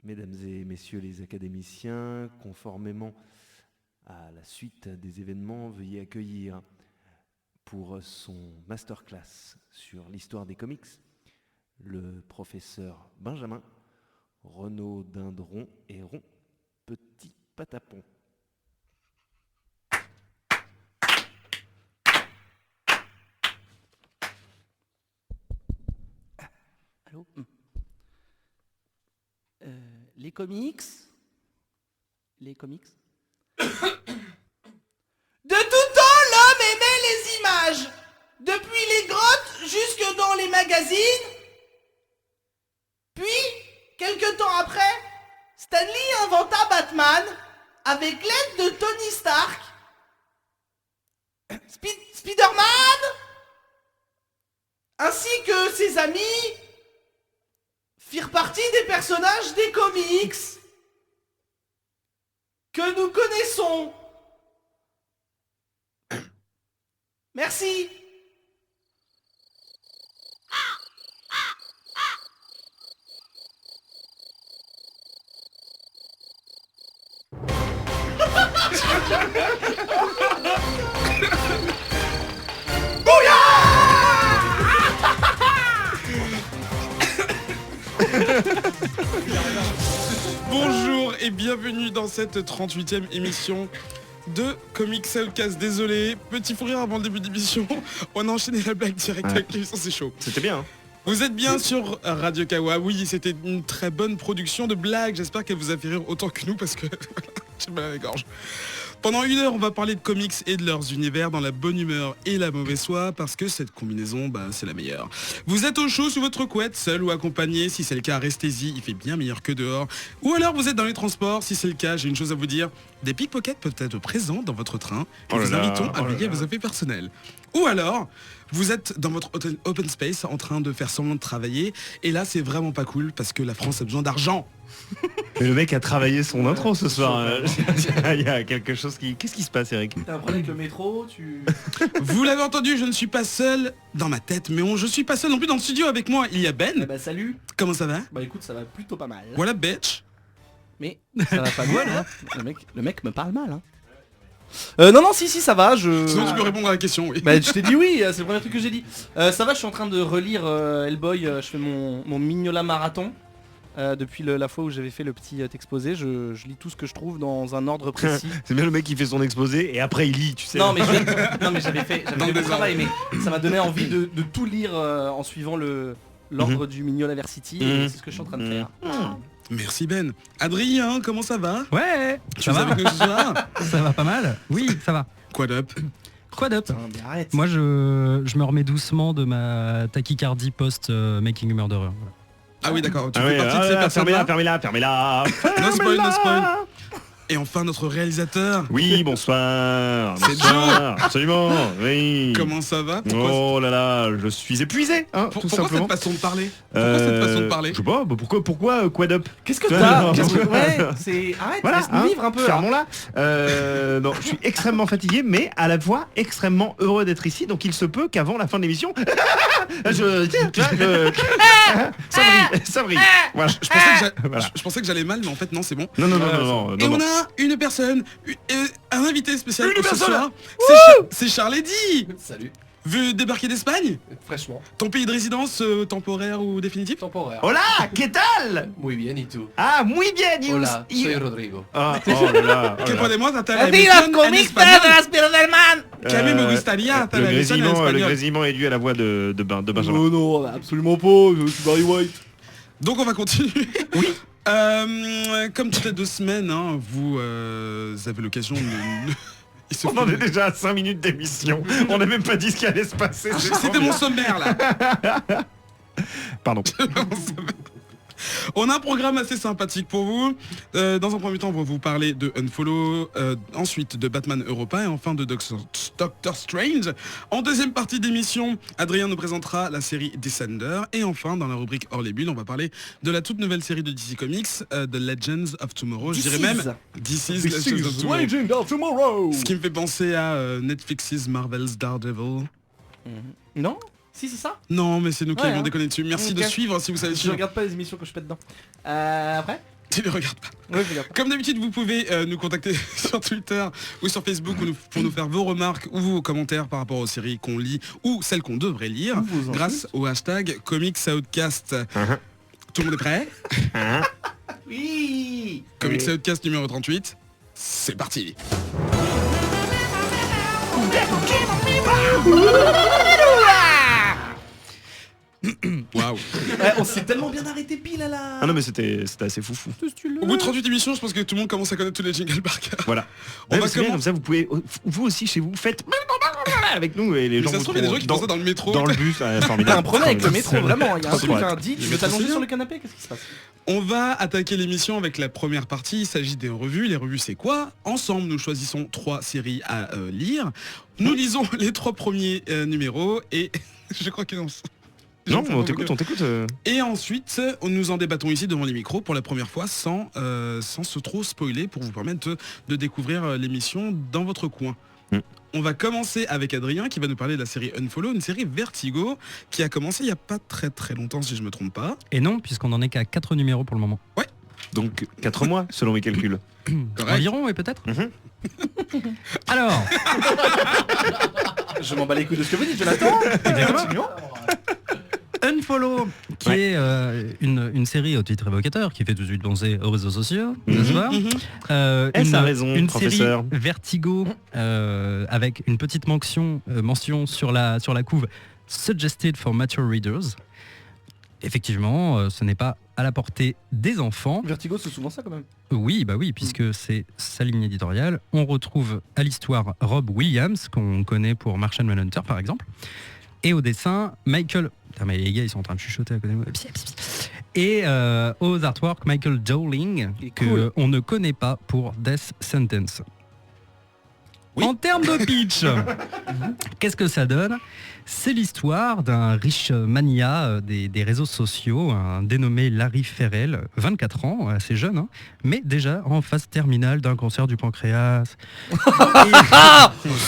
Mesdames et messieurs les académiciens, conformément à la suite des événements, veuillez accueillir pour son masterclass sur l'histoire des comics le professeur Benjamin, Renaud Dindron et Ron Petit Patapon. Allô ? Les comics. De tout temps, l'homme aimait les images. Depuis les grottes jusque dans les magazines. Puis, quelque temps après, Stan Lee inventa Batman avec l'aide de Tony Stark. Spider-Man, ainsi que ses amis, firent partie des personnages des comics que nous connaissons. Merci. Bonjour et bienvenue dans cette 38e émission de Comics Cast. Désolé, petit fou rire avant le début d'émission. On a enchaîné la blague direct avec l'émission, c'est chaud. C'était bien, hein. Vous êtes bien sur Radio Kawa. Oui, c'était une très bonne production de blagues. J'espère qu'elle vous a fait rire autant que nous parce que j'ai mal à la gorge. Pendant une heure, on va parler de comics et de leurs univers dans la bonne humeur et la mauvaise foi parce que cette combinaison, c'est la meilleure. Vous êtes au chaud sous votre couette, seul ou accompagné. Si c'est le cas, restez-y, il fait bien meilleur que dehors. Ou alors vous êtes dans les transports. Si c'est le cas, j'ai une chose à vous dire. Des pickpockets peuvent être présents dans votre train et nous invitons à veiller à vos affaires personnelles. Ou alors, vous êtes dans votre open space en train de faire semblant de travailler et là, c'est vraiment pas cool parce que la France a besoin d'argent. Mais le mec a travaillé son intro ce soir. Il y a quelque chose qui... Qu'est-ce qui se passe, Eric ? T'as un problème avec le métro, Vous l'avez entendu, je ne suis pas seul dans ma tête, mais je suis pas seul non plus dans le studio. Avec moi, il y a Ben. Bah salut. Comment ça va ? Bah écoute, ça va plutôt pas mal. Voilà, bitch. Mais ça va pas mal, hein. Le mec me parle mal, hein. Non, si, ça va, Sinon tu peux répondre à la question, oui. Bah je t'ai dit oui, c'est le premier truc que j'ai dit. Ça va, je suis en train de relire Hellboy, je fais mon Mignola marathon. Depuis la fois où j'avais fait le petit exposé, je lis tout ce que je trouve dans un ordre précis. C'est bien le mec qui fait son exposé et après il lit, tu sais. Non mais j'avais fait le travail, mais ça m'a donné envie de tout lire en suivant l'ordre du Mignolaversity, et c'est ce que je suis en train de faire. Merci Ben. Adrien, comment ça va ? Ouais, Tu es avec nous ce soir ? ça va pas mal. Oui, ça va. Quoi d'up ? Quoi d'up ? Mais arrête. Moi, je me remets doucement de ma tachycardie post-Making a Murderer. Voilà. Ah oui, d'accord, tu fais partie de ces personnes-là. Fermez-la. No spoil. Et enfin notre réalisateur. Oui, bonsoir. C'est Bonsoir. Absolument, oui. Comment ça va ? Oh là là, je suis épuisé, hein, tout Pourquoi simplement. cette façon de parler ? Pourquoi cette façon de parler ? Je sais pas, pourquoi quoi d'up ? Qu'est-ce que Ouais, t'as non, Ouais, c'est... Arrête, Voilà, laisse-nous vivre un peu là. fermons-la. Non, je suis extrêmement fatigué, mais à la fois extrêmement heureux d'être ici, donc il se peut qu'avant la fin de l'émission, ça brille. Voilà. Je pensais que j'allais mal, mais en fait non, c'est bon. Non. Et on a une personne, un invité spécial ce soir. C'est Charles Eddy. Salut, Veut débarquer d'Espagne ? fraîchement, Ton pays de résidence temporaire ou définitif ? temporaire. Hola, ¿qué tal? Muy bien, ¿y tú? Ah, muy bien, y Hola, y- soy Rodrigo. Ah, oh là là. Que podemos tratar la ¡Así emisión las en comics español? de Spider-Man! Que a mí me gustaría tratar la emisión en Le espagnol. grésillement est dû à la voix de Benjamin. Oh non, absolument pas, je suis Barry White. Donc on va continuer. Oui. Comme toutes les 2 semaines, hein, vous avez l'occasion de... Il se On en fout est de- déjà à 5 minutes d'émission. On n'a même pas dit ce qui allait se passer. c'est trop C'était bien. mon sommaire là. Pardon. On a un programme assez sympathique pour vous. Dans un premier temps, on va vous parler de Unfollow, ensuite de Batman Europa et enfin de Doctor Strange. En deuxième partie d'émission, Adrien nous présentera la série Descender. Et enfin, dans la rubrique Hors les bulles, on va parler de la toute nouvelle série de DC Comics, The Legends of Tomorrow. Je dirais même This is Legends of Tomorrow. Legend of Tomorrow. Ce qui me fait penser à Netflix's Marvel's Daredevil. Non? Si, c'est ça? Non, mais c'est nous qui Ouais, avions hein. déconné dessus. Merci Ok. de suivre si vous savez Je suivre. regarde pas les émissions que je pète dedans. Après? Tu ne regardes pas. Ouais, je regarde pas. Comme d'habitude, vous pouvez nous contacter sur Twitter ou sur Facebook pour nous faire vos remarques ou vos commentaires par rapport aux séries qu'on lit ou celles qu'on devrait lire Ou vos grâce au hashtag ComicsOutcast. Tout le monde est prêt? Oui. Comics Outcast numéro 38, c'est parti. Waouh. On s'est tellement bien arrêté pile à la... Ah non mais c'était assez foufou. Au bout de 38 émissions, je pense que tout le monde commence à connaître tous les jingles par cœur. Voilà. On va C'est bien, comme ça vous pouvez, vous aussi chez vous, faites avec nous et les Mais gens ça se vous trouve, il y a des gens qui font ça dans, dans le métro. dans le bus. Ouais, T'as formidable. un problème avec le métro, vraiment. Il y a un Trop truc, hâte. un dit, tu Le veux métro, t'allonger c'est sur bien. le canapé? Qu'est-ce qui se passe? On va attaquer l'émission avec la première partie. Il s'agit des revues. Les revues, c'est quoi? Ensemble, nous choisissons 3 séries à lire. Nous lisons les 3 premiers numéros et je crois que non. Non, on t'écoute. Et ensuite, nous en débattons ici devant les micros pour la première fois sans se trop spoiler pour vous permettre de découvrir l'émission dans votre coin. On va commencer avec Adrien qui va nous parler de la série Unfollow, une série Vertigo qui a commencé il n'y a pas très très longtemps si je me trompe pas. Et non, puisqu'on en est qu'à 4 numéros pour le moment. Donc 4 mois selon mes calculs. Correct. Environ, oui, peut-être. Mhm. Alors, Je m'en bats les couilles de ce que vous dites, Jonathan. Continuons. Unfollow, qui Ouais. est une série au titre évocateur, qui fait tout de suite penser aux réseaux sociaux, n'est-ce pas Elle a raison, une professeur. série Vertigo, avec une petite mention sur la couve Suggested for Mature Readers. Effectivement, ce n'est pas à la portée des enfants. Vertigo, c'est souvent ça quand même. Oui, bah oui, puisque c'est sa ligne éditoriale. On retrouve à l'histoire Rob Williams, qu'on connaît pour Martian Manhunter par exemple, et au dessin Michael... Putain, mais les gars, ils sont en train de chuchoter à côté de moi. Et aux artworks Michael Dowling, Il est que cool. on ne connaît pas pour Death Sentence. Oui. En termes de pitch, qu'est-ce que ça donne? C'est l'histoire d'un riche mania des réseaux sociaux, un dénommé Larry Ferrell, 24 ans, assez jeune, hein, mais déjà en phase terminale d'un cancer du pancréas.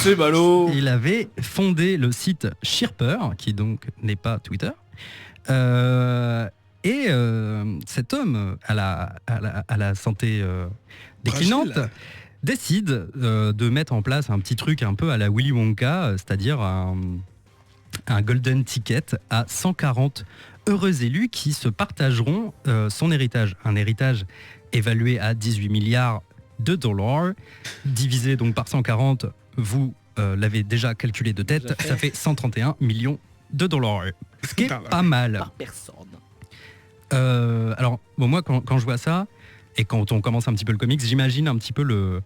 C'est ballot. Il avait fondé le site Shirper, qui donc n'est pas Twitter. Cet homme à la santé déclinante Fragile. décide de mettre en place un petit truc un peu à la Willy Wonka, c'est-à-dire un golden ticket à 140 heureux élus qui se partageront son héritage. Un héritage évalué à 18 milliards de dollars, divisé donc par 140, vous l'avez déjà calculé de tête, Déjà fait. ça fait 131 millions de dollars. Ce qui est Pas mal. pas mal. Par personne. Alors, bon, moi, quand je vois ça, et quand on commence un petit peu le comics, j'imagine un petit peu le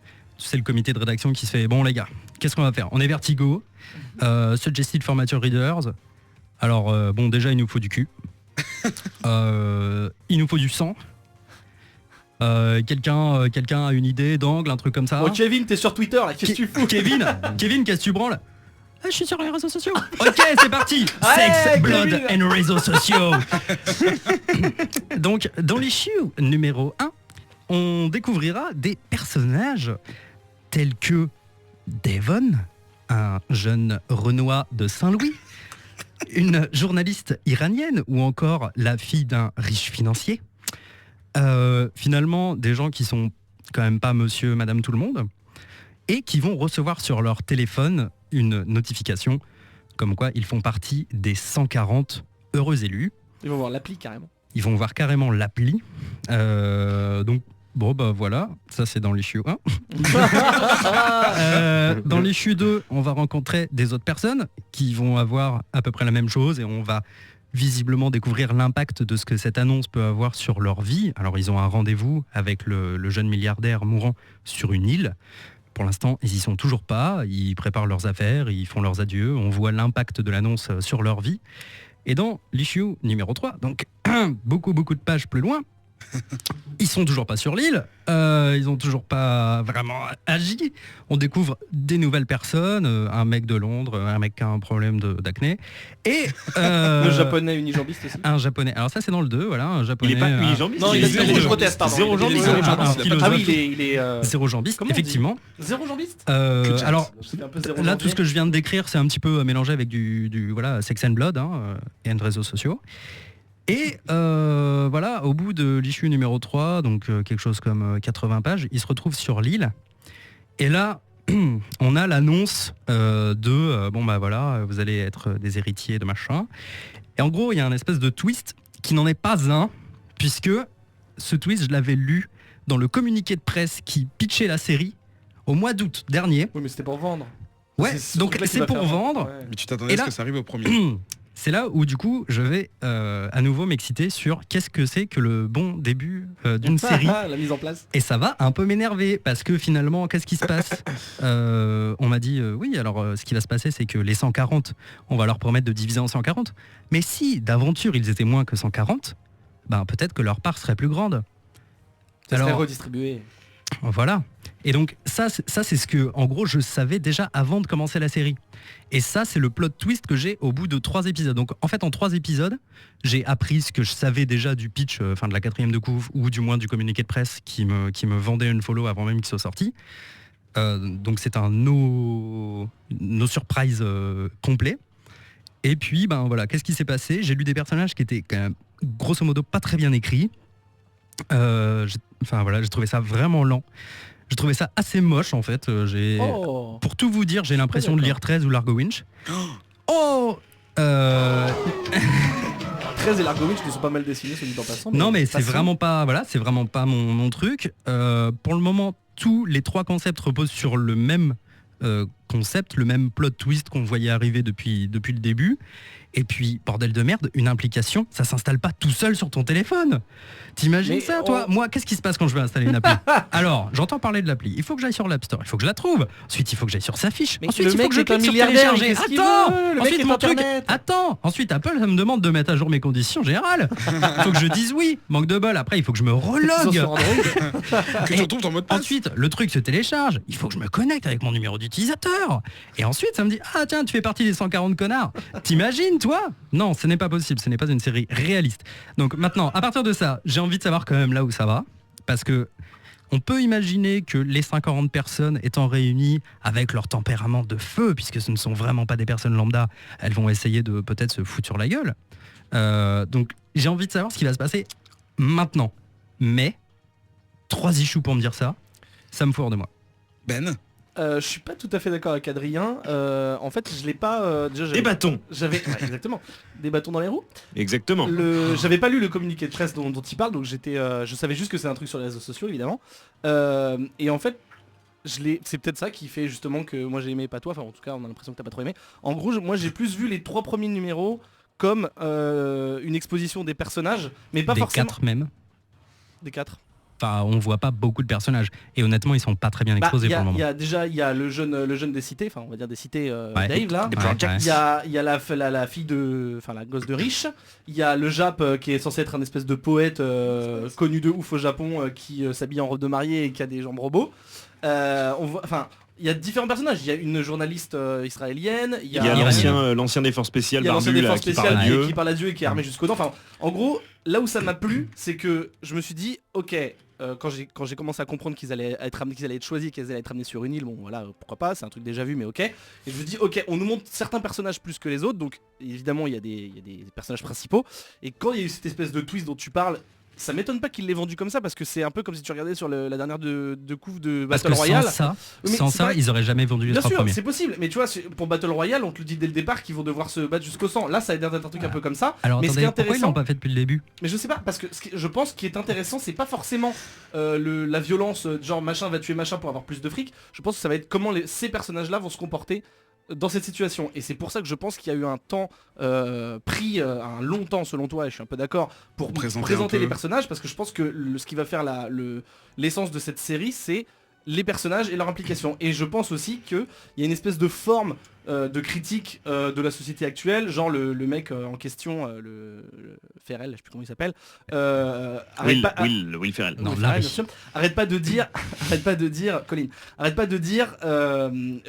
comité de rédaction qui se fait, bon les gars, qu'est-ce qu'on va faire? On est Vertigo, Suggested for Mature Readers. Alors, bon, déjà, il nous faut du cul. Il nous faut du sang. Quelqu'un a une idée d'angle, un truc comme ça? Oh Kevin, t'es sur Twitter là, qu'est-ce que tu fous? Kevin, qu'est-ce que tu branles? Ah, je suis sur les réseaux sociaux. Ok, c'est parti. Allez, Sex, blood Kevin. and réseaux sociaux. Donc, dans l'issue numéro 1, on découvrira des personnages tels que Devon, un jeune Renois de Saint-Louis, une journaliste iranienne ou encore la fille d'un riche financier. Finalement, des gens qui sont quand même pas monsieur, madame, tout le monde, et qui vont recevoir sur leur téléphone une notification comme quoi ils font partie des 140 heureux élus. Ils vont voir l'appli carrément. Ils vont voir carrément l'appli. Donc, bon, bah voilà, ça c'est dans l'issue 1. Dans l'issue 2, on va rencontrer des autres personnes qui vont avoir à peu près la même chose et on va visiblement découvrir l'impact de ce que cette annonce peut avoir sur leur vie. Alors, ils ont un rendez-vous avec le jeune milliardaire mourant sur une île. Pour l'instant, ils y sont toujours pas. Ils préparent leurs affaires, ils font leurs adieux. On voit l'impact de l'annonce sur leur vie. Et dans l'issue numéro 3, donc beaucoup de pages plus loin, ils sont toujours pas sur l'île, ils ont toujours pas vraiment agi. On découvre des nouvelles personnes, un mec de Londres, un mec qui a un problème d'acné, et Le japonais unijambiste aussi. un japonais. Alors ça c'est dans le 2, voilà, un Il japonais. est pas unijambiste. Non, il a dit zéro je jambiste. proteste, pardon. Zéro Il a dit jambiste. zéro Un jambiste. philosophe. Ah oui, il est zéro jambiste, Comment on dit effectivement. zéro jambiste. Alors C'est un peu zéro là, jambier. tout ce que je viens de décrire, c'est un petit peu mélangé avec du voilà, sex and blood et réseaux sociaux. Et voilà, au bout de l'issue numéro 3, donc quelque chose comme 80 pages, il se retrouve sur l'île. Et là, on a l'annonce bon bah voilà, vous allez être des héritiers de machin. Et en gros, il y a un espèce de twist qui n'en est pas un, puisque ce twist, je l'avais lu dans le communiqué de presse qui pitchait la série au mois d'août dernier. Oui, mais c'était pour vendre. Ouais, donc c'est pour vendre. Ouais. Mais tu t'attendais Et à ce là- que ça arrive au premier. C'est là où du coup je vais à nouveau m'exciter sur qu'est-ce que c'est que le bon début d'une série. La mise en place. Et ça va un peu m'énerver parce que finalement qu'est-ce qui se passe On m'a dit oui, alors ce qui va se passer c'est que les 140, on va leur promettre de diviser en 140. Mais si d'aventure ils étaient moins que 140, ben peut-être que leur part serait plus grande. Ça serait Alors redistribué. voilà. Et donc ça c'est ce que en gros je savais déjà avant de commencer la série. Et ça c'est le plot twist que j'ai au bout de 3 épisodes. Donc en fait en 3 épisodes j'ai appris ce que je savais déjà du pitch, de la 4e de couve ou du moins du communiqué de presse qui me vendait une follow avant même qu'il soit sorti. Donc c'est un no surprise complet. Et puis ben voilà, qu'est-ce qui s'est passé? J'ai lu des personnages qui étaient quand même grosso modo pas très bien écrits. J'ai trouvé ça vraiment lent. J'ai trouvé ça assez moche en fait. Oh. Pour tout vous dire, j'ai l'impression de lire 13 ou Largo Winch. Oh 13 et Largo Winch ne sont pas mal dessinés, soit dit en passant. Non mais c'est passons. vraiment pas mon truc. Pour le moment, tous les 3 concepts reposent sur le même concept, le même plot twist qu'on voyait arriver depuis le début. Et puis, bordel de merde, une implication, ça s'installe pas tout seul sur ton téléphone. T'imagines Mais ça, toi? Moi, qu'est-ce qui se passe quand je veux installer une appli? Alors, j'entends parler de l'appli. Il faut que j'aille sur l'App Store, il faut que je la trouve. Ensuite, il faut que j'aille sur sa fiche. Mais Ensuite, le il faut mec que je est un clique sur milliardaire, télécharger. il fait ce qu'il Attends. veut, le mec Ensuite, est mon truc. Internet. Attends. Ensuite, Apple, ça me demande de mettre à jour mes conditions générales. Il faut que je dise oui. Manque de bol. Après, il faut que je me Ils sont relogue. sur Android. Que tu retrouves ton mot de passe. Ensuite, le truc se télécharge, il faut que je me connecte avec mon numéro d'utilisateur. Et ensuite, ça me dit, ah tiens, tu fais partie des 140 connards. T'imagines, toi? Non, ce n'est pas possible, ce n'est pas une série réaliste. Donc maintenant, à partir de ça, j'ai envie de savoir quand même là où ça va. Parce que on peut imaginer que les 140 personnes étant réunies avec leur tempérament de feu, puisque ce ne sont vraiment pas des personnes lambda, elles vont essayer de peut-être se foutre sur la gueule. Donc j'ai envie de savoir ce qui va se passer maintenant. Mais 3 issues pour me dire ça, ça me fout hors de moi. Ben, Je suis pas tout à fait d'accord avec Adrien. En fait, je l'ai pas. Déjà, Des bâtons. J'avais ouais, exactement des bâtons dans les roues. Exactement. J'avais pas lu le communiqué de presse dont il parle, donc je savais juste que c'est un truc sur les réseaux sociaux, évidemment. Et en fait, c'est peut-être ça qui fait justement que moi j'ai aimé, pas toi. Enfin, en tout cas, on a l'impression que t'as pas trop aimé. En gros, moi j'ai plus vu les 3 premiers numéros comme une exposition des personnages, mais pas Des forcément 4 même. des 4. Enfin, on voit pas beaucoup de personnages. Et honnêtement, ils sont pas très bien exposés pour le moment. Il y a déjà le jeune des cités, enfin on va dire des cités Ouais. Dave là. Des projects. Il y a la fille de, enfin la gosse de riche. Il y a le Jap qui est censé être un espèce de poète connu de ouf au Japon qui s'habille en robe de mariée et qui a des jambes robots. On voit, enfin, il y a différents personnages. Il y a une journaliste israélienne. Il y Il y a a l'ancien des forces spéciales il y a l'ancien barbu défense là, qui spécial parle à Dieu. qui parle à Dieu et qui est armé jusqu'aux dents. Enfin, en gros, là où ça m'a plu, c'est que je me suis dit, ok, quand j'ai commencé à comprendre qu'ils allaient être choisis, qu'ils allaient être amenés sur une île, bon voilà, pourquoi pas, c'est un truc déjà vu, mais ok. Et je me dis, ok, on nous montre certains personnages plus que les autres, donc évidemment il y a des personnages principaux. Et quand il y a eu cette espèce de twist dont tu parles, ça m'étonne pas qu'il l'ait vendu comme ça, parce que c'est un peu comme si tu regardais sur la dernière de couve de Parce Battle que Royale. sans ça, c'est pas- ils auraient jamais vendu les Bien 3 sûr, premiers. c'est possible, mais tu vois, pour Battle Royale, on te le dit dès le départ qu'ils vont devoir se battre jusqu'au sang. Là, ça a l'air d'être un truc un peu comme ça. Alors mais ce qui est attendez, pourquoi ils intéressant, l'ont pas fait depuis le début? mais je sais pas, parce que je pense qu'il est intéressant, c'est pas forcément la violence, genre machin va tuer machin pour avoir plus de fric. Je pense que ça va être comment ces personnages-là vont se comporter dans cette situation. Et c'est pour ça que je pense qu'il y a eu un temps pris, un long temps selon toi, et je suis un peu d'accord, pour présenter un présenter peu. les personnages, parce que je pense que ce qui va faire l'essence de cette série, c'est les personnages et leur implication. Et je pense aussi qu'il y a une espèce de forme de critique de la société actuelle, genre le mec en question, le Ferrell, je sais plus comment il s'appelle, Will Ferrell. Non, Ferrell, Larry. bien sûr. Arrête pas de dire, Colin, arrête pas de dire,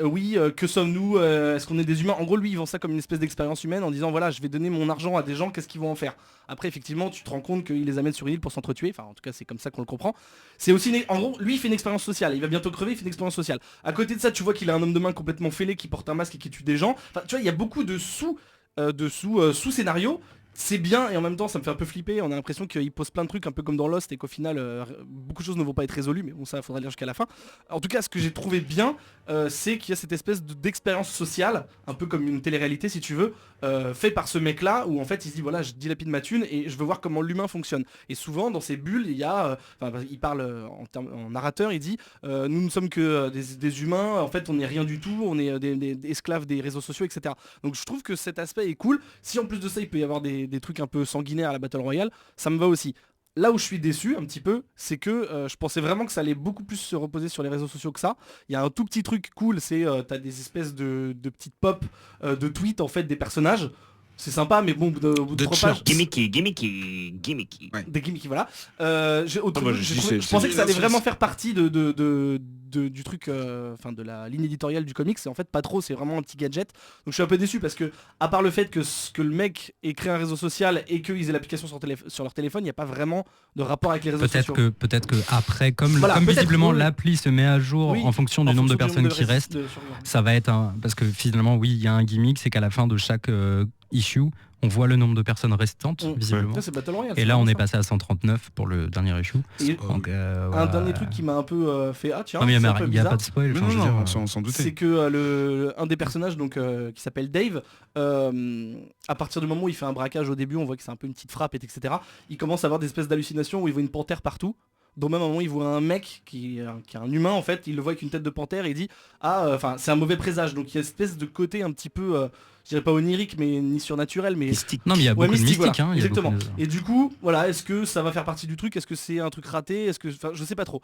oui, que sommes-nous, est-ce qu'on est des humains? En gros, lui, il vend ça comme une espèce d'expérience humaine en disant, voilà, je vais donner mon argent à des gens, qu'est-ce qu'ils vont en faire? Après, effectivement, tu te rends compte qu'il les amène sur une île pour s'entretuer, enfin, en tout cas, c'est comme ça qu'on le comprend. C'est aussi, en gros, lui, il fait une expérience sociale, il va bientôt crever, il fait une expérience sociale. À côté de ça, tu vois qu'il a un homme de main complètement fêlé qui porte un masque et qui tue des gens. Enfin, tu vois, il y a beaucoup de sous-scénarios c'est bien et en même temps ça me fait un peu flipper. On a l'impression qu'il pose plein de trucs un peu comme dans Lost et qu'au final beaucoup de choses ne vont pas être résolues, mais bon ça faudra lire jusqu'à la fin. En tout cas ce que j'ai trouvé bien c'est qu'il y a cette espèce d'expérience sociale, un peu comme une télé-réalité si tu veux, fait par ce mec là où en fait il se dit voilà je dilapide ma thune et je veux voir comment l'humain fonctionne. Et souvent dans ces bulles il y a, il parle en narrateur, il dit nous ne sommes que des humains, en fait on n'est rien du tout, on est des esclaves des réseaux sociaux etc. Donc je trouve que cet aspect est cool. Si en plus de ça il peut y avoir des trucs un peu sanguinaires à la Battle Royale, ça me va aussi. Là où je suis déçu un petit peu, c'est que je pensais vraiment que ça allait beaucoup plus se reposer sur les réseaux sociaux que ça. Il y a un tout petit truc cool, c'est t'as des espèces de petites pop de tweets en fait des personnages. C'est sympa, mais bon, au bout de 3 pages... Gimmicky. Des gimmicks, voilà. Je c'est pensais que ça allait vraiment faire partie du truc, de la ligne éditoriale du comics, et en fait pas trop, c'est vraiment un petit gadget. Donc je suis un peu déçu parce que, à part le fait que le mec ait créé un réseau social et qu'ils aient l'application sur leur téléphone, il n'y a pas vraiment de rapport avec les réseaux sociaux. Peut-être que après, comme Voilà, visiblement oui. l'appli se met à jour Oui, en fonction du nombre de personnes qui restent, ça va être parce que finalement oui, il y a un gimmick, c'est qu'à la fin de chaque issue, on voit le nombre de personnes restantes, visiblement. Ça, c'est Battle Royale, et là, on est passé à 139 pour le dernier issue. Et Donc, un dernier truc qui m'a un peu fait tiens, non, mais c'est un peu il n'y a bizarre. pas de spoil. Mais enfin, je veux dire, on s'en doutait. C'est que un des personnages donc qui s'appelle Dave, à partir du moment où il fait un braquage au début, on voit que c'est un peu une petite frappe, etc. Il commence à avoir des espèces d'hallucinations où il voit une panthère partout. Donc même à un moment il voit un mec qui est un humain en fait, il le voit avec une tête de panthère et il dit c'est un mauvais présage. Donc il y a une espèce de côté un petit peu, je dirais pas onirique mais ni surnaturel mais Mystique. Non mais il y a beaucoup de mystique. voilà. Hein, il y a Exactement. beaucoup de- Et du coup voilà, est-ce que ça va faire partie du truc, est-ce que c'est un truc raté, est-ce que, je sais pas trop.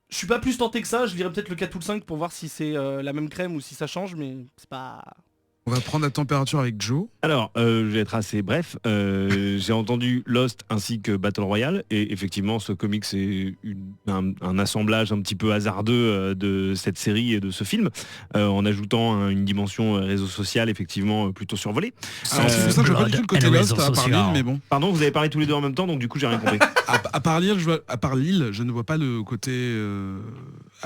Je suis pas plus tenté que ça, je lirai peut-être le 4 ou le 5 pour voir si c'est la même crème ou si ça change, mais c'est pas... On va prendre la température avec Joe. Alors, je vais être assez bref. J'ai entendu Lost ainsi que Battle Royale et effectivement ce comic c'est un assemblage un petit peu hasardeux de cette série et de ce film en ajoutant une dimension réseau social effectivement plutôt survolée. Alors c'est pour ça que je vois pas du tout le côté Blood Lost and à part Social. Lille, mais bon. Pardon, vous avez parlé tous les deux en même temps donc du coup j'ai rien compris. À part Lille, je ne vois pas le côté...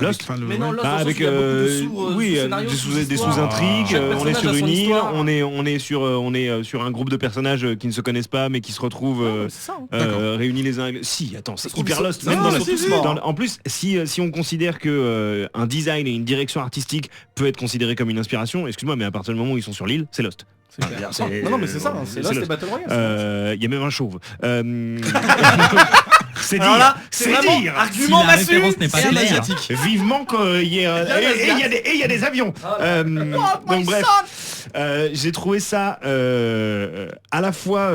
Lost Mais non, Lost, dans le avec sens où il y a beaucoup de oui, sous-scénarios, des sous-histoires. sous-intrigues, Chaque on est personnage sur a son une île, histoire. on est sur un groupe de personnages qui ne se connaissent pas mais qui se retrouvent C'est ça, hein. réunis les uns. Si, attends, c'est trouve hyper qu'ils Lost. sont- Même non, dans la- ils sont tous morts. en plus, si on considère que un design et une direction artistique peut être considéré comme une inspiration, excuse-moi, mais à partir du moment où ils sont sur l'île, c'est Lost. C'est clair. Non mais c'est ça, hein, c'est Lost et Battle Royale. Il y a même un chauve. C'est Alors dire, là, c'est c'est vraiment dire. argument Si la massu. référence n'est pas C'est claire. asiatique. Vivement qu'il y ait et il y a des avions. Donc bref, j'ai trouvé ça à la fois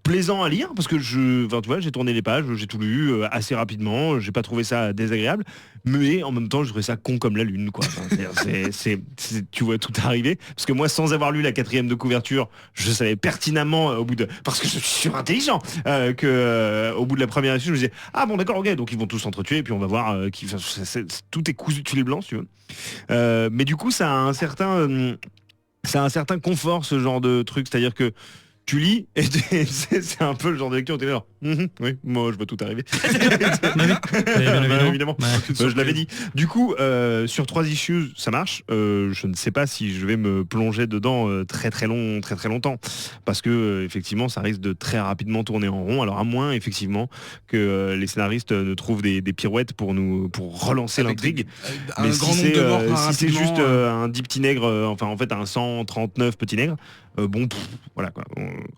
plaisant à lire parce que tu vois, j'ai tourné les pages, j'ai tout lu assez rapidement, j'ai pas trouvé ça désagréable, mais en même temps, je trouvais ça con comme la lune, quoi. Enfin, tu vois tout arriver, parce que moi, sans avoir lu la 4e de couverture, je savais pertinemment parce que je suis surintelligent, que au bout de la première issue, je me disais ah bon d'accord, ok, donc ils vont tous s'entretuer et puis on va voir tout est cousu de filet blanc, si tu veux. Mais du coup, ça a un certain confort ce genre de truc, c'est-à-dire que tu lis et c'est un peu le genre de lecture où t'es là, oui, moi je vois tout arriver. Bien Évidemment. Ouais. Je l'avais dit. Du coup, sur 3 issues, ça marche. Je ne sais pas si je vais me plonger dedans très longtemps, parce que effectivement, ça risque de très rapidement tourner en rond. Alors à moins effectivement que les scénaristes ne trouvent des pirouettes pour relancer l'intrigue. Un Mais grand si nombre de morts si c'est rapidement, juste un dit petit nègre, en fait un 139 petit nègre, voilà quoi.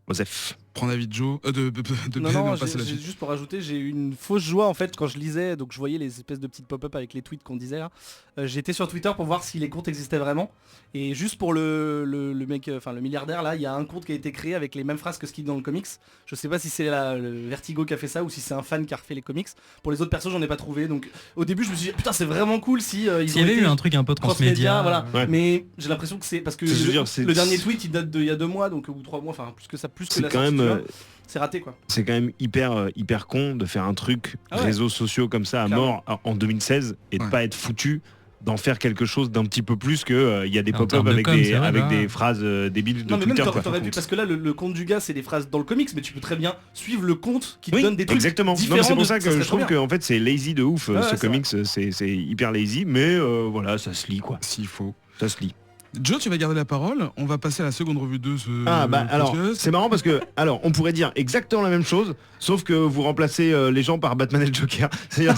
Osef. Prends l'avis de Joe, de Non, Ben, non, on passe à la suite. juste pour rajouter, j'ai eu une fausse joie en fait quand je lisais, donc je voyais les espèces de petites pop-up avec les tweets qu'on disait là. J'étais sur Twitter pour voir si les comptes existaient vraiment. Et juste pour le mec, le milliardaire là, il y a un compte qui a été créé avec les mêmes phrases que ce qu'il dit dans le comics. Je sais pas si c'est le Vertigo qui a fait ça ou si c'est un fan qui a refait les comics. Pour les autres persos, j'en ai pas trouvé. Donc au début, je me suis dit putain, c'est vraiment cool si ils S'il y ont avait été eu un truc un peu transmédia, voilà. Ouais. Mais j'ai l'impression que c'est parce que C'est- je veux dire, c'est- le dernier tweet il date d'il y a 2 mois, donc ou 3 mois, enfin plus que ça, plus que C'est la quand sortie même du jeu. C'est raté quoi. c'est quand même hyper con de faire un truc Ah ouais. réseaux sociaux comme ça à Clairement. mort en 2016 et de Ouais. pas être foutu d'en faire quelque chose d'un petit peu plus que il y a des En pop-up termes de avec com, c'est vrai, avec là. des phrases débiles de Non mais même Twitter, quoi. t'aurais pu, parce que là le compte du gars c'est des phrases dans le comics, mais tu peux très bien suivre le compte qui te Oui, donne des trucs exactement. Non, mais différents. c'est pour de- ça que serait je trop trouve bien. que en fait c'est lazy de ouf Ouais, ce c'est comics, c'est hyper lazy, mais voilà, ça se lit quoi. S'il faut. Ça se lit. Joe, tu vas garder la parole. On va passer à la seconde revue de ce Alors podcast. c'est marrant parce que on pourrait dire exactement la même chose, sauf que vous remplacez les gens par Batman et le Joker. C'est-à-dire,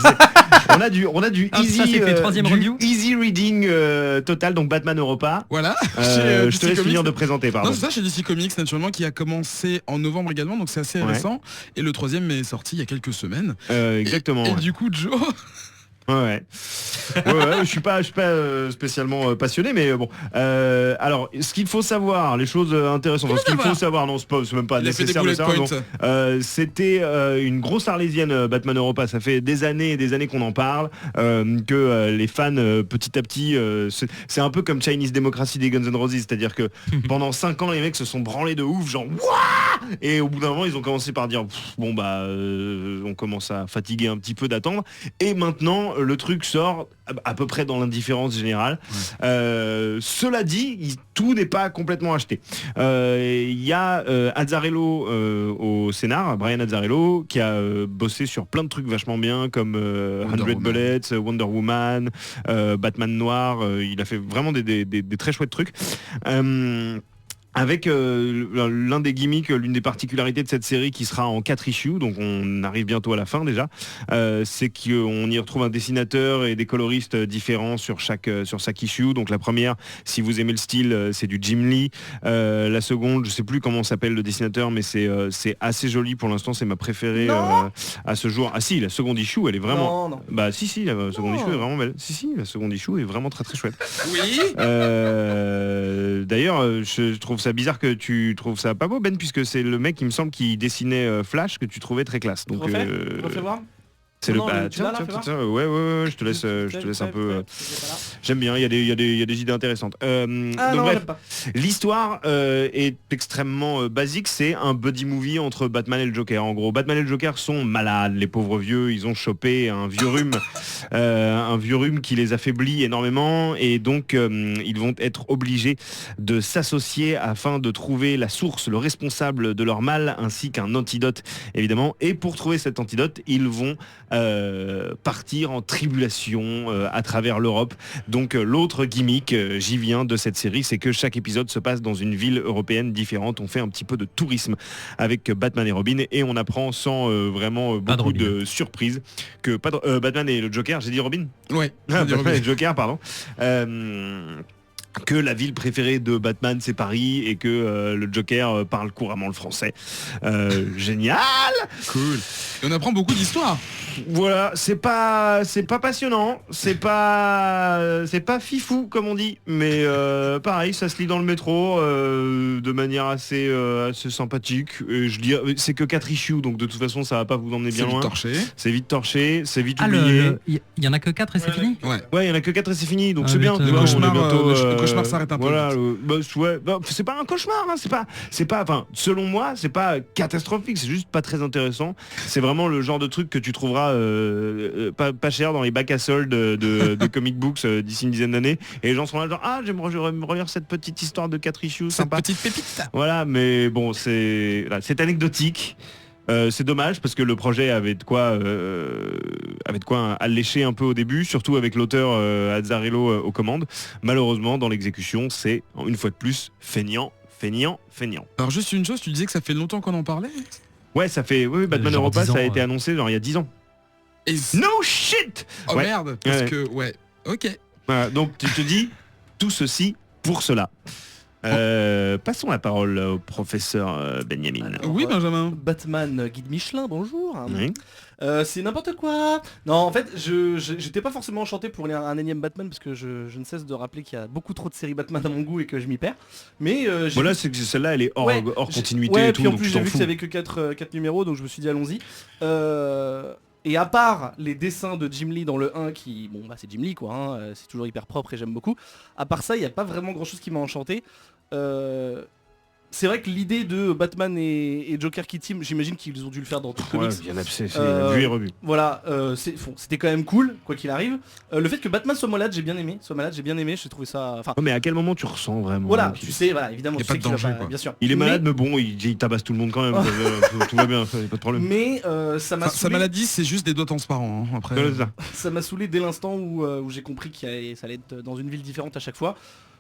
on a du Ah, ça, easy, c'était troisième review easy reading total, donc Batman Europa. Voilà. Je Chez te laisse DC finir de Comics. présenter, pardon. Non, c'est ça, chez DC Comics, naturellement, qui a commencé en novembre également, donc c'est assez Ouais. récent. Et le troisième est sorti il y a quelques semaines. Exactement. Et ouais. du coup, Joe, Ouais. Je suis pas spécialement passionné, mais bon. Alors, ce qu'il faut savoir, les choses intéressantes. Enfin, ce qu'il faut savoir, non, c'est même pas il a fait des nécessaire de bullet savoir. points. non. C'était une grosse arlésienne Batman Europa. Ça fait des années et des années qu'on en parle, que les fans petit à petit, c'est un peu comme Chinese Democracy des Guns N' Roses, c'est-à-dire que pendant 5 ans les mecs se sont branlés de ouf, genre Wouah, et au bout d'un moment ils ont commencé par dire bon bah on commence à fatiguer un petit peu d'attendre, et maintenant le truc sort à peu près dans l'indifférence générale. Cela dit, tout n'est pas complètement acheté. Il y a Azzarello au scénar, Brian Azzarello, qui a bossé sur plein de trucs vachement bien, comme 100 Woman. Bullets, Wonder Woman, Batman Noir. Il a fait vraiment des très chouettes trucs. Avec l'un des gimmicks, l'une des particularités de cette série qui sera en 4 issues, donc on arrive bientôt à la fin déjà, c'est qu'on y retrouve un dessinateur et des coloristes différents sur chaque issue. Donc la première, si vous aimez le style, c'est du Jim Lee. La seconde, je sais plus comment s'appelle le dessinateur, mais c'est assez joli pour l'instant, c'est ma préférée à ce jour. Ah si, la seconde issue, elle est vraiment... Non. Bah si, la seconde issue est vraiment belle. Si, la seconde issue est vraiment très très chouette. Oui. D'ailleurs, je trouve ça bizarre que tu trouves ça pas beau, Ben, puisque c'est le mec, il me semble, qui dessinait Flash, que tu trouvais très classe. Donc Refais voir. c'est Non, le non, tu l'as là, fais voir. ouais, je te laisse un peu. J'aime bien, il y a des idées intéressantes. Ah Donc non, bref, j'aime pas. l'histoire est extrêmement basique. C'est un buddy movie entre Batman et le Joker. En gros, Batman et le Joker sont malades, les pauvres vieux. Ils ont chopé un vieux rhume qui les affaiblit énormément, et donc ils vont être obligés de s'associer afin de trouver la source, le responsable de leur mal, ainsi qu'un antidote, évidemment. Et pour trouver cet antidote, ils vont partir en tribulation à travers l'Europe. Donc l'autre gimmick, j'y viens, de cette série, c'est que chaque épisode se passe dans une ville européenne différente. On fait un petit peu de tourisme avec Batman et Robin, et on apprend sans vraiment Pas de beaucoup Robin. de surprises que Batman et le Joker, j'ai dit Robin Ouais. Batman et le Joker, pardon. Que la ville préférée de Batman c'est Paris, et que le Joker parle couramment le français. Génial. Cool. Et on apprend beaucoup d'histoires. Voilà, c'est pas passionnant, c'est pas fifou comme on dit, mais pareil, ça se lit dans le métro de manière assez sympathique. Et je dis, c'est que 4 issues, donc de toute façon ça va pas vous emmener bien C'est loin. torché. C'est vite torché, c'est vite Ah, oublié. il y en a que 4 et c'est fini Ouais. Ouais, il y en a que 4 et c'est fini, donc Ah, c'est bien. putain. tu Le vois, cauchemar, on est bientôt, le cauchemar s'arrête un peu Voilà, vite. c'est pas un cauchemar, hein, c'est pas, enfin, selon moi, c'est pas catastrophique, c'est juste pas très intéressant. C'est vraiment le genre de truc que tu trouveras pas cher dans les bacs à soldes de comic books d'ici une dizaine d'années, et les gens seront là genre j'aimerais me relire cette petite histoire de 4 issues, Cette sympa. petite pépite. Voilà, mais bon, c'est anecdotique. C'est dommage parce que le projet avait de quoi allécher un peu au début, surtout avec l'auteur Azzarello aux commandes. Malheureusement, dans l'exécution, c'est une fois de plus feignant. Alors juste une chose, tu disais que ça fait longtemps qu'on en parlait. Ouais, ça fait Batman Genre Europa, 10 ans, ça a été ouais. annoncé genre il y a 10 ans. Et No shit. oh Ouais. merde, parce Ouais. que ouais. Ok. Voilà, donc tu te dis tout ceci pour cela. Passons la parole au professeur Benjamin. Alors, Oui, Benjamin. Batman Guide Michelin, bonjour. Oui. C'est n'importe quoi. Non, en fait, j'étais pas forcément enchanté pour lire un énième Batman, parce que je ne cesse de rappeler qu'il y a beaucoup trop de séries Batman à mon goût et que je m'y perds. Mais Voilà, c'est que celle-là, elle est hors continuité ouais, et tout, puis en donc plus tu j'ai t'en vu fous. qu'il y avait que 4 numéros, donc je me suis dit allons-y. Et à part les dessins de Jim Lee dans le 1 qui, bon bah c'est Jim Lee quoi, hein, c'est toujours hyper propre et j'aime beaucoup. À part ça, il n'y a pas vraiment grand chose qui m'a enchanté. C'est vrai que l'idée de Batman et Joker qui team, j'imagine qu'ils ont dû le faire dans tout le Ouais, comics. il y en a, c'est Euh, vu et revu. Voilà, c'était quand même cool, quoi qu'il arrive. Le fait que Batman soit malade, j'ai bien aimé. J'ai trouvé ça... Enfin, Ouais, mais à quel moment tu ressens vraiment voilà, qu'il- tu sais, voilà, évidemment, Y a tu pas sais de qu'il va danger, pas- quoi. bien sûr. Il est Mais- malade, mais bon, il tabasse tout le monde quand même. Tout va bien, pas de problème. Mais ça m'a Sa saoulé, maladie, c'est juste des doigts transparents. Après. Voilà, c'est ça. ça m'a saoulé dès l'instant où j'ai compris ça allait être dans une ville différente à chaque fois.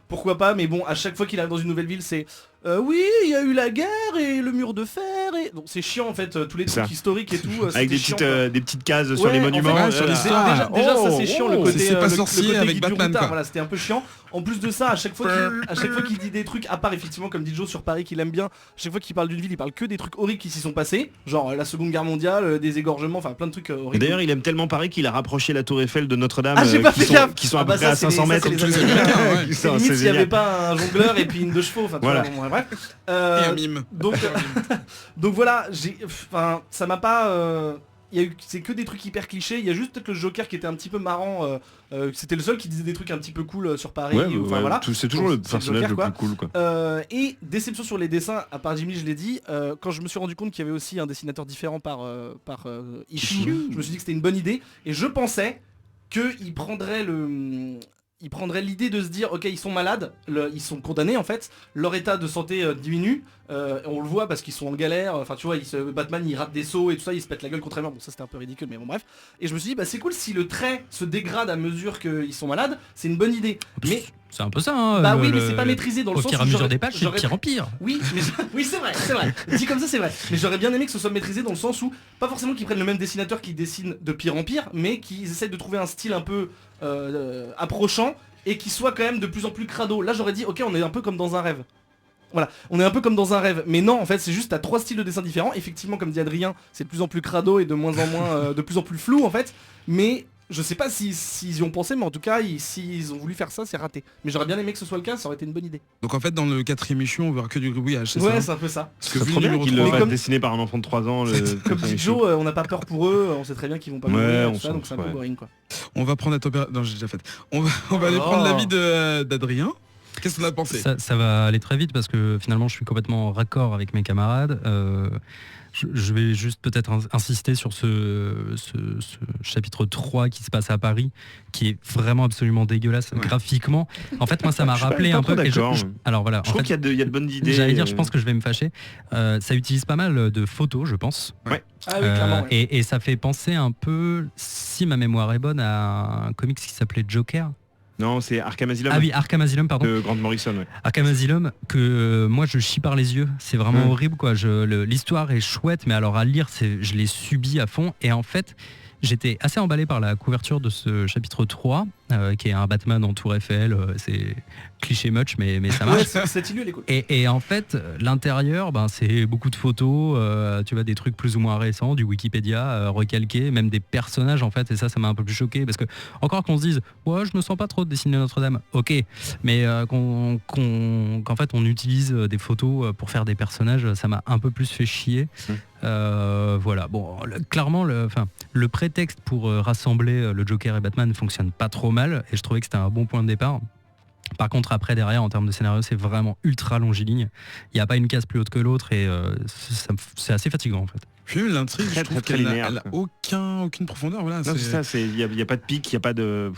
pourquoi pas, mais bon, à chaque fois qu'il arrive dans une nouvelle ville, c'est oui, il y a eu la guerre et le mur de fer et donc c'est chiant en fait, tous les trucs historiques et tout. Avec des petites cases sur les monuments. en fait, sur l'histoire. Déjà ça c'est chiant, le côté c'est pas le sorcier côté avec Guy Batman, Buroutard, quoi. voilà, c'était un peu chiant. En plus de ça, à chaque fois qu'il dit des trucs, à part effectivement comme dit Joe sur Paris qu'il aime bien, à chaque fois qu'il parle d'une ville, il parle que des trucs horribles qui s'y sont passés, genre la Seconde Guerre mondiale, des égorgements, enfin plein de trucs horribles. D'ailleurs, il aime tellement Paris qu'il a rapproché la Tour Eiffel de Notre-Dame, qui sont à peu près à 500 mètres. Comme tous les Américains, ouais. C'est limite s'il n'y avait pas un jongleur et puis une de chevaux, enfin voilà. bref. Et un mime. Donc voilà, ça m'a pas... c'est que des trucs hyper clichés, il y a juste peut-être le Joker qui était un petit peu marrant, c'était le seul qui disait des trucs un petit peu cool sur Paris, voilà. C'est toujours le personnage Joker, le plus cool, quoi. Et déception sur les dessins, à part Jimmy, je l'ai dit, quand je me suis rendu compte qu'il y avait aussi un dessinateur différent par issue, je me suis dit que c'était une bonne idée, et je pensais qu'il prendrait l'idée de se dire ok, ils sont malades, ils sont condamnés en fait, leur état de santé diminue, on le voit parce qu'ils sont en galère, enfin tu vois, Batman il rate des sauts et tout ça, il se pète la gueule contre un mur, bon ça c'était un peu ridicule mais bon bref, et je me suis dit bah c'est cool si le trait se dégrade à mesure qu'ils sont malades, c'est une bonne idée, mais c'est un peu ça hein, bah oui mais c'est pas maîtrisé dans le au sens fur et à mesure des pages, c'est de pire en pire. Oui mais oui c'est vrai, dit comme ça c'est vrai, mais j'aurais bien aimé que ce soit maîtrisé dans le sens où, pas forcément qu'ils prennent le même dessinateur qui dessine de pire en pire, mais qu'ils essayent de trouver un style un peu approchant et qui soit quand même de plus en plus crado. Là j'aurais dit ok, on est un peu comme dans un rêve. Voilà, on est un peu comme dans un rêve, mais non en fait c'est juste t'as 3 styles de dessin différents, effectivement comme dit Adrien, c'est de plus en plus crado et de moins en moins, de plus en plus flou en fait, mais je sais pas s'ils y ont pensé, mais en tout cas s'ils ont voulu faire ça c'est raté. Mais j'aurais bien aimé que ce soit le cas, ça aurait été une bonne idée. Donc en fait dans le 4ème issue on verra que du gribouillage, c'est Ouais ça c'est un peu ça. Parce que C'est vu trop le bien numéro qu'il 3, le fasse comme- dessiner par un enfant de 3 ans. Comme dit Joe, on n'a pas peur pour eux, on sait très bien qu'ils vont pas Ouais, mourir, on tout ça, s'en donc c'est un peu fout, boring quoi. on va prendre la température... Non j'ai déjà fait. On va aller Oh. prendre l'avis d'Adrien. Qu'est-ce qu'on a pensé? Ça va aller très vite parce que finalement je suis complètement en raccord avec mes camarades. Je vais juste peut-être insister sur ce chapitre 3 qui se passe à Paris, qui est vraiment absolument dégueulasse graphiquement. En fait, moi, ça m'a Je suis rappelé pas un trop peu... d'accord. Alors voilà, Je trouve qu'il y a de bonnes idées. j'allais dire, je pense que je vais me fâcher. Ça utilise pas mal de photos, je pense. Ah oui clairement. Ouais. Et ça fait penser un peu, si ma mémoire est bonne, à un comics qui s'appelait Joker. Non, c'est Arkham Asylum. Ah oui, Arkham Asylum, pardon. De Grant Morrison, ouais. Arkham Asylum que moi je chie par les yeux, c'est vraiment horrible quoi. L'histoire est chouette mais alors à lire je l'ai subi à fond et en fait j'étais assez emballé par la couverture de ce chapitre 3 qui est un Batman en tour Eiffel, c'est cliché much mais ça marche. Ouais, cette île elle est cool. Et en fait, l'intérieur, c'est beaucoup de photos, tu vois, des trucs plus ou moins récents, du Wikipédia, recalqués, même des personnages en fait, et ça m'a un peu plus choqué, parce que encore qu'on se dise, ouais, je me sens pas trop de dessiner Notre-Dame, ok, mais qu'en fait on utilise des photos pour faire des personnages, ça m'a un peu plus fait chier. Voilà, bon, clairement, le prétexte pour rassembler le Joker et Batman ne fonctionne pas trop mal, et je trouvais que c'était un bon point de départ. Par contre après derrière en termes de scénario c'est vraiment ultra longiligne, il n'y a pas une case plus haute que l'autre et c'est assez fatigant en fait. Puis même l'intrigue, Très, je trouve très qu'elle linéaire, a aucune profondeur. Voilà, Non, c'est ça, il y a pas de pic, il y a pas de...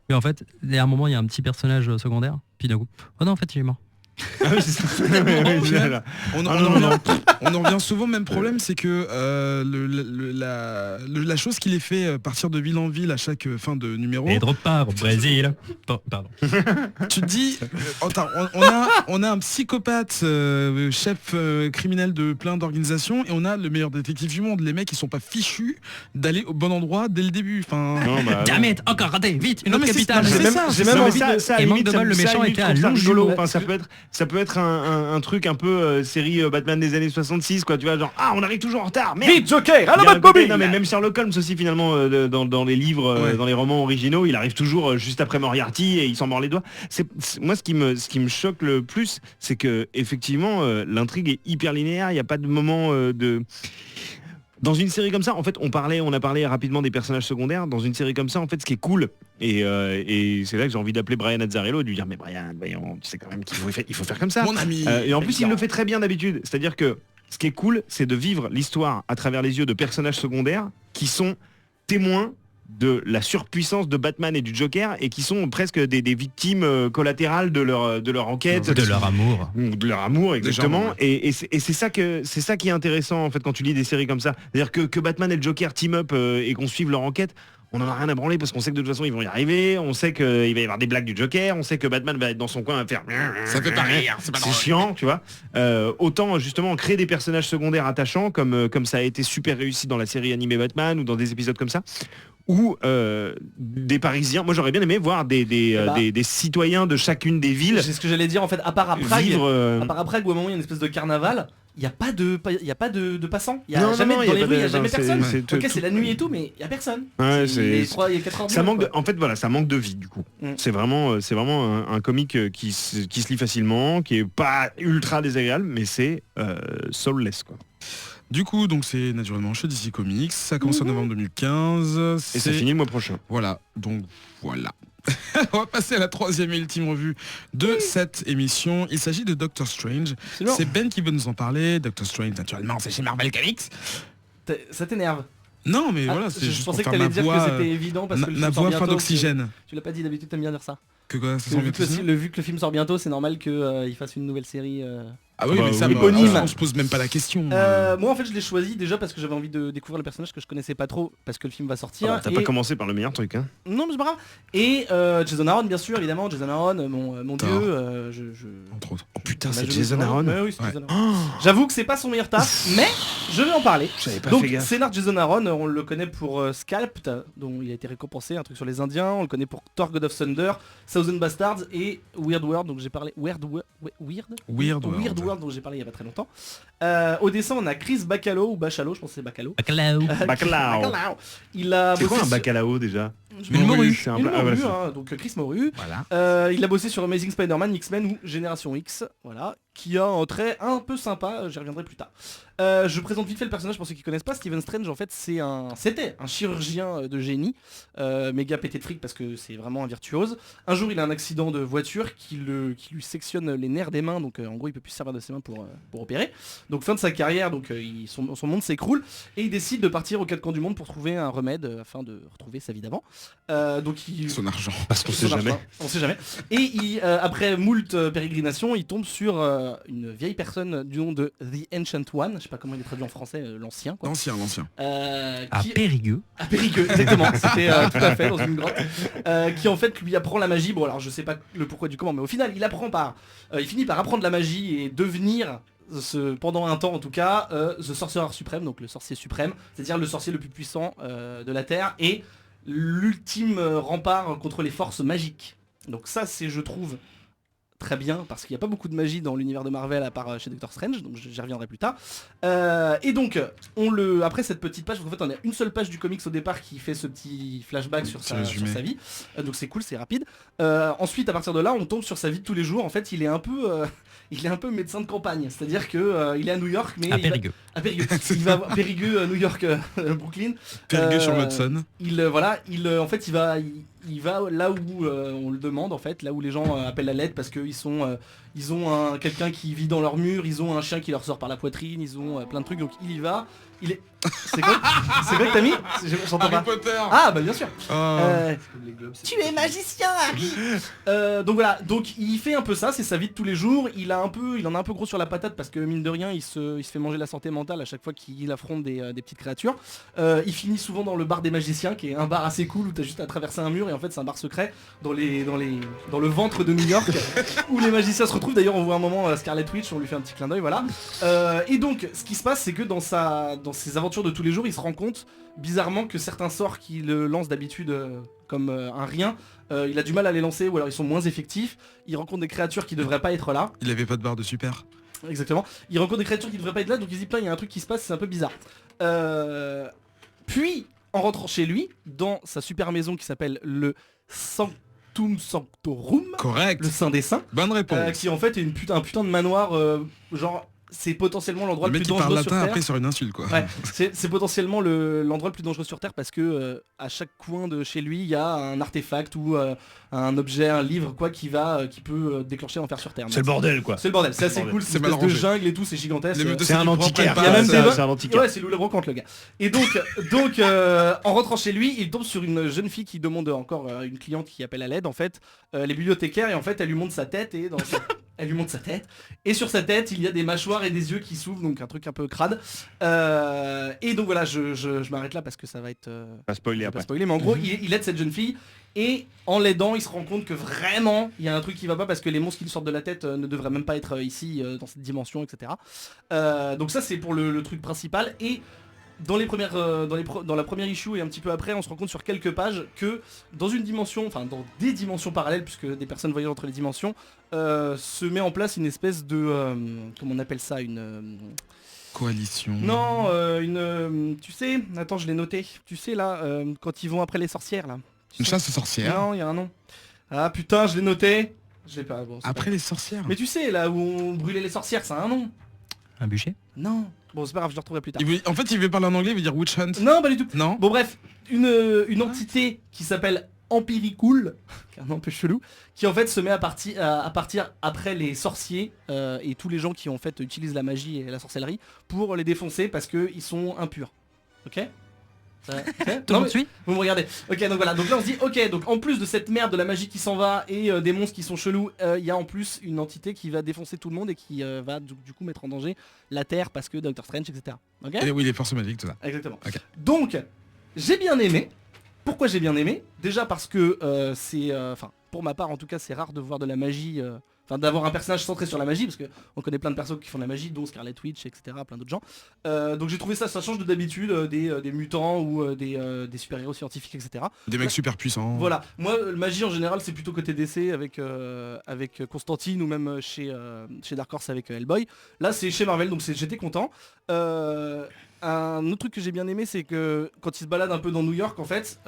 Mais en fait à un moment il y a un petit personnage secondaire puis d'un coup oh non en fait il est mort. Ah oui, c'est ça. Au final, on en revient souvent au même problème, c'est que la chose qui les fait partir de ville en ville à chaque fin de numéro. Et drop part au Brésil. Pardon. Tu te dis, on a un psychopathe chef criminel de plein d'organisations et on a le meilleur détective du monde. Les mecs ils sont pas fichus d'aller au bon endroit dès le début. Enfin. Damn it, encore raté, vite, une Non, autre mais capitale. J'ai même envie de... ça, à Et la manque limite, de ça- bol, le ça, à la méchant limite, était je trouve à ça rigolo. Longjumeau. Enfin, ça peut être un truc un peu série Batman des années 66 quoi, tu vois, genre on arrive toujours en retard, merde. Vite Joker, Il y allô a un Bat côté- Bobby. non mais même Sherlock Holmes aussi finalement dans les livres, dans les romans originaux, il arrive toujours juste après Moriarty et il s'en mord les doigts. Moi ce qui me choque le plus, c'est que effectivement l'intrigue est hyper linéaire, il n'y a pas de moment de... Dans une série comme ça, en fait, on a parlé rapidement des personnages secondaires. Dans une série comme ça, en fait, ce qui est cool, et c'est là que j'ai envie d'appeler Brian Azzarello et de lui dire, mais Brian, voyons, tu sais quand même qu'il faut faire comme ça. Mon ami. Et en plus, il le fait très bien d'habitude. C'est-à-dire que ce qui est cool, c'est de vivre l'histoire à travers les yeux de personnages secondaires qui sont témoins de la surpuissance de Batman et du Joker et qui sont presque des victimes collatérales de leur enquête, De leur amour. de leur amour exactement. Déjà, Et c'est ça qui est intéressant en fait quand tu lis des séries comme ça, c'est-à-dire que Batman et le Joker team up et qu'on suive leur enquête, on en a rien à branler parce qu'on sait que de toute façon ils vont y arriver, on sait qu'il va y avoir des blagues du Joker, on sait que Batman va être dans son coin, va faire Ça fait pas rire, c'est pas c'est drôle. chiant, tu vois. Autant justement créer des personnages secondaires attachants comme ça a été super réussi dans la série animée Batman ou dans des épisodes comme ça. Ou des Parisiens. Moi j'aurais bien aimé voir des citoyens de chacune des villes C'est ce que j'allais dire en fait, à part à Prague, vivre. à part à Prague où à un moment il y a une espèce de carnaval, il n'y a pas de passants. Il y a Non, jamais non, dans y a les pas rues, il n'y a de- jamais c'est- personne. c'est- Ok, tout- c'est la nuit et tout, mais il n'y a personne. Ouais, il est c'est- 3, il est 4 heures du Ça mat, manque de, quoi. en fait voilà, ça manque de vie du coup. Mm. C'est vraiment un comic qui se lit facilement, qui est pas ultra désagréable, mais c'est soulless quoi. Du coup, donc c'est naturellement chez DC Comics, ça commence en novembre 2015. Et ça c'est- finit le mois prochain. Voilà, donc voilà. On va passer à la 3e et ultime revue de cette émission. Il s'agit de Doctor Strange. Absolument. C'est Ben qui veut nous en parler. Doctor Strange, naturellement, c'est chez Marvel Comics. Ça t'énerve. Non, mais Ah, voilà, c'est je juste pour pensais que faire t'allais ma dire voix, que c'était évident parce que le ma film sort voix bientôt. fin d'oxygène. Tu l'as pas dit d'habitude, t'aimes bien dire ça. Que quoi, ça Que sent bien tout ça vu que le film sort bientôt, c'est normal qu'il fasse une nouvelle série. Ah oui, Bah, mais ça, oui, éponyme. on se pose même pas la question. Moi en fait je l'ai choisi déjà parce que j'avais envie de découvrir le personnage que je connaissais pas trop parce que le film va sortir. Ah bah, t'as et- pas commencé par le meilleur truc hein. Non mais c'est pas grave. Et Jason Aaron bien sûr évidemment, Jason Aaron mon dieu. Thor. Entre autres. Oh putain, Bah, c'est je- Jason Aaron. Ouais, oui, c'est Ouais. Jason Aaron. J'avoue que c'est pas son meilleur taf, mais je vais en parler. J'avais pas Donc fait gaffe. scénar de Jason Aaron, on le connaît pour Scalped, dont il a été récompensé, un truc sur les Indiens. On le connaît pour Thor God of Thunder, Thousand Bastards et Weird World, donc j'ai parlé Weird World, dont j'ai parlé il y a pas très longtemps. Au dessin, on a Chris Bacalo ou Bachalo, je pense que c'est Bacalo. Bacalao. Bacalao. Bacalao. Il a C'est quoi bossé un sur- bacalao déjà? Une morue. C'est un Une plat- ah, morue, voilà, hein, donc Chris Morue. Voilà. Il a bossé sur Amazing Spider-Man, X-Men ou Génération X, voilà, qui a un trait un peu sympa, j'y reviendrai plus tard. Je présente vite fait le personnage pour ceux qui connaissent pas. Stephen Strange en fait c'était un chirurgien de génie, méga pété de fric parce que c'est vraiment un virtuose. Un jour il a un accident de voiture qui lui sectionne les nerfs des mains, donc en gros il peut plus se servir de ses mains pour opérer. Donc fin de sa carrière, donc son monde s'écroule et il décide de partir aux quatre coins du monde pour trouver un remède afin de retrouver sa vie d'avant. Donc il Son argent. Parce qu'on sait ça marche jamais. pas, on sait jamais. Et après moult pérégrinations, il tombe sur une vieille personne du nom de The Ancient One, je sais pas comment il est traduit en français, l'ancien quoi. L'ancien. À Qui... Périgueux. À Périgueux, exactement, c'était tout à fait dans une grotte. Qui en fait lui apprend la magie, bon alors je sais pas le pourquoi du comment, mais au final il finit par apprendre la magie et devenir pendant un temps en tout cas, The Sorcerer Suprême, donc le sorcier suprême, c'est-à-dire le sorcier le plus puissant de la Terre et l'ultime rempart contre les forces magiques. Donc ça c'est je trouve très bien parce qu'il n'y a pas beaucoup de magie dans l'univers de Marvel à part chez Doctor Strange, donc j'y reviendrai plus tard. Et donc après cette petite page, en fait on a une seule page du comics au départ qui fait ce petit flashback sur sa vie, donc c'est cool, c'est rapide. Ensuite à partir de là on tombe sur sa vie de tous les jours. En fait il est un peu médecin de campagne, c'est-à-dire que il est à New York mais À Périgueux. à Périgueux. Il va à Périgueux, New York, Brooklyn. Périgueux sur l'Hudson. Il va là où on le demande en fait, là où les gens appellent à l'aide parce qu'ils ont quelqu'un qui vit dans leur mur, ils ont un chien qui leur sort par la poitrine, ils ont plein de trucs, donc il y va. C'est quoi que t'as mis? J'entends pas. Potter. Ah bah bien sûr. Ah. Tu es magicien, Harry. Donc voilà, donc il fait un peu ça, c'est sa vie de tous les jours. Il en a un peu gros sur la patate parce que mine de rien, il se fait manger la santé mentale à chaque fois qu'il affronte des petites créatures. Il finit souvent dans le bar des magiciens, qui est un bar assez cool où t'as juste à traverser un mur et en fait c'est un bar secret dans le ventre de New York où les magiciens se retrouvent. D'ailleurs on voit un moment Scarlet Witch, on lui fait un petit clin d'œil, voilà. Et donc ce qui se passe, c'est que dans ses aventures de tous les jours, il se rend compte bizarrement que certains sorts qu'il lance d'habitude comme un rien, il a du mal à les lancer ou alors ils sont moins effectifs. Il rencontre des créatures qui devraient pas être là. Il avait pas de barre de super. Exactement. Il rencontre des créatures qui devraient pas être là, donc il se dit putain il y a un truc qui se passe, c'est un peu bizarre. Puis en rentrant chez lui, dans sa super maison qui s'appelle le Sanctum Sanctorum, Correct. le Saint des Saints, Bonne réponse. qui en fait est un putain de manoir, genre c'est potentiellement l'endroit Le le mec plus qui parle dangereux sur latin Terre. après sur une insulte quoi. Ouais, c'est potentiellement l'endroit le plus dangereux sur Terre parce que à chaque coin de chez lui il y a un artefact ou un objet, un livre quoi qui peut déclencher l'enfer sur Terre. C'est le bordel quoi. C'est le bordel, c'est assez cool, c'est C'est une mal espèce de rangé. jungle et tout, c'est gigantesque. Les meufs de C'est un Séduprend antiquaire. prennent Il y a pas, même ça- des c'est un antiquaire. Ouais, c'est Lou le brocante le gars. Et donc en rentrant chez lui, il tombe sur une jeune fille qui demande encore une cliente qui appelle à l'aide en fait, les bibliothécaires et en fait elle lui montre sa tête et elle lui montre sa tête, et sur sa tête il y a des mâchoires et des yeux qui s'ouvrent, donc un truc un peu crade. Et donc voilà, je m'arrête là parce que ça va être... Pas spoiler je vais après. pas spoiler, mais en gros il aide cette jeune fille, et en l'aidant il se rend compte que vraiment il y a un truc qui va pas, parce que les monstres qui lui sortent de la tête ne devraient même pas être ici, dans cette dimension, etc. Donc ça c'est pour le truc principal, et dans la première issue et un petit peu après, on se rend compte sur quelques pages que dans une dimension, enfin dans des dimensions parallèles, puisque des personnes voyagent entre les dimensions, se met en place une espèce de... comment on appelle ça, une... Coalition. Non, tu sais, attends, je l'ai noté. Tu sais là, quand ils vont après les sorcières là. Tu Une sais chasse aux sorcières. Non, il y a un nom. Ah putain, je l'ai noté. Je l'ai pas. Bon, c'est Après les sorcières. pas... Mais tu sais, là où on brûlait les sorcières, ça a un nom. Un bûcher? Non. Bon, c'est pas grave, je le retrouverai plus tard. En fait, il veut parler en anglais, il veut dire witch hunt. Non, pas du tout. Non. Bon bref, une entité qui s'appelle Empiricool, qui est un nom un peu chelou, qui en fait se met à partir après les sorciers et tous les gens qui en fait utilisent la magie et la sorcellerie pour les défoncer parce qu'ils sont impurs. Ok? Tout le Non, monde mais suit? vous me regardez. Ok, donc voilà, donc là on se dit ok, donc en plus de cette merde de la magie qui s'en va et des monstres qui sont chelous, il y a en plus une entité qui va défoncer tout le monde et qui va du coup mettre en danger la Terre parce que Doctor Strange, etc. Ok? Et oui, les forces magiques, tout ça. Exactement. Ok. Donc, j'ai bien aimé. Pourquoi j'ai bien aimé? Déjà parce que c'est... Enfin, pour ma part en tout cas, c'est rare de voir de la magie... Enfin, d'avoir un personnage centré sur la magie, parce qu'on connaît plein de persos qui font de la magie, dont Scarlet Witch, etc., plein d'autres gens. Donc j'ai trouvé ça change de d'habitude, des mutants ou des super-héros scientifiques, etc. Des mecs super puissants. Voilà, moi magie en général c'est plutôt côté DC avec Constantine ou même chez Dark Horse avec Hellboy. Là c'est chez Marvel, donc j'étais content. Un autre truc que j'ai bien aimé, c'est que quand il se balade un peu dans New York en fait,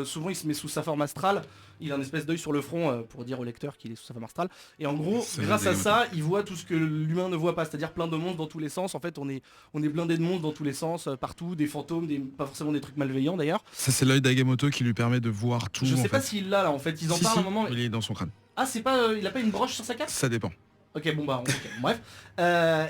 souvent il se met sous sa forme astrale. Il a une espèce d'œil sur le front pour dire au lecteur qu'il est sous sa forme astrale. Et en gros, C'est grâce à vrai, ça, il voit tout ce que l'humain ne voit pas, c'est-à-dire plein de monstres dans tous les sens. En fait, on est blindé de monstres dans tous les sens, partout, des fantômes, pas forcément des trucs malveillants d'ailleurs. Ça, c'est l'œil d'Agamotto qui lui permet de voir tout. Je en sais pas fait. s'il l'a là en fait, ils en Si, parlent si, à un moment. il est dans son crâne. Ah, c'est pas, il a pas une broche sur sa cape? Ça dépend. Ok, bon bah, ok, bref.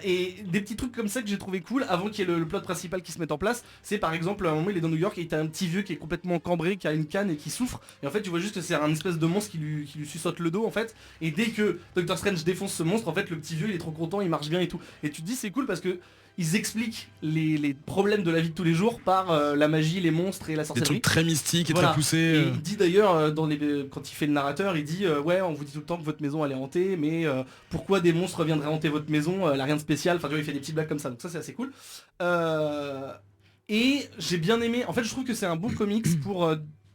Et des petits trucs comme ça que j'ai trouvé cool avant qu'il y ait le plot principal qui se mette en place, c'est par exemple à un moment il est dans New York et t'as un petit vieux qui est complètement cambré, qui a une canne et qui souffre, et en fait tu vois juste que c'est un espèce de monstre qui lui suçote le dos en fait, et dès que Doctor Strange défonce ce monstre, en fait le petit vieux il est trop content, il marche bien et tout, et tu te dis c'est cool parce que ils expliquent les problèmes de la vie de tous les jours par la magie, les monstres et la Des sorcellerie. trucs très mystiques et Voilà. très poussés. Et il dit d'ailleurs, quand il fait le narrateur, il dit ouais, on vous dit tout le temps que votre maison elle est hantée, mais pourquoi des monstres viendraient hanter votre maison, elle a rien de spécial, enfin tu vois, il fait des petites blagues comme ça, donc ça c'est assez cool. Et j'ai bien aimé, en fait je trouve que c'est un bon comics pour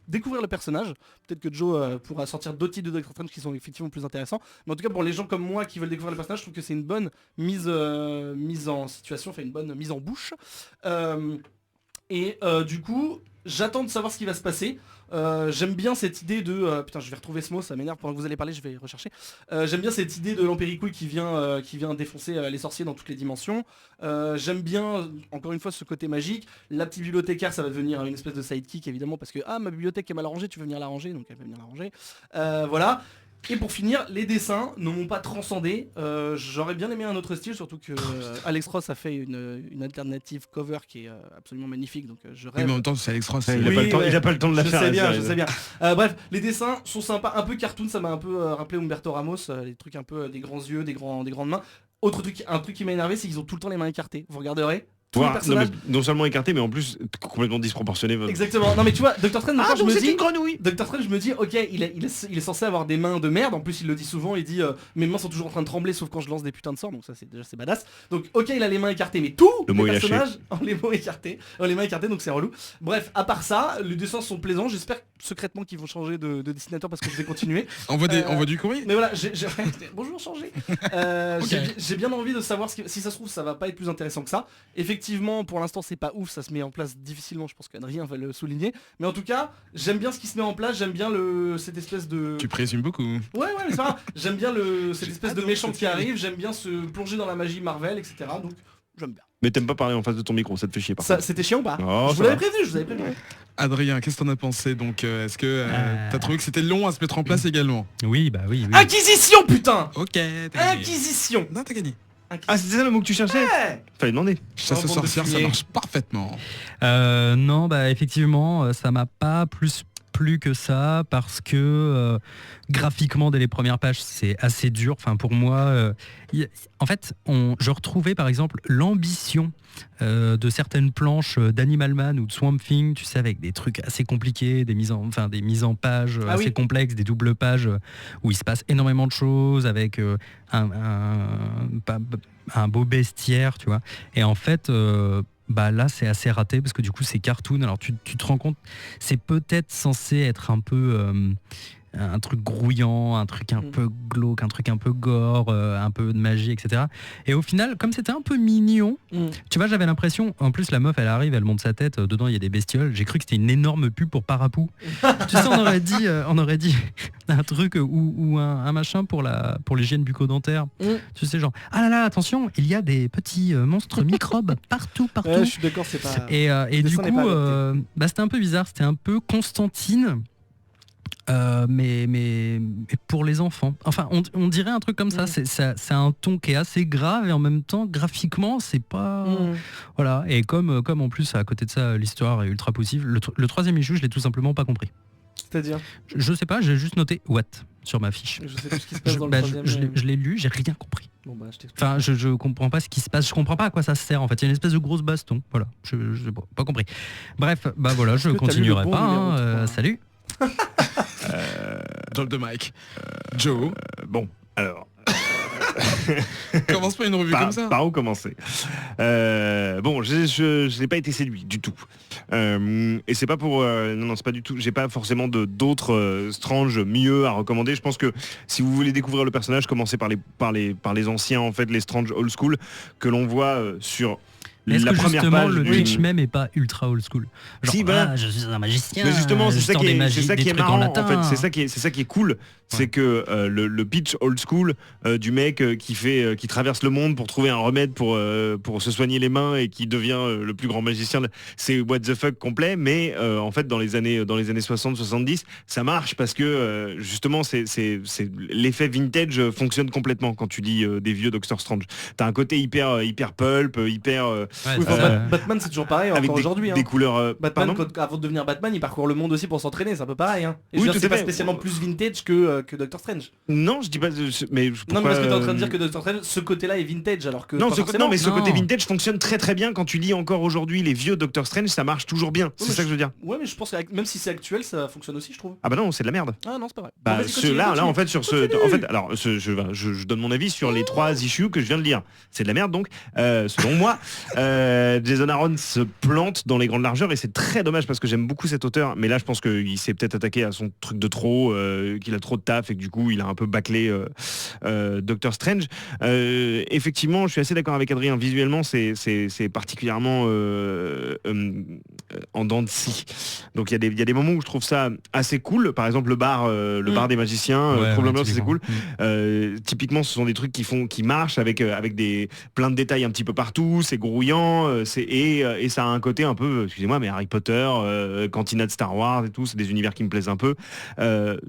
découvrir le personnage. Peut-être que Joe pourra sortir d'autres titres de Doctor Strange qui sont effectivement plus intéressants, mais en tout cas pour les gens comme moi qui veulent découvrir le personnage, je trouve que c'est une bonne mise en situation, enfin une bonne mise en bouche. Du coup, j'attends de savoir ce qui va se passer. J'aime bien cette idée de... putain, je vais retrouver ce mot, ça m'énerve, pendant que vous allez parler, je vais rechercher. J'aime bien cette idée de l'Empéricool qui vient défoncer les sorciers dans toutes les dimensions. J'aime bien, encore une fois, ce côté magique. La petite bibliothécaire, ça va devenir une espèce de sidekick, évidemment, parce que, ma bibliothèque est mal rangée, tu veux venir la ranger, donc elle va venir la ranger. Voilà. Et pour finir, les dessins ne m'ont pas transcendé. J'aurais bien aimé un autre style, surtout que Alex Ross a fait une alternative cover qui est absolument magnifique. Donc je Oui, rêve. mais en même temps, c'est Alex Ross. Il a Oui, pas le temps, ouais. il a pas le temps de la Je faire. sais la bien, série. je sais bien. Bref, les dessins sont sympas, un peu cartoon, ça m'a un peu rappelé Humberto Ramos, les trucs un peu des grands yeux, des grandes mains. Autre truc, un truc qui m'a énervé, c'est qu'ils ont tout le temps les mains écartées. Vous regarderez. Tous les Voilà, non, mais personnages. non seulement écarté, mais en plus complètement disproportionné. Exactement. Non mais tu vois, Doctor Strange, encore, je me dis. grenouille. Doctor Strange, je me dis, ok, il est censé avoir des mains de merde. En plus, il le dit souvent. Il dit, mes mains sont toujours en train de trembler, sauf quand je lance des putains de sorts. Donc ça, c'est badass. Donc, ok, il a les mains écartées, mais tous Le les mot est lâché. personnages ont les mains écartées, donc c'est relou. Bref, à part ça, les dessins sont plaisants. J'espère secrètement qu'ils vont changer de dessinateur parce que je vais continuer. On voit du courrier. Mais voilà, bonjour, changé. J'ai bien envie de savoir si ça se trouve, ça va pas être plus intéressant que ça. Effectivement, pour l'instant, c'est pas ouf, ça se met en place difficilement, je pense qu'Adrien va le souligner. Mais en tout cas, j'aime bien ce qui se met en place, j'aime bien cette espèce de... Tu présumes beaucoup. Ouais, mais c'est pas grave. J'aime bien cette espèce de méchant qui arrive, j'aime bien se plonger dans la magie Marvel, etc. Donc, j'aime bien. Mais t'aimes pas parler en face de ton micro, ça te fait chier par Ça, contre. c'était chiant ou pas? Oh, je vous ça l'avais va. prévenu, je vous avais prévenu. Adrien, qu'est-ce que t'en as pensé? Donc, est-ce que t'as trouvé que c'était long à se mettre en place également? Oui, bah oui. Inquisition, putain! Ok, t'as gagné. Inquisition! Non, t'as gagné. Ah, c'était ça le mot que tu cherchais? Ouais. Fallait demander. Chasse aux bande de sorcières, ça fumier. marche parfaitement. Non, bah effectivement, ça m'a pas plus plu que ça parce que graphiquement dès les premières pages c'est assez dur. Enfin pour moi, en fait, je retrouvais par exemple l'ambition de certaines planches d'Animal Man ou de Swamp Thing, tu sais, avec des trucs assez compliqués, des mises en page assez complexes, des doubles pages où il se passe énormément de choses avec un beau bestiaire, tu vois. Et en fait, là c'est assez raté parce que du coup c'est cartoon. Alors tu te rends compte, c'est peut-être censé être un peu un truc grouillant, un truc un peu glauque, un truc un peu gore, un peu de magie, etc. Et au final, comme c'était un peu mignon, tu vois, j'avais l'impression, en plus la meuf elle arrive, elle monte sa tête, dedans il y a des bestioles, j'ai cru que c'était une énorme pub pour Parapou. Tu sais, on aurait dit un truc ou un machin pour l'hygiène bucco-dentaire. Tu sais, genre, ah là là, attention, il y a des petits monstres microbes partout. Ouais, je suis d'accord, c'est pas... Et du coup, c'était un peu bizarre, c'était un peu Constantine. Mais pour les enfants. Enfin, on dirait un truc comme ça. C'est un ton qui est assez grave et en même temps, graphiquement, c'est pas... Voilà. Et comme en plus, à côté de ça, l'histoire est ultra poussive, le troisième issue, je l'ai tout simplement pas compris. C'est-à-dire je sais pas, j'ai juste noté what sur ma fiche. Je sais pas ce qui se passe dans le troisième. Je l'ai lu, j'ai rien compris. Bon je t'explique. Enfin, je comprends pas ce qui se passe, je comprends pas à quoi ça sert en fait. Il y a une espèce de grosse baston. Voilà, je pas compris. Bref, voilà, je continuerai pas. Salut. Drop de mic. Joe. Bon, alors. Commence pas une revue comme ça. Par où commencer je n'ai pas été séduit du tout. Et c'est pas pour... non, c'est pas du tout. J'ai pas forcément d'autres Strange mieux à recommander. Je pense que si vous voulez découvrir le personnage, commencez par les anciens, en fait, les Strange old school, que l'on voit sur... Est-ce la que première justement page le pitch même est pas ultra old school? Genre, si, voilà. je suis un magicien. Mais justement, c'est ça qui est marrant. En fait, c'est ça qui est cool, c'est que le pitch old school du mec qui traverse le monde pour trouver un remède pour se soigner les mains et qui devient le plus grand magicien, c'est what the fuck complet. Mais en fait, dans les années 60-70, ça marche parce que justement, c'est l'effet vintage fonctionne complètement quand tu lis des vieux Doctor Strange. T'as un côté hyper pulp, hyper Batman c'est toujours pareil avec encore aujourd'hui. Des couleurs. Batman, avant de devenir Batman, il parcourt le monde aussi pour s'entraîner, c'est un peu pareil. Et oui, je veux dire, tout c'est à pas fait. spécialement plus vintage que Doctor Strange. Non, je dis pas. Mais pourquoi, non, mais parce que t'es en train de dire que Doctor Strange, ce côté-là est vintage, alors que. Non, ce côté vintage fonctionne très très bien quand tu lis encore aujourd'hui les vieux Doctor Strange, ça marche toujours bien. C'est ça que je veux dire. Ouais, mais je pense que même si c'est actuel, ça fonctionne aussi, je trouve. Ah bah non, c'est de la merde. Ah non, c'est pas vrai. Bah là en fait sur je donne mon avis sur les 3 issues que je viens de lire. C'est de la merde donc. Selon moi, Jason Aaron se plante dans les grandes largeurs et c'est très dommage parce que j'aime beaucoup cet auteur, mais là je pense qu'il s'est peut-être attaqué à son truc de trop, qu'il a trop de taf et que du coup il a un peu bâclé Doctor Strange. Effectivement, je suis assez d'accord avec Adrien, visuellement c'est particulièrement en dents de scie. Donc il y a des moments où je trouve ça assez cool, par exemple le bar des magiciens, probablement c'est cool. Typiquement ce sont des trucs qui marchent avec plein de détails un petit peu partout, c'est grouillant, et ça a un côté un peu, excusez-moi, mais Harry Potter, Cantina de Star Wars et tout, c'est des univers qui me plaisent un peu.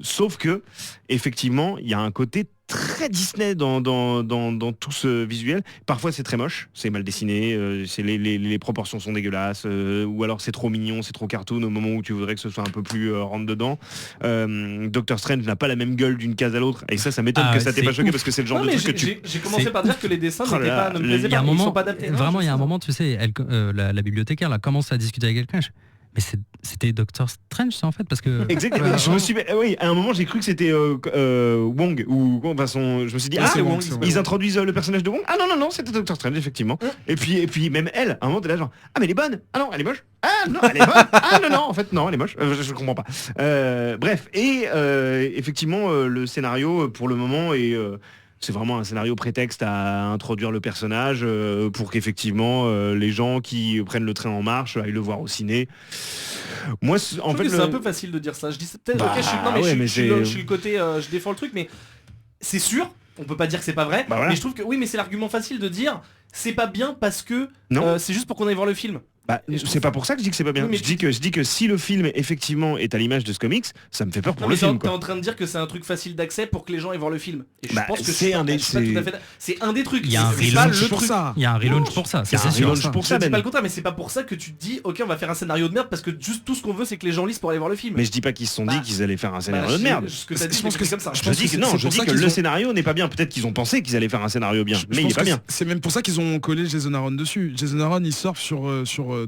Sauf que, effectivement, il y a un côté très Disney dans tout ce visuel. Parfois c'est très moche, c'est mal dessiné, les proportions sont dégueulasses, ou alors c'est trop mignon, c'est trop cartoon au moment où tu voudrais que ce soit un peu plus rentre dedans. Doctor Strange n'a pas la même gueule d'une case à l'autre, et ça m'étonne que ça t'ait pas choqué parce que c'est le genre de truc que tu... J'ai commencé par dire que les dessins ne me plaisaient pas, ils sont pas adaptés. Vraiment, il y a un moment, tu sais, la bibliothécaire là commence à discuter avec quelqu'un. Mais c'était Doctor Strange ça en fait parce que exactement. Oui, à un moment j'ai cru que c'était Wong ou enfin je me suis dit Wong, ils introduisent le personnage de Wong. Ah non c'était Doctor Strange effectivement. Et puis même elle à un moment t'es là genre mais elle est bonne. Ah non elle est moche. Ah non elle est bonne. Ah non en fait non elle est moche. Je comprends pas. Bref et effectivement le scénario pour le moment est c'est vraiment un scénario prétexte à introduire le personnage pour qu'effectivement les gens qui prennent le train en marche aillent le voir au ciné. Moi, en fait, c'est un peu facile de dire ça. Je dis peut-être. Je suis le côté, je défends le truc, mais c'est sûr. On peut pas dire que c'est pas vrai. Voilà. Mais je trouve que oui, mais c'est l'argument facile de dire c'est pas bien parce que c'est juste pour qu'on aille voir le film. Bah, Et je trouve c'est pas pour ça que je dis que c'est pas bien. Oui, mais je dis que si le film effectivement est à l'image de ce comics, ça me fait peur pour Non, le mais film. t'es Quoi. en train de dire que c'est un truc facile d'accès pour que les gens aient voir le film. Et je Bah, pense que c'est un des- je suis pas tout à fait- c'est un des trucs. Il y a un C'est pas relaunch le pour truc. ça. Il y a un relaunch pour ça, Il y a c'est un sûr. relaunch pour Je ça, dis Ben. pas le contraire, mais c'est pas pour ça que tu te dis ok on va faire un scénario de merde parce que juste tout ce qu'on veut c'est que les gens lisent pour aller voir le film. Mais je dis pas qu'ils se sont dit Bah, qu'ils allaient faire un scénario Bah, de merde. Ce que t'as dit, Je pense que c'est comme ça. je Je pense dis que que non, c'est je pour dis ça que qu'ils le ont- scénario n'est pas bien. Peut-être qu'ils ont pensé qu'ils allaient faire un scénario bien, Je mais il pense est pas que bien. c'est même pour ça qu'ils ont collé Jason Aaron dessus. Jason Aaron il surfe sur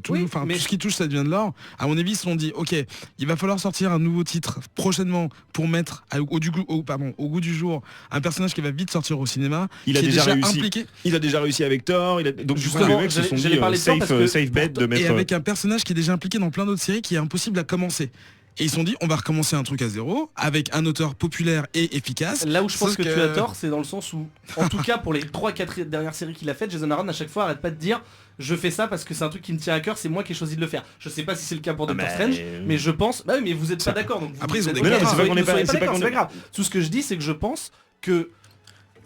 tout, Oui, enfin, mais- tout ce qui touche ça devient de l'or. À mon avis ils se sont dit ok il va falloir sortir un nouveau titre prochainement pour mettre au goût du jour un personnage qui va vite sortir au cinéma. Il a qui est déjà réussi. impliqué Il a déjà réussi avec Thor. Donc Justement, les mecs se sont j'allais dit parler de Thor parce que safe bet de et mettre. avec un personnage qui est déjà impliqué dans plein d'autres séries qui est impossible à commencer. Et ils se sont dit on va recommencer un truc à zéro avec un auteur populaire et efficace. Là où je pense Sauf que, que- tu as tort, c'est dans le sens où, en tout cas pour les 3-4 dernières séries qu'il a faites, Jason Aaron à chaque fois arrête pas de dire je fais ça parce que c'est un truc qui me tient à cœur, c'est moi qui ai choisi de le faire. Je sais pas si c'est le cas pour Doctor Strange, mais je pense. Bah oui, mais vous êtes pas d'accord. Donc Après, ils ont des Ok, Mais non, mais c'est vous pas qu'on ne est pas- soyez c'est pas d'accord, qu'on c'est est- pas grave. Tout ce que je dis, c'est que je pense que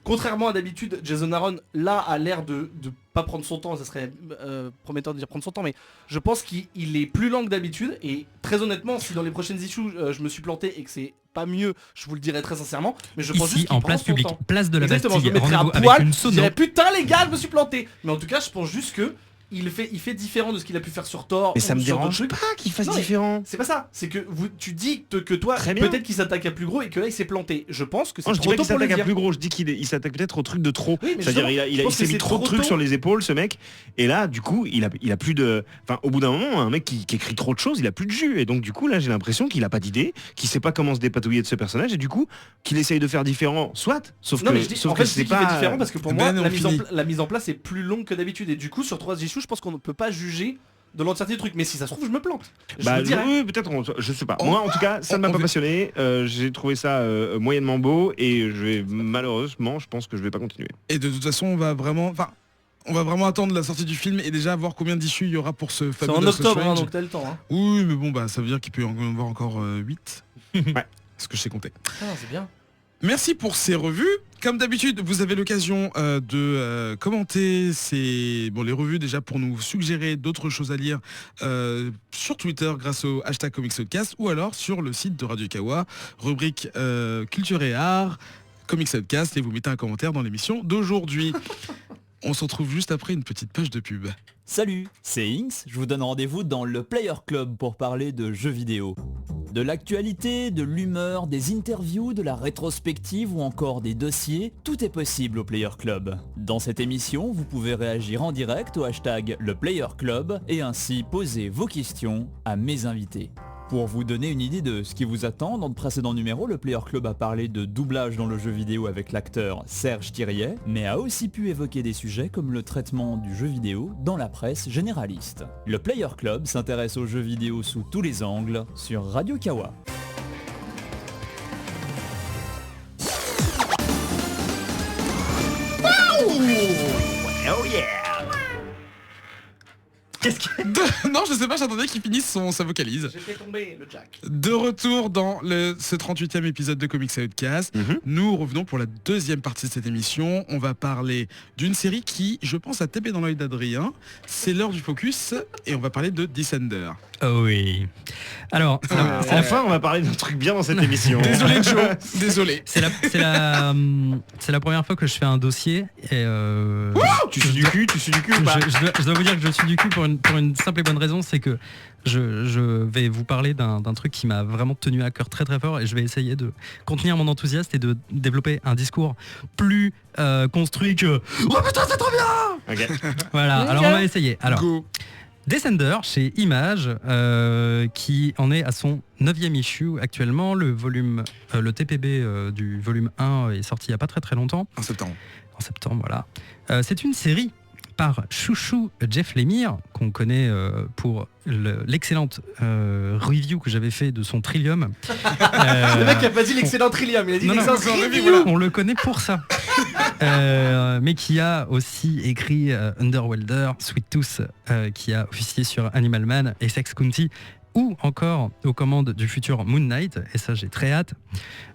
contrairement à d'habitude, Jason Aaron là a l'air de pas prendre son temps, ça serait prometteur de dire prendre son temps, mais je pense qu'il est plus lent que d'habitude et très honnêtement, si dans les prochaines issues je me suis planté et que c'est pas mieux, je vous le dirais très sincèrement, mais je pense Ici, juste qu'il en prend place son publique, temps. place de la Exactement, je Bastille, me mettrais à rendez-vous poil, avec une je sono. dirais putain les gars, je me suis planté. Mais en tout cas, je pense juste que il fait différent de ce qu'il a pu faire sur Thor. Mais ça ou me sur d'autres dérange trucs. pas qu'il fasse Non, mais- différent. C'est pas ça, c'est que tu dis que toi, Très bien. peut-être qu'il s'attaque à plus gros et que là il s'est planté. Je pense que c'est Non, je dis trop pas tôt qu'il pour le s'attaque à dire. plus gros, je dis qu'il s'attaque peut-être au truc de trop. Oui, mais C'est-à-dire justement, il je pense s'est que mis c'est trop de trop trucs tôt. sur les épaules ce mec. Et là du coup il a plus de. Enfin au bout d'un moment un mec qui écrit trop de choses, il a plus de jus. Et donc du coup là j'ai l'impression qu'il a pas d'idée, qu'il sait pas comment se dépatouiller de ce personnage et du coup qu'il essaye de faire différent. Soit, sauf Non que mais je dis, sauf en que fait je c'est dis qu'il fait pas. différent parce que pour Ben, moi on finit. la mise en place est plus longue que d'habitude et du coup sur 3 issues je pense qu'on ne peut pas juger de l'entièreté du truc, mais si ça se trouve je me plante. Je Bah vous le dirai. oui, peut-être, je sais pas. Moi en tout cas, ça ne m'a on pas veut- passionné. J'ai trouvé ça moyennement beau et malheureusement, je pense que je vais pas continuer. Et de toute façon on va vraiment attendre la sortie du film et déjà voir combien d'issues il y aura pour ce C'est fameux en Doctor octobre hein, Strange. donc t'as le temps hein. Oui mais bon bah ça veut dire qu'il peut y en avoir encore 8. Ouais. Ce que je sais compter. Ah, c'est bien. Merci pour ces revues. Comme d'habitude, vous avez l'occasion de commenter les revues déjà pour nous suggérer d'autres choses à lire sur Twitter grâce au hashtag ComicsOutcast ou alors sur le site de Radio Kawa, rubrique Culture et Art, ComicsOutcast et vous mettez un commentaire dans l'émission d'aujourd'hui. On se retrouve juste après une petite page de pub. Salut, c'est Inks, je vous donne rendez-vous dans le Player Club pour parler de jeux vidéo. De l'actualité, de l'humeur, des interviews, de la rétrospective ou encore des dossiers, tout est possible au Player Club. Dans cette émission, vous pouvez réagir en direct au hashtag le Player Club et ainsi poser vos questions à mes invités. Pour vous donner une idée de ce qui vous attend, dans le précédent numéro, le Player Club a parlé de doublage dans le jeu vidéo avec l'acteur Serge Thiriet, mais a aussi pu évoquer des sujets comme le traitement du jeu vidéo dans la presse généraliste. Le Player Club s'intéresse aux jeux vidéo sous tous les angles sur Radio Kawa. Oh yeah. Qu'est-ce que Non, je sais pas, j'attendais qu'il finisse sa vocalise. J'ai fait tomber le jack. De retour dans ce 38e épisode de Comics Outcast, nous revenons pour la deuxième partie de cette émission. On va parler d'une série qui, je pense, a tapé dans l'œil d'Adrien. C'est l'heure du focus et on va parler de Descender. Oh oui. Alors, Enfin, on va parler d'un truc bien dans cette émission. Désolé Joe, désolé. c'est la première fois que je fais un dossier et Tu suis du cul ou pas je dois vous dire que je suis du cul pour une simple et bonne raison, c'est que je vais vous parler d'un truc qui m'a vraiment tenu à cœur très très fort et je vais essayer de contenir mon enthousiasme et de développer un discours plus construit que « Oh putain c'est trop bien !» Ok. Voilà, alors on va essayer. Alors, Go. Descender chez Image, qui en est à son 9e issue actuellement. Le TPB du volume 1 est sorti il n'y a pas très très longtemps. En septembre. En septembre, voilà. C'est une série par Chouchou Jeff Lemire, qu'on connaît pour l'excellente review que j'avais fait de son Trillium. Le mec a pas dit l'excellent Trillium, il a dit Non, non, l'excellent c'est un review. review, on le connaît pour ça. Mais qui a aussi écrit Underworlder, Sweet Tooth, qui a officié sur Animal Man et Sex County, ou encore aux commandes du futur Moon Knight, et ça j'ai très hâte.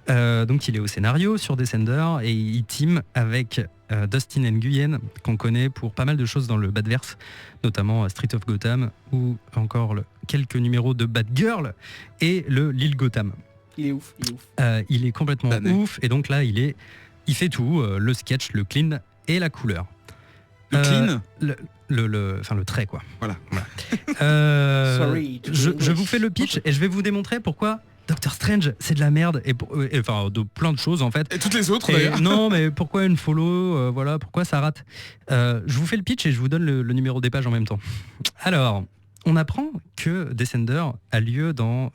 Donc il est au scénario sur Descender et il team avec Dustin Nguyen, qu'on connaît pour pas mal de choses dans le Batverse, notamment Street of Gotham ou encore quelques numéros de Batgirl et le Lille Gotham. Il est ouf, il est ouf. Il est complètement ouf et donc là il fait tout, le sketch, le clean et la couleur. Le clean le trait quoi. Voilà. Sorry, je vous fais le pitch et je vais vous démontrer pourquoi Doctor Strange c'est de la merde et enfin de plein de choses en fait. Et toutes les autres d'ailleurs. Non mais pourquoi une follow, voilà pourquoi ça rate. Je vous fais le pitch et je vous donne le numéro des pages en même temps. Alors on apprend que Descender a lieu dans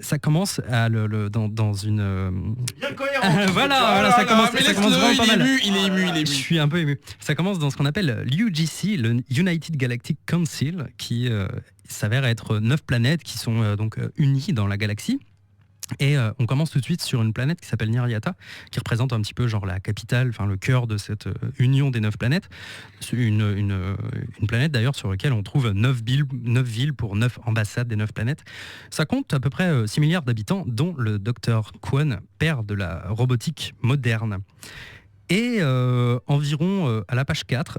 ça commence dans une... Bien cohérent. voilà, ça commence vraiment pas mal. Il est ému. Je suis un peu ému. Ça commence dans ce qu'on appelle l'UGC, le United Galactic Council, qui s'avère être 9 planètes qui sont donc unies dans la galaxie. Et on commence tout de suite sur une planète qui s'appelle Nyariata, qui représente un petit peu genre la capitale, enfin le cœur de cette union des 9 planètes. Une planète d'ailleurs sur laquelle on trouve 9 villes pour 9 ambassades des 9 planètes. Ça compte à peu près 6 milliards d'habitants, dont le Dr Kwon, père de la robotique moderne. Et environ à la page 4,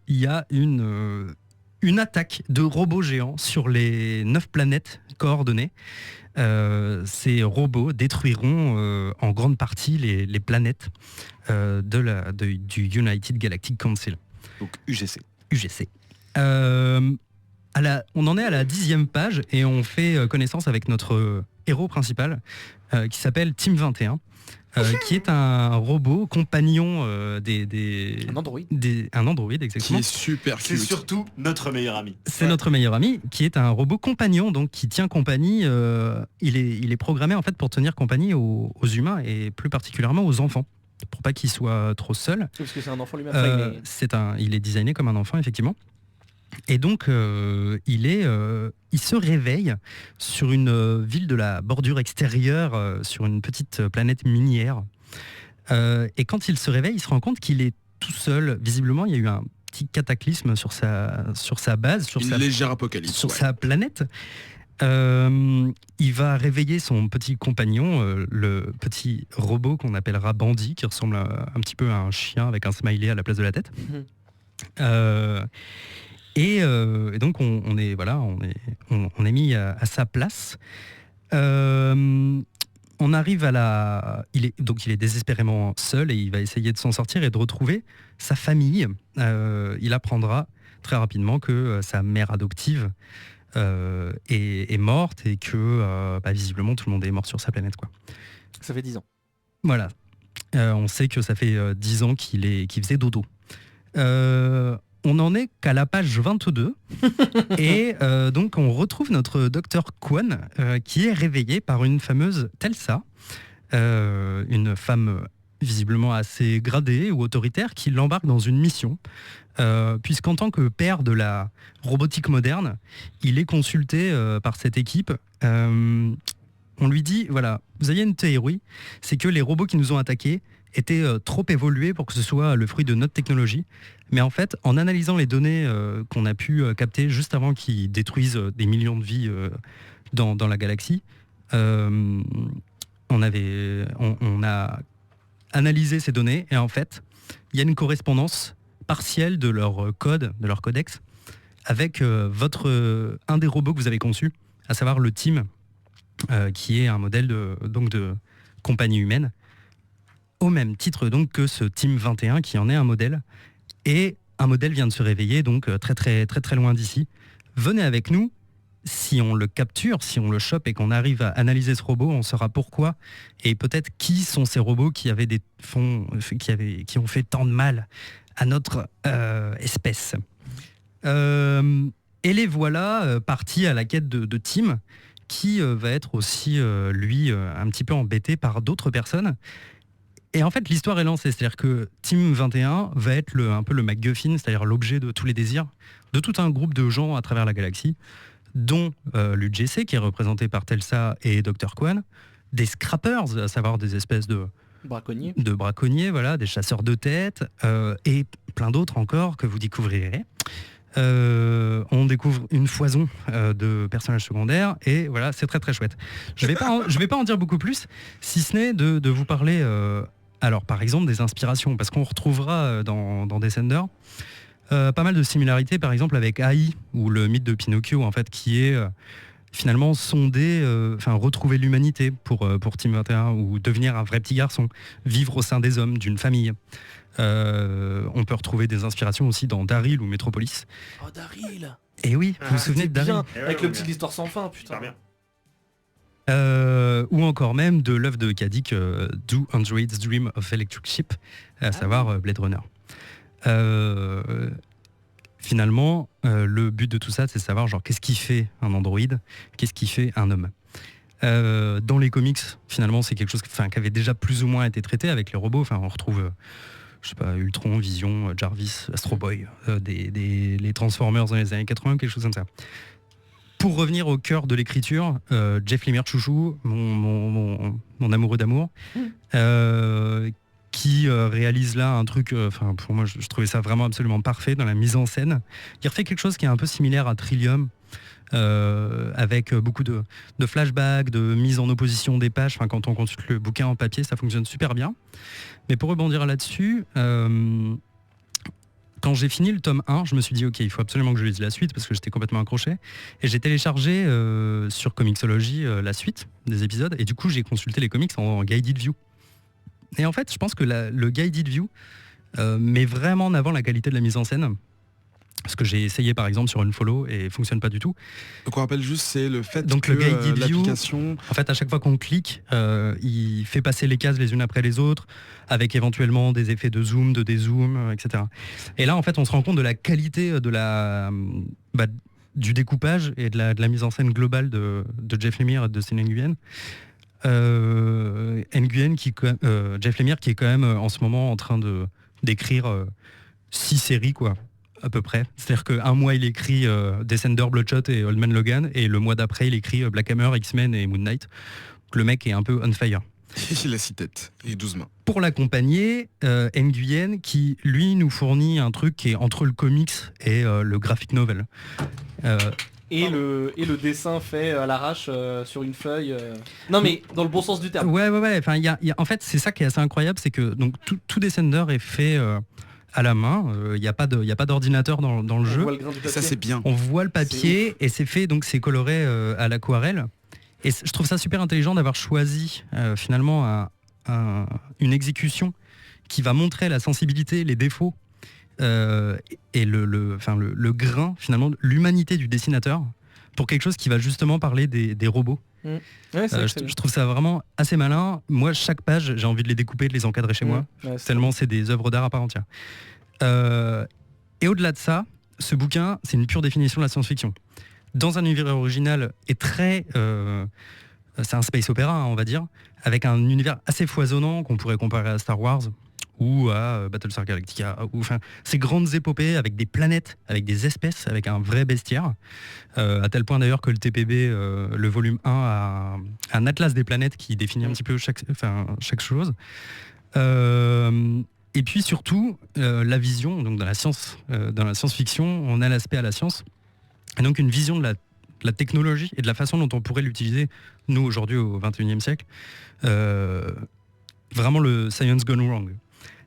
il y a une attaque de robots géants sur les 9 planètes coordonnées. Ces robots détruiront en grande partie les planètes du United Galactic Council. Donc UGC. On en est à la 10e page et on fait connaissance avec notre héros principal qui s'appelle Team 21. Qui est un robot compagnon Un android. Un android, exactement. Qui est super cute. C'est surtout notre meilleur ami. C'est notre meilleur ami, qui est un robot compagnon, donc qui tient compagnie. Il est programmé en fait pour tenir compagnie aux humains et plus particulièrement aux enfants, pour pas qu'il soit trop seul. Parce que c'est un enfant lui-même. Il est designé comme un enfant, effectivement. Et donc, il se réveille sur une ville de la bordure extérieure, sur une petite planète minière. Et quand il se réveille, il se rend compte qu'il est tout seul. Visiblement, il y a eu un petit cataclysme sur sa base, légère apocalypse. Sur sa planète. Il va réveiller son petit compagnon, le petit robot qu'on appellera Bandy, qui ressemble un petit peu à un chien avec un smiley à la place de la tête. Et donc on est mis à sa place. On arrive il est désespérément seul et il va essayer de s'en sortir et de retrouver sa famille. Il apprendra très rapidement que sa mère adoptive est morte et que visiblement tout le monde est mort sur sa planète, quoi. Ça fait 10 ans. Voilà. On sait que ça fait 10 ans qu'il faisait dodo. On en est qu'à la page 22 et donc on retrouve notre Dr Kwon qui est réveillé par une fameuse Telsa, une femme visiblement assez gradée ou autoritaire qui l'embarque dans une mission puisqu'en tant que père de la robotique moderne, il est consulté par cette équipe. On lui dit, voilà, vous avez une théorie, c'est que les robots qui nous ont attaqués étaient trop évolués pour que ce soit le fruit de notre technologie. Mais en fait, en analysant les données qu'on a pu capter juste avant qu'ils détruisent des millions de vies dans la galaxie, on a analysé ces données et en fait, il y a une correspondance partielle de leur code, de leur codex, avec un des robots que vous avez conçu, à savoir le Team, qui est un modèle de compagnie humaine, au même titre donc que ce Team 21 qui en est un modèle. Et un modèle vient de se réveiller, donc très très très très loin d'ici. Venez avec nous, si on le capture, si on le chope et qu'on arrive à analyser ce robot, on saura pourquoi et peut-être qui sont ces robots qui ont fait tant de mal à notre espèce. Et les voilà partis à la quête de Tim, qui va être aussi, lui, un petit peu embêté par d'autres personnes. Et en fait, l'histoire est lancée, c'est-à-dire que Team 21 va être un peu le MacGuffin, c'est-à-dire l'objet de tous les désirs de tout un groupe de gens à travers la galaxie, dont l'UGC, qui est représenté par Telsa et Dr Kwon, des scrappers, à savoir des espèces de braconniers, voilà, des chasseurs de tête, et plein d'autres encore que vous découvrirez. On découvre une foison de personnages secondaires et voilà, c'est très très chouette. Je vais pas en dire beaucoup plus, si ce n'est de vous parler, alors par exemple des inspirations, parce qu'on retrouvera dans Descender pas mal de similarités, par exemple avec AI ou le mythe de Pinocchio, en fait, qui est finalement sonder, retrouver l'humanité pour Timothée ou devenir un vrai petit garçon, vivre au sein des hommes, d'une famille. On peut retrouver des inspirations aussi dans Daryl ou Metropolis. Oh, Daryl. Et oui, vous vous souvenez de Daryl, Avec le petit l'histoire sans fin, putain. ou encore même de l'œuvre de Kadik, Do Androids Dream of Electric Sheep, à savoir Blade Runner. Finalement, le but de tout ça, c'est de savoir genre qu'est-ce qui fait un androïde, qu'est-ce qui fait un homme. Dans les comics, finalement, c'est quelque chose qui avait déjà plus ou moins été traité avec les robots. On retrouve, je sais pas, Ultron, Vision, Jarvis, Astro Boy, les Transformers dans les années 80, quelque chose comme ça. Pour revenir au cœur de l'écriture, Jeff Lemire chouchou, mon amoureux d'amour, qui réalise là un truc, pour moi je trouvais ça vraiment absolument parfait dans la mise en scène. Il refait quelque chose qui est un peu similaire à Trillium, avec beaucoup de flashbacks, de mise en opposition des pages. Quand on consulte le bouquin en papier, ça fonctionne super bien. Mais pour rebondir là-dessus, quand j'ai fini le tome 1, je me suis dit ok, il faut absolument que je lise la suite parce que j'étais complètement accroché. Et j'ai téléchargé sur Comixology la suite des épisodes, et du coup j'ai consulté les comics en guided view. Et en fait, je pense que le guided view met vraiment en avant la qualité de la mise en scène. Parce que j'ai essayé par exemple sur Unfollow et fonctionne pas du tout. Donc on rappelle juste, c'est le fait donc, que le guided view, l'application... en fait, à chaque fois qu'on clique, il fait passer les cases les unes après les autres, avec éventuellement des effets de zoom, de dézoom, etc. Et là, en fait, on se rend compte de la qualité du découpage et de la mise en scène globale de Jeff Lemire et de Dustin Nguyen. Jeff Lemire qui est quand même en ce moment en train d'écrire 6 séries quoi, à peu près. C'est-à-dire qu'un mois il écrit Descender, Bloodshot et Old Man Logan, et le mois d'après il écrit Black Hammer, X-Men et Moon Knight. Donc, le mec est un peu on fire. Il a 6 têtes et 12 mains. Pour l'accompagner, Nguyen qui lui nous fournit un truc qui est entre le comics et le graphic novel. Et le dessin fait à l'arrache sur une feuille. Non mais dans le bon sens du terme. Ouais. En fait, c'est ça qui est assez incroyable, c'est que donc tout Descender est fait à la main. Il n'y a pas d'ordinateur dans le jeu. Et ça c'est bien. On voit le papier et c'est fait, donc c'est coloré à l'aquarelle. Et je trouve ça super intelligent d'avoir choisi finalement une exécution qui va montrer la sensibilité, les défauts. Et le grain, finalement, l'humanité du dessinateur pour quelque chose qui va justement parler des robots. Ouais, je trouve ça vraiment assez malin. Moi, chaque page, j'ai envie de les découper, de les encadrer chez moi, tellement c'est des œuvres d'art à part entière. Et au-delà de ça, ce bouquin, c'est une pure définition de la science-fiction. Dans un univers original et très... c'est un space opéra, on va dire, avec un univers assez foisonnant qu'on pourrait comparer à Star Wars ou à Battlestar Galactica, ces grandes épopées avec des planètes, avec des espèces, avec un vrai bestiaire, à tel point d'ailleurs que le TPB, le volume 1, a un atlas des planètes qui définit un petit peu chaque chose. Et puis surtout, la vision, donc dans la science-fiction, on a l'aspect à la science, et donc une vision de la technologie et de la façon dont on pourrait l'utiliser, nous, aujourd'hui, au XXIe siècle. Vraiment le science gone wrong.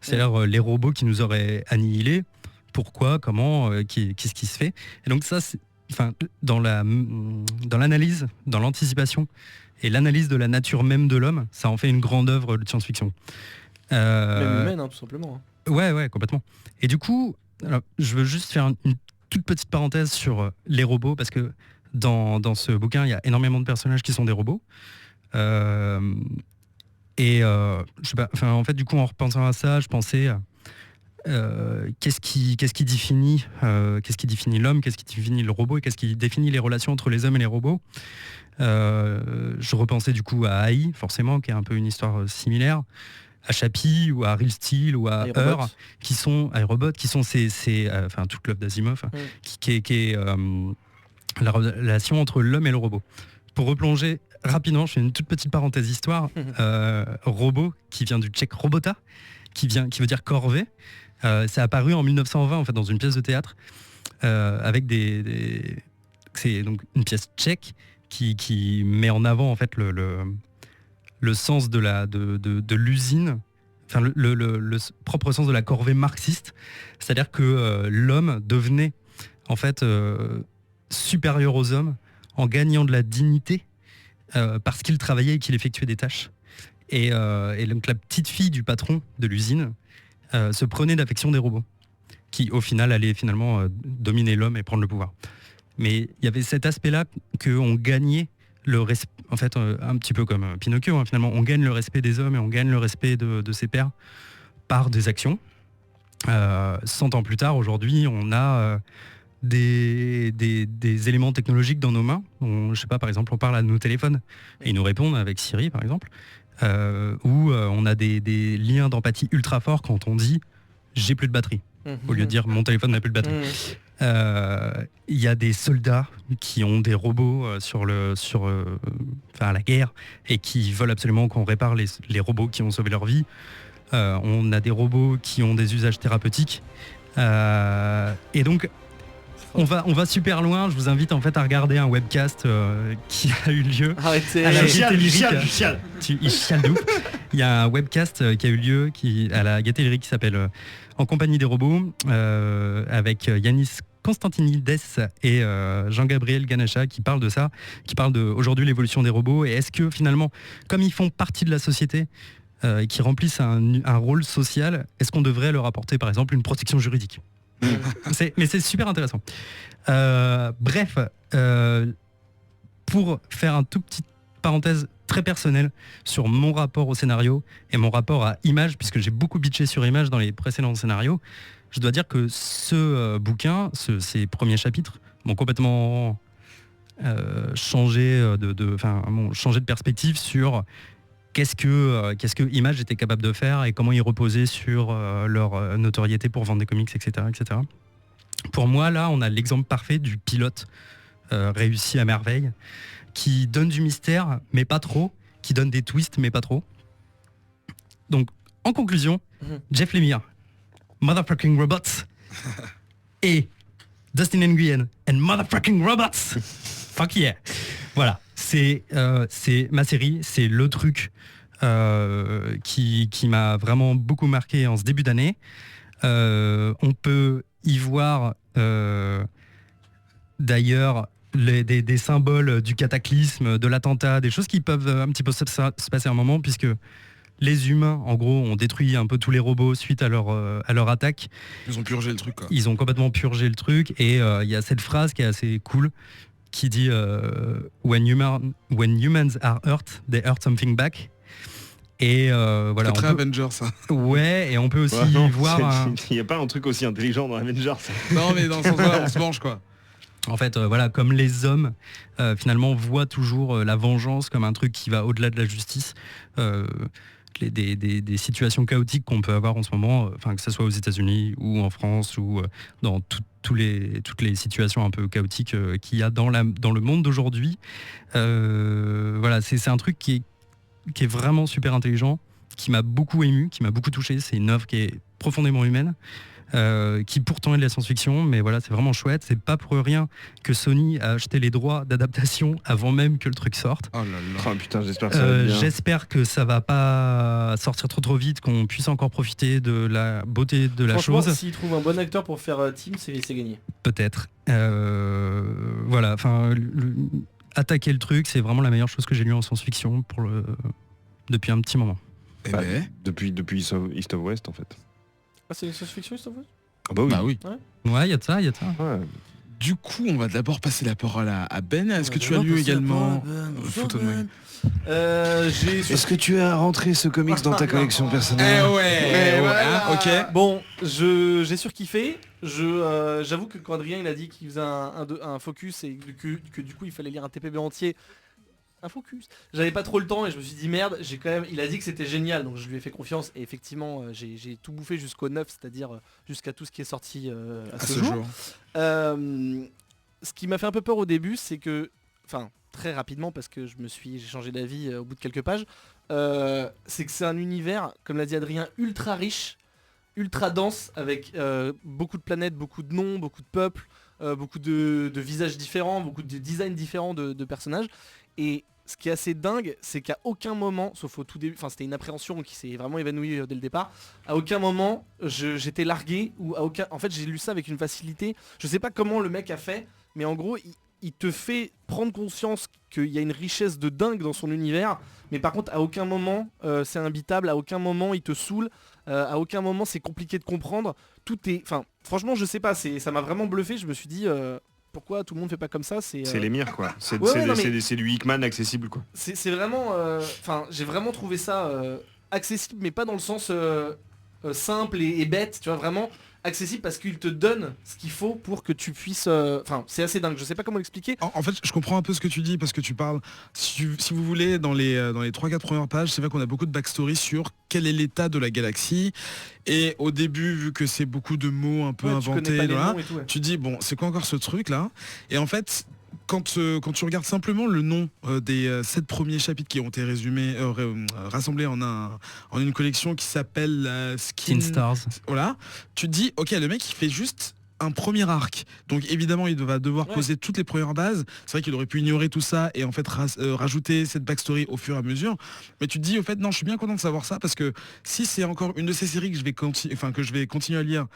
C'est-à-dire les robots qui nous auraient annihilés, pourquoi, comment, qu'est-ce qui se fait. Et donc ça, dans l'analyse, dans l'anticipation et l'analyse de la nature même de l'homme, ça en fait une grande œuvre de science-fiction. Même humaine, tout simplement. Ouais, complètement. Et du coup, alors, je veux juste faire une toute petite parenthèse sur les robots, parce que dans ce bouquin, il y a énormément de personnages qui sont des robots. Je sais pas, en fait, du coup, en repensant à ça, je pensais qu'est-ce qui définit l'homme, qu'est-ce qui définit le robot, et qu'est-ce qui définit les relations entre les hommes et les robots. Je repensais du coup à AI, forcément, qui est un peu une histoire similaire, à Chappie ou à Real Steel ou à Heur, qui sont iRobot, qui sont toute l'œuvre d'Asimov, qui est la relation entre l'homme et le robot. Pour replonger rapidement, je fais une toute petite parenthèse histoire. Robot, qui vient du tchèque robota, qui veut dire corvée. C'est apparu en 1920 en fait dans une pièce de théâtre. avec c'est donc une pièce tchèque qui met en avant en fait le sens de l'usine, enfin le propre sens de la corvée marxiste, c'est-à-dire que l'homme devenait en fait supérieur aux hommes en gagnant de la dignité parce qu'il travaillait et qu'il effectuait des tâches. Et donc la petite fille du patron de l'usine se prenait d'affection des robots, qui au final allaient finalement dominer l'homme et prendre le pouvoir. Mais il y avait cet aspect-là qu'on gagnait le respect, en fait un petit peu comme Pinocchio, hein, finalement on gagne le respect des hommes et on gagne le respect de ses pairs par des actions. 100 ans plus tard, aujourd'hui, on a des éléments technologiques dans nos mains. Je sais pas, par exemple, on parle à nos téléphones et ils nous répondent avec Siri, par exemple. Où on a des liens d'empathie ultra forts quand on dit j'ai plus de batterie, au lieu de dire mon téléphone n'a plus de batterie. Il y a des soldats qui ont des robots à la guerre et qui veulent absolument qu'on répare les robots qui ont sauvé leur vie. On a des robots qui ont des usages thérapeutiques. Et donc on va super loin. Je vous invite en fait à regarder un webcast qui a eu lieu Arrêtez. à la Gaîté Lyrique. Il chiale de ouf. Il y a un webcast qui a eu lieu à la Gaîté Lyrique qui s'appelle En compagnie des robots, avec Yanis Constantinides et Jean-Gabriel Ganesha qui parlent de ça, qui parlent de aujourd'hui l'évolution des robots et est-ce que finalement, comme ils font partie de la société et qui remplissent un rôle social, est-ce qu'on devrait leur apporter par exemple une protection juridique? Mais c'est super intéressant. Bref, pour faire un tout petit parenthèse très personnelle sur mon rapport au scénario et mon rapport à Image, puisque j'ai beaucoup bitché sur Image dans les précédents scénarios, je dois dire que ce bouquin, ces premiers chapitres m'ont complètement changé de perspective sur qu'est-ce que Image était capable de faire et comment ils reposaient sur leur notoriété pour vendre des comics, etc., etc. Pour moi, là, on a l'exemple parfait du pilote réussi à merveille, qui donne du mystère, mais pas trop, qui donne des twists, mais pas trop. Donc, en conclusion, Jeff Lemire, Motherfucking Robots, et Dustin Nguyen, and Motherfucking Robots. Fuck yeah. Voilà, c'est ma série, c'est le truc qui m'a vraiment beaucoup marqué en ce début d'année. On peut y voir d'ailleurs des symboles du cataclysme, de l'attentat, des choses qui peuvent un petit peu se passer un moment, puisque les humains, en gros, ont détruit un peu tous les robots suite à leur attaque. Ils ont purgé le truc, quoi. Ils ont complètement purgé le truc, et il y a cette phrase qui est assez cool, qui dit when humans are hurt, they hurt something back. Et voilà. C'est très Avengers, ça. Ouais, et on peut aussi voir. Il n'y a pas un truc aussi intelligent dans Avengers. Non, mais dans le sens là, on se venge, quoi. En fait, voilà, comme les hommes, finalement, voient toujours la vengeance comme un truc qui va au-delà de la justice. Des situations chaotiques qu'on peut avoir en ce moment, que ce soit aux États-Unis ou en France ou dans toutes les situations un peu chaotiques qu'il y a dans le monde d'aujourd'hui. Voilà, c'est un truc qui est vraiment super intelligent, qui m'a beaucoup ému, qui m'a beaucoup touché. C'est une œuvre qui est profondément humaine. Qui pourtant est de la science-fiction, mais voilà, c'est vraiment chouette. C'est pas pour rien que Sony a acheté les droits d'adaptation avant même que le truc sorte. Oh là là. Oh putain, j'espère que ça va bien. J'espère que ça va pas sortir trop vite, qu'on puisse encore profiter de la beauté de la chose. S'ils trouvent un bon acteur pour faire Team, c'est gagné. Peut-être. Voilà, attaquer le truc, c'est vraiment la meilleure chose que j'ai lue en science-fiction depuis un petit moment. Depuis East of West, en fait. Ah, c'est une science-fiction, ça vous? Ah bah oui. Bah oui. Ouais, il y a de ça. Ouais. Du coup, on va d'abord passer la parole à Ben. Est-ce que tu as lu également Photo de moi. Est-ce que tu as rentré ce comics dans ta collection personnelle? Voilà. Ok. Bon, j'ai surkiffé. J'avoue que quand Adrien il a dit qu'il faisait un focus et que du coup il fallait lire un TPB entier, un focus, j'avais pas trop le temps et je me suis dit merde, il a dit que c'était génial, donc je lui ai fait confiance et effectivement j'ai tout bouffé jusqu'au 9, c'est-à-dire jusqu'à tout ce qui est sorti à ce jour. Ce qui m'a fait un peu peur au début, c'est que, très rapidement parce que j'ai changé d'avis au bout de quelques pages, c'est que c'est un univers, comme l'a dit Adrien, ultra riche, ultra dense, avec beaucoup de planètes, beaucoup de noms, beaucoup de peuples, beaucoup de visages différents, beaucoup de designs différents de personnages. Et ce qui est assez dingue, c'est qu'à aucun moment, sauf au tout début, enfin c'était une appréhension qui s'est vraiment évanouie dès le départ, à aucun moment j'étais largué, ou en fait j'ai lu ça avec une facilité, je sais pas comment le mec a fait, mais en gros il te fait prendre conscience qu'il y a une richesse de dingue dans son univers, mais par contre à aucun moment c'est imbitable, à aucun moment il te saoule, à aucun moment c'est compliqué de comprendre, tout est, enfin franchement je sais pas, ça m'a vraiment bluffé, je me suis dit... pourquoi tout le monde fait pas comme ça, C'est l'émir quoi, c'est ouais, c'est du Hickman accessible quoi. c'est vraiment... Enfin, j'ai vraiment trouvé ça accessible, mais pas dans le sens simple et bête, tu vois, vraiment accessible parce qu'il te donne ce qu'il faut pour que tu puisses... Enfin, c'est assez dingue, je sais pas comment l'expliquer. En fait, je comprends un peu ce que tu dis parce que tu parles, si vous voulez, dans les 3-4 premières pages, c'est vrai qu'on a beaucoup de backstory sur quel est l'état de la galaxie. Et au début, vu que c'est beaucoup de mots un peu inventés, tu dis, bon, c'est quoi encore ce truc là? Et en fait, quand tu regardes simplement le nom des 7 premiers chapitres qui ont été rassemblés en une collection qui s'appelle Teen Stars. Voilà, tu te dis, ok, le mec il fait juste un premier arc, donc évidemment il va devoir poser toutes les premières bases. C'est vrai qu'il aurait pu ignorer tout ça et en fait rajouter cette backstory au fur et à mesure, mais tu te dis au fait non, je suis bien content de savoir ça parce que si c'est encore une de ces séries que je vais continuer à lire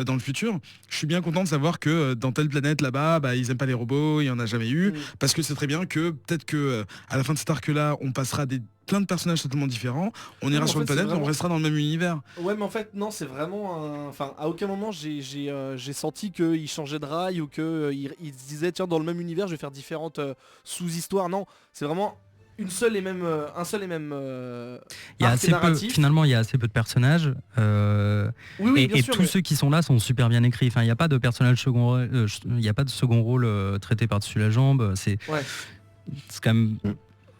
dans le futur, je suis bien content de savoir que dans telle planète là-bas, ils aiment pas les robots, il y en a jamais eu, parce que c'est très bien que peut-être que à la fin de cet arc là on passera plein de personnages totalement différents, on ira sur une planète, on restera dans le même univers. Ouais, mais en fait non, c'est vraiment enfin à aucun moment j'ai senti qu'il changeait de rail ou qu'il se disait tiens dans le même univers je vais faire différentes sous-histoires. Non, c'est vraiment un seul et même il y a arc assez peu, narratif. finalement il y a assez peu de personnages Oui, bien et sûr, tous ceux qui sont là sont super bien écrits. Enfin, il n'y a pas de personnage second, il n'y a pas de second rôle traité par-dessus la jambe. C'est quand même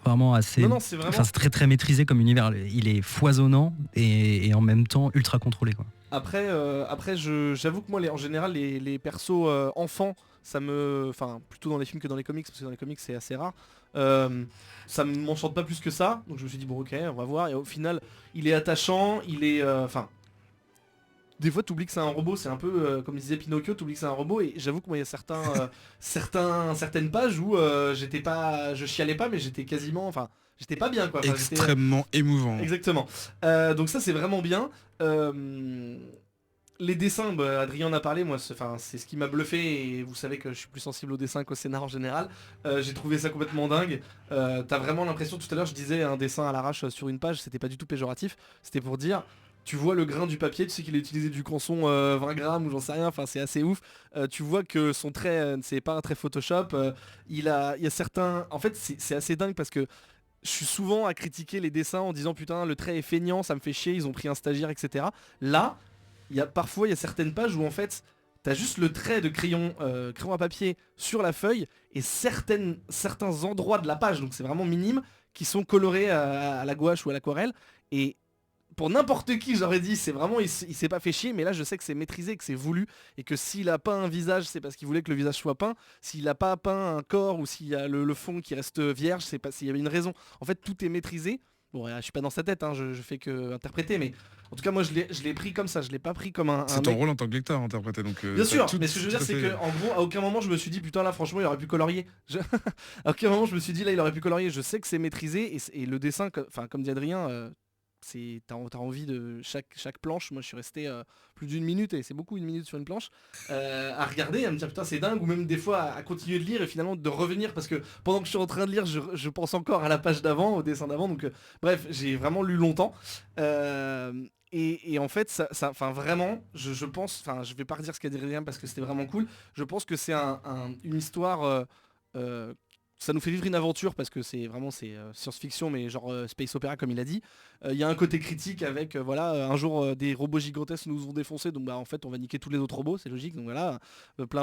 vraiment assez... Non, c'est vraiment... Enfin, c'est très très maîtrisé comme univers. Il est foisonnant et en même temps ultra contrôlé quoi. Après j'avoue que moi en général les persos enfants, ça me... Enfin plutôt dans les films que dans les comics, parce que dans les comics c'est assez rare. Ça ne m'enchante pas plus que ça. Donc je me suis dit bon ok, on va voir. Et au final il est attachant, il est... Enfin... Des fois t'oublies que c'est un robot, c'est un peu comme disait Pinocchio, t'oublies que c'est un robot, et j'avoue que moi il y a certaines pages où je chialais pas, mais j'étais quasiment, enfin j'étais pas bien quoi. Enfin, extrêmement émouvant. Exactement. Donc ça c'est vraiment bien. Les dessins, Adrien en a parlé, moi c'est ce qui m'a bluffé, et vous savez que je suis plus sensible aux dessins qu'au scénar en général. J'ai trouvé ça complètement dingue. T'as vraiment l'impression, tout à l'heure je disais un dessin à l'arrache sur une page, c'était pas du tout péjoratif, c'était pour dire... Tu vois le grain du papier, tu sais qu'il a utilisé du canson 20 grammes ou j'en sais rien, enfin c'est assez ouf. Tu vois que son trait, c'est pas un trait Photoshop. Il y a certains... En fait c'est assez dingue parce que je suis souvent à critiquer les dessins en disant putain le trait est feignant, ça me fait chier, ils ont pris un stagiaire, etc. Là, parfois il y a certaines pages où en fait t'as juste le trait de crayon à papier sur la feuille et certains endroits de la page, donc c'est vraiment minime, qui sont colorés à la gouache ou à l'aquarelle. Et pour n'importe qui j'aurais dit c'est vraiment il s'est pas fait chier, mais là je sais que c'est maîtrisé, que c'est voulu, et que s'il a peint un visage c'est parce qu'il voulait que le visage soit peint, s'il a pas peint un corps ou s'il y a le fond qui reste vierge, c'est pas s'il y avait une raison. En fait tout est maîtrisé. Bon je suis pas dans sa tête, hein, je fais que interpréter, mais en tout cas moi je l'ai pris comme ça, je l'ai pas pris comme un... C'est ton rôle en tant que lecteur à interpréter, donc... Bien sûr, mais ce que je veux dire c'est que en gros à aucun moment je me suis dit putain là franchement il aurait pu colorier. À aucun moment je me suis dit là il aurait pu colorier, je sais que c'est maîtrisé, et le dessin, enfin comme dit Adrien... t'as envie de chaque planche. Moi je suis resté plus d'1 minute, et c'est beaucoup 1 minute sur une planche, à regarder, à me dire putain c'est dingue, ou même des fois à continuer de lire et finalement de revenir, parce que pendant que je suis en train de lire je pense encore à la page d'avant, au dessin d'avant, donc bref j'ai vraiment lu longtemps, et en fait ça enfin vraiment je pense, enfin je vais pas redire ce qu'a dit Adrien parce que c'était vraiment cool, je pense que c'est une histoire ça nous fait vivre une aventure parce que c'est science-fiction, mais genre space opéra comme il a dit. Il y a un côté critique avec voilà, un jour des robots gigantesques nous ont défoncé, donc en fait on va niquer tous les autres robots, c'est logique. Donc voilà,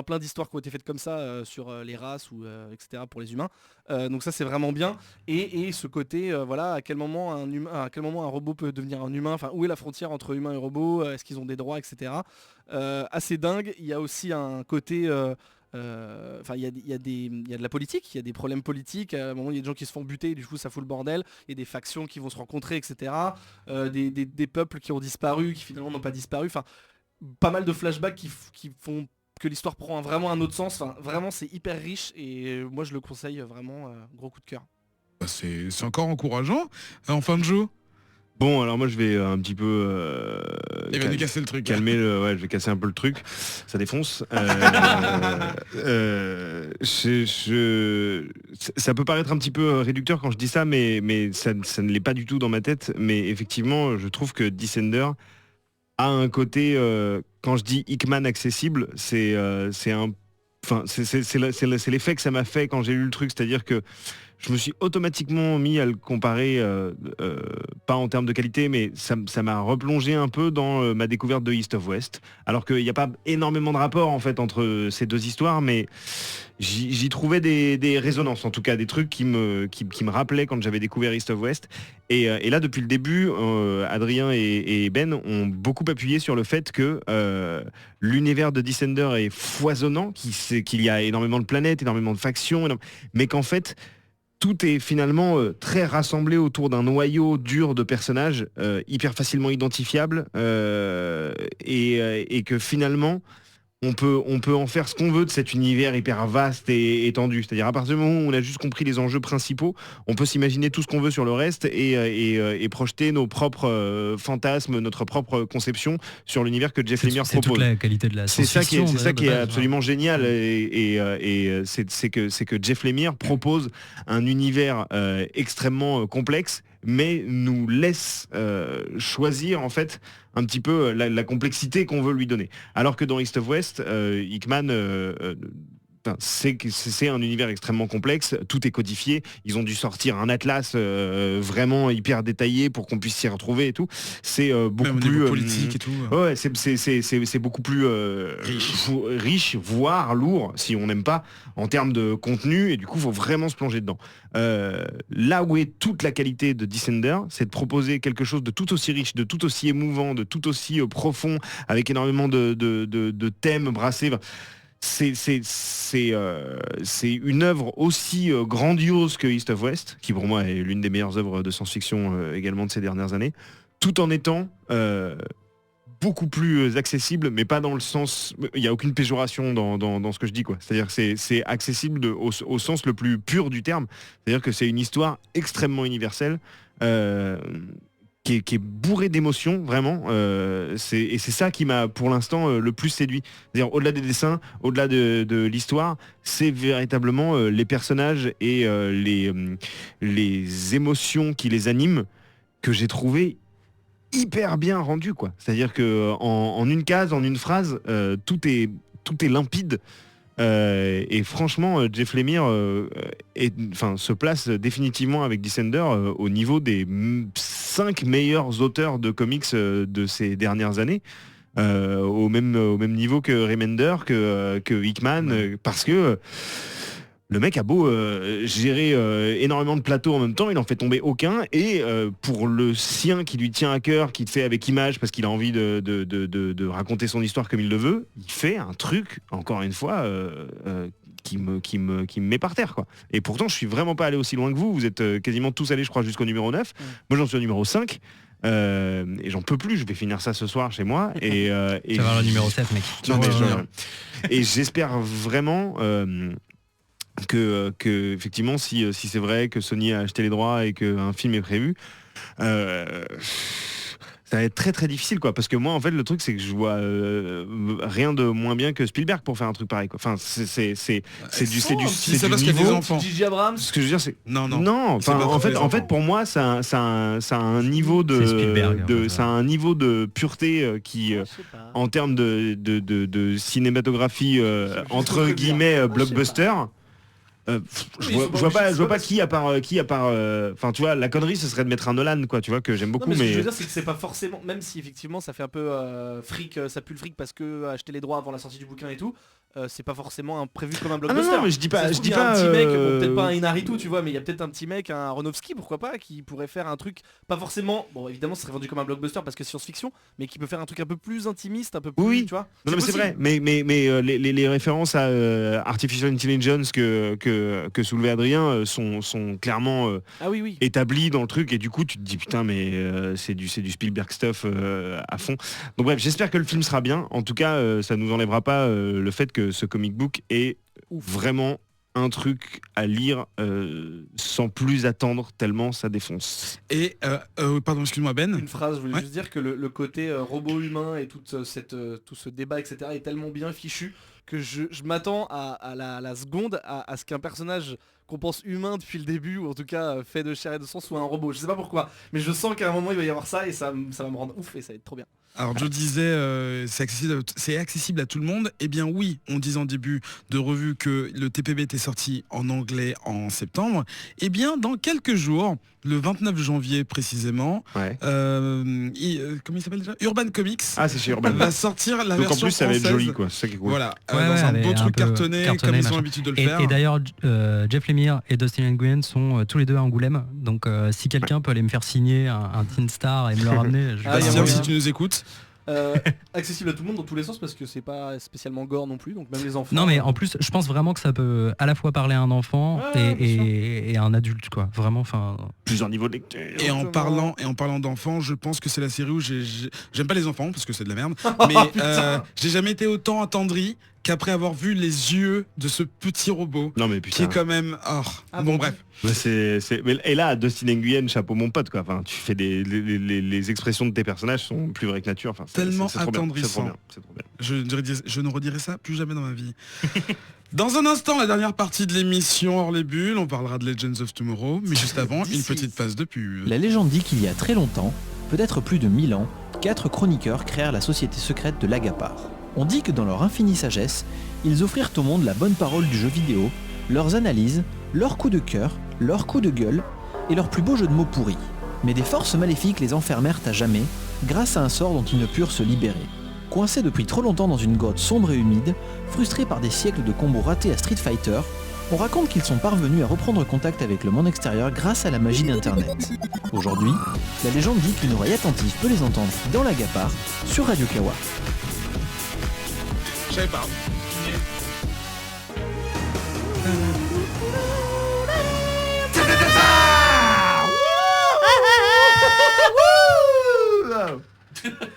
plein d'histoires qui ont été faites comme ça sur les races ou etc. pour les humains. Donc ça c'est vraiment bien. Et ce côté voilà, à quel moment un robot peut devenir un humain, enfin où est la frontière entre humain et robot, est-ce qu'ils ont des droits, etc. Assez dingue. Il y a aussi un côté enfin il y a de la politique, il y a des problèmes politiques, à un moment il y a des gens qui se font buter, du coup ça fout le bordel, il y a des factions qui vont se rencontrer, etc. Des peuples qui ont disparu, qui finalement n'ont pas disparu, enfin pas mal de flashbacks qui que l'histoire prend vraiment un autre sens. Enfin, vraiment, c'est hyper riche et moi je le conseille vraiment. Gros coup de cœur. Bah, c'est encore encourageant. En fin de jeu, Bon, alors moi je vais un petit peu il va nous casser le truc. calmer ouais, je vais casser un peu le truc, ça défonce. Ça peut paraître un petit peu réducteur quand je dis ça, mais ça ne l'est pas du tout dans ma tête. Mais effectivement, je trouve que Descender a un côté, quand je dis Hickman accessible, c'est l'effet que ça m'a fait quand j'ai lu le truc, c'est-à-dire que je me suis automatiquement mis à le comparer, pas en termes de qualité, mais ça m'a replongé un peu dans ma découverte de East of West. Alors qu'il n'y a pas énormément de rapport en fait entre ces deux histoires, mais j'y trouvais des résonances, en tout cas des trucs qui me rappelaient quand j'avais découvert East of West. Et là, depuis le début, Adrien et Ben ont beaucoup appuyé sur le fait que l'univers de Descender est foisonnant, qu'il y a énormément de planètes, énormément de factions, mais qu'en fait tout est finalement très rassemblé autour d'un noyau dur de personnages hyper facilement identifiables et que finalement on peut en faire ce qu'on veut de cet univers hyper vaste et étendu. C'est-à-dire à partir du moment où on a juste compris les enjeux principaux, on peut s'imaginer tout ce qu'on veut sur le reste et projeter nos propres fantasmes, notre propre conception sur l'univers que Jeff Lemire C'est toute propose. la qualité de la C'est ça qui est base, absolument génial c'est que Jeff Lemire propose un univers extrêmement complexe, mais nous laisse choisir en fait un petit peu la complexité qu'on veut lui donner. Alors que dans East of West, Hickman c'est un univers extrêmement complexe, tout est codifié, ils ont dû sortir un atlas vraiment hyper détaillé pour qu'on puisse s'y retrouver et tout. C'est beaucoup Même au plus niveau politique et tout. ouais, c'est beaucoup plus riche, voire lourd si on n'aime pas en termes de contenu, et du coup faut vraiment se plonger dedans. Là où est toute la qualité de Descender, c'est de proposer quelque chose de tout aussi riche, de tout aussi émouvant, de tout aussi profond, avec énormément de thèmes brassés. C'est une œuvre aussi grandiose que East of West, qui pour moi est l'une des meilleures œuvres de science-fiction également de ces dernières années, tout en étant beaucoup plus accessible, mais pas dans le sens... Il n'y a aucune péjoration dans ce que je dis, quoi. C'est-à-dire que c'est accessible au sens le plus pur du terme. C'est-à-dire que c'est une histoire extrêmement universelle, qui est bourré d'émotions, vraiment. Et c'est ça qui m'a, pour l'instant, le plus séduit. C'est-à-dire, au-delà des dessins, au-delà de l'histoire, c'est véritablement les personnages et les émotions qui les animent que j'ai trouvé hyper bien rendues, quoi. C'est-à-dire que en une case, en une phrase, tout est limpide. Et franchement, Jeff Lemire se place définitivement avec Descender au niveau des 5 meilleurs auteurs de comics de ces dernières années, au même niveau que Remender, que Hickman, parce que le mec a beau gérer énormément de plateaux en même temps, il en fait tomber aucun, et pour le sien qui lui tient à cœur, qu'il fait avec image parce qu'il a envie de raconter son histoire comme il le veut, il fait un truc, encore une fois, qui me met par terre, quoi. Et pourtant je suis vraiment pas allé aussi loin que vous, vous êtes quasiment tous allés je crois jusqu'au numéro 9, moi j'en suis au numéro 5. Et j'en peux plus, je vais finir ça ce soir chez moi et tu vas voir le numéro 7, mec. Et j'espère vraiment que effectivement si c'est vrai que Sony a acheté les droits et qu'un film est prévu, ça va être très très difficile, quoi, parce que moi en fait le truc c'est que je vois rien de moins bien que Spielberg pour faire un truc pareil, quoi. Enfin c'est du niveau. J.J. Abrams. Ce que je veux dire c'est non enfin en fait pour moi ça a un niveau ça a un niveau de pureté qui en termes de cinématographie entre guillemets blockbuster. Je vois pas qui à part enfin tu vois, la connerie ce serait de mettre un Nolan, quoi, tu vois, que j'aime beaucoup, mais ce mais que je veux dire c'est que c'est pas forcément, même si effectivement ça fait un peu fric, ça pue le fric parce que acheter les droits avant la sortie du bouquin et tout, c'est pas forcément prévu comme un blockbuster. Non, mais je dis pas un petit mec, peut-être pas un Inaritu, tu vois, mais il y a peut-être un petit mec, un Aronofsky, pourquoi pas, qui pourrait faire un truc pas forcément, bon évidemment ça serait vendu comme un blockbuster parce que science-fiction, mais qui peut faire un truc un peu plus intimiste, un peu plus, tu vois. Non mais c'est vrai, mais les références à Artificial Intelligence que que soulevait Adrien sont clairement Ah oui. établis dans le truc et du coup tu te dis putain mais c'est du Spielberg stuff à fond. Donc bref, j'espère que le film sera bien. En tout cas, ça nous enlèvera pas le fait que ce comic book est vraiment un truc à lire sans plus attendre tellement ça défonce. Et pardon, excuse-moi Ben. Une phrase, je voulais Ouais. juste dire que le côté robot humain et tout ce débat, etc. est tellement bien fichu que je m'attends à la seconde à ce qu'un personnage qu'on pense humain depuis le début, ou en tout cas fait de chair et de sang, soit un robot. Je sais pas pourquoi, mais je sens qu'à un moment il va y avoir ça et ça va me rendre ouf et ça va être trop bien. Alors Joe disait c'est accessible à tout le monde. Eh bien oui, on disait en début de revue que le TPB était sorti en anglais en septembre. Eh bien dans quelques jours, le 29 janvier précisément, Ouais. comment il s'appelle déjà, Urban Comics Ah, c'est chez Urban. va sortir la Donc en version plus ça va être française. joli quoi, c'est ça qui est cool. Voilà, Ouais, dans un avec beau un truc peu cartonné comme ils ont machin. l'habitude de le Et faire. d'ailleurs, Jeff Lemire et Dustin Nguyen sont tous les deux à Angoulême. Donc si quelqu'un peut aller me faire signer un Teen Star et me le ramener, je Ah, vais y a Bastien, moyen. si tu nous écoutes. Accessible à tout le monde dans tous les sens parce que c'est pas spécialement gore non plus, donc même les enfants. Non mais en plus, je pense vraiment que ça peut à la fois parler à un enfant Ouais, et à un adulte quoi. Vraiment, enfin. Plusieurs niveaux de lecture. Et en Exactement. parlant d'enfants, je pense que c'est la série où j'aime pas les enfants parce que c'est de la merde, mais j'ai jamais été autant attendri qu'après avoir vu les yeux de ce petit robot Non mais qui putain. est quand même Ah bon bon. bref. Mais et là, Dustin Nguyen, chapeau mon pote quoi. Enfin, tu fais les expressions de tes personnages sont plus vraies que nature. Enfin, Tellement c'est trop bien, attendrissant. c'est trop bien. Je ne redirai ça plus jamais dans ma vie. Dans un instant, la dernière partie de l'émission hors les bulles, on parlera de Legends of Tomorrow, mais juste avant, une petite passe de pub. La légende dit qu'il y a très longtemps, peut-être plus de 1000 ans, 4 chroniqueurs créèrent la société secrète de l'Agapar. On dit que dans leur infinie sagesse, ils offrirent au monde la bonne parole du jeu vidéo, leurs analyses, leurs coups de cœur, leurs coups de gueule et leurs plus beaux jeux de mots pourris. Mais des forces maléfiques les enfermèrent à jamais grâce à un sort dont ils ne purent se libérer. Coincés depuis trop longtemps dans une grotte sombre et humide, frustrés par des siècles de combos ratés à Street Fighter, on raconte qu'ils sont parvenus à reprendre contact avec le monde extérieur grâce à la magie d'Internet. Aujourd'hui, la légende dit qu'une oreille attentive peut les entendre dans l'Agapar sur Radio Kawa. Je savais pas.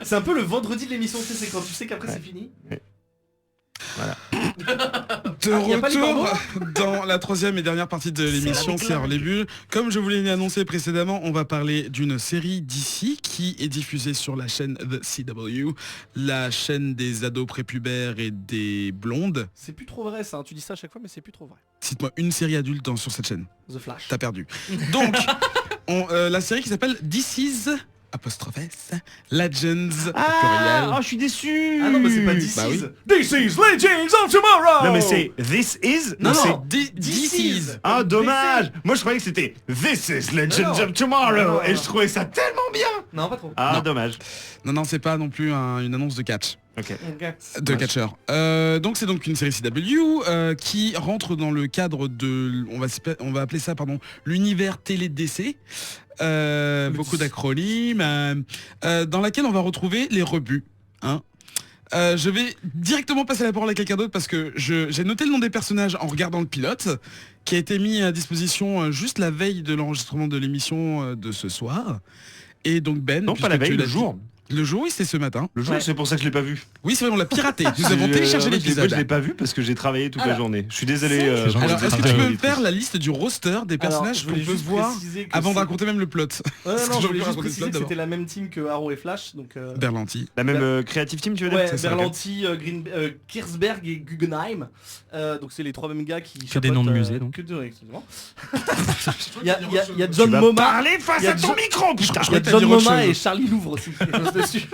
C'est un peu le vendredi de l'émission, tu sais, c'est quand tu sais qu'après c'est fini. De Ah, y a pas les retour dans la troisième et dernière partie de l'émission, c'est hors les bulles. Comme je vous l'ai annoncé précédemment, on va parler d'une série d'ici qui est diffusée sur la chaîne The CW, la chaîne des ados prépubères et des blondes. C'est plus trop vrai ça, hein. Tu dis ça à chaque fois mais c'est plus trop vrai. Cite-moi une série adulte sur cette chaîne. The Flash. T'as perdu. Donc, la série qui s'appelle This Is apostrophe S, Legends au pluriel. Ah, je suis déçu. Ah non mais c'est pas This Bah Is. oui. This is Legends of Tomorrow. Non mais c'est This Is. Non, c'est non. This Is. Ah dommage. Moi je croyais que c'était This Is Legends Non, non. of Tomorrow Non, et non. je trouvais ça tellement bien. Non pas trop. Ah Non. dommage. Non, c'est pas non plus une annonce de catch. Ok. De Ouais. catcher. Donc c'est donc une série CW qui rentre dans le cadre de, on va appeler ça l'univers télé DC. Beaucoup d'acronymes, dans laquelle on va retrouver les rebuts. Hein. Je vais directement passer la parole à quelqu'un d'autre parce que j'ai noté le nom des personnages en regardant le pilote qui a été mis à disposition juste la veille de l'enregistrement de l'émission de ce soir. Et donc Ben, Non, pas la puisque tu veille, le l'as jour. dit- Le jour, oui, c'est ce matin. Le jour, Ouais. c'est pour ça que je l'ai pas vu. Oui, c'est vrai, on l'a piraté. Nous avons téléchargé Moi, l'épisode. je l'ai pas vu parce que j'ai travaillé toute la Alors, journée. Je suis désolé. c'est- pour Alors, les est-ce que tu auditeurs peux et me auditrices. faire la liste du roster des personnages je qu'on voulais peut juste voir préciser que avant de c'est- raconter même le plot? Ouais, Parce que non, je je veux voulais pas juste raconter préciser le que plot c'était la même team que Arrow et Flash, donc Berlanti. La même Creative Team, tu veux dire ouais, C'est ça, ok. Berlanti, Kirsberg et Guggenheim. Donc c'est les trois mêmes gars qui Que des noms de chapeautent, musées, donc. Que de, exactement. Il y a Tu John vas Moma. parler face Il y a à ton John- micro, putain. Il y a crois que t'as John dit autre Moma chose. et Charlie Louvre aussi qui bossent dessus.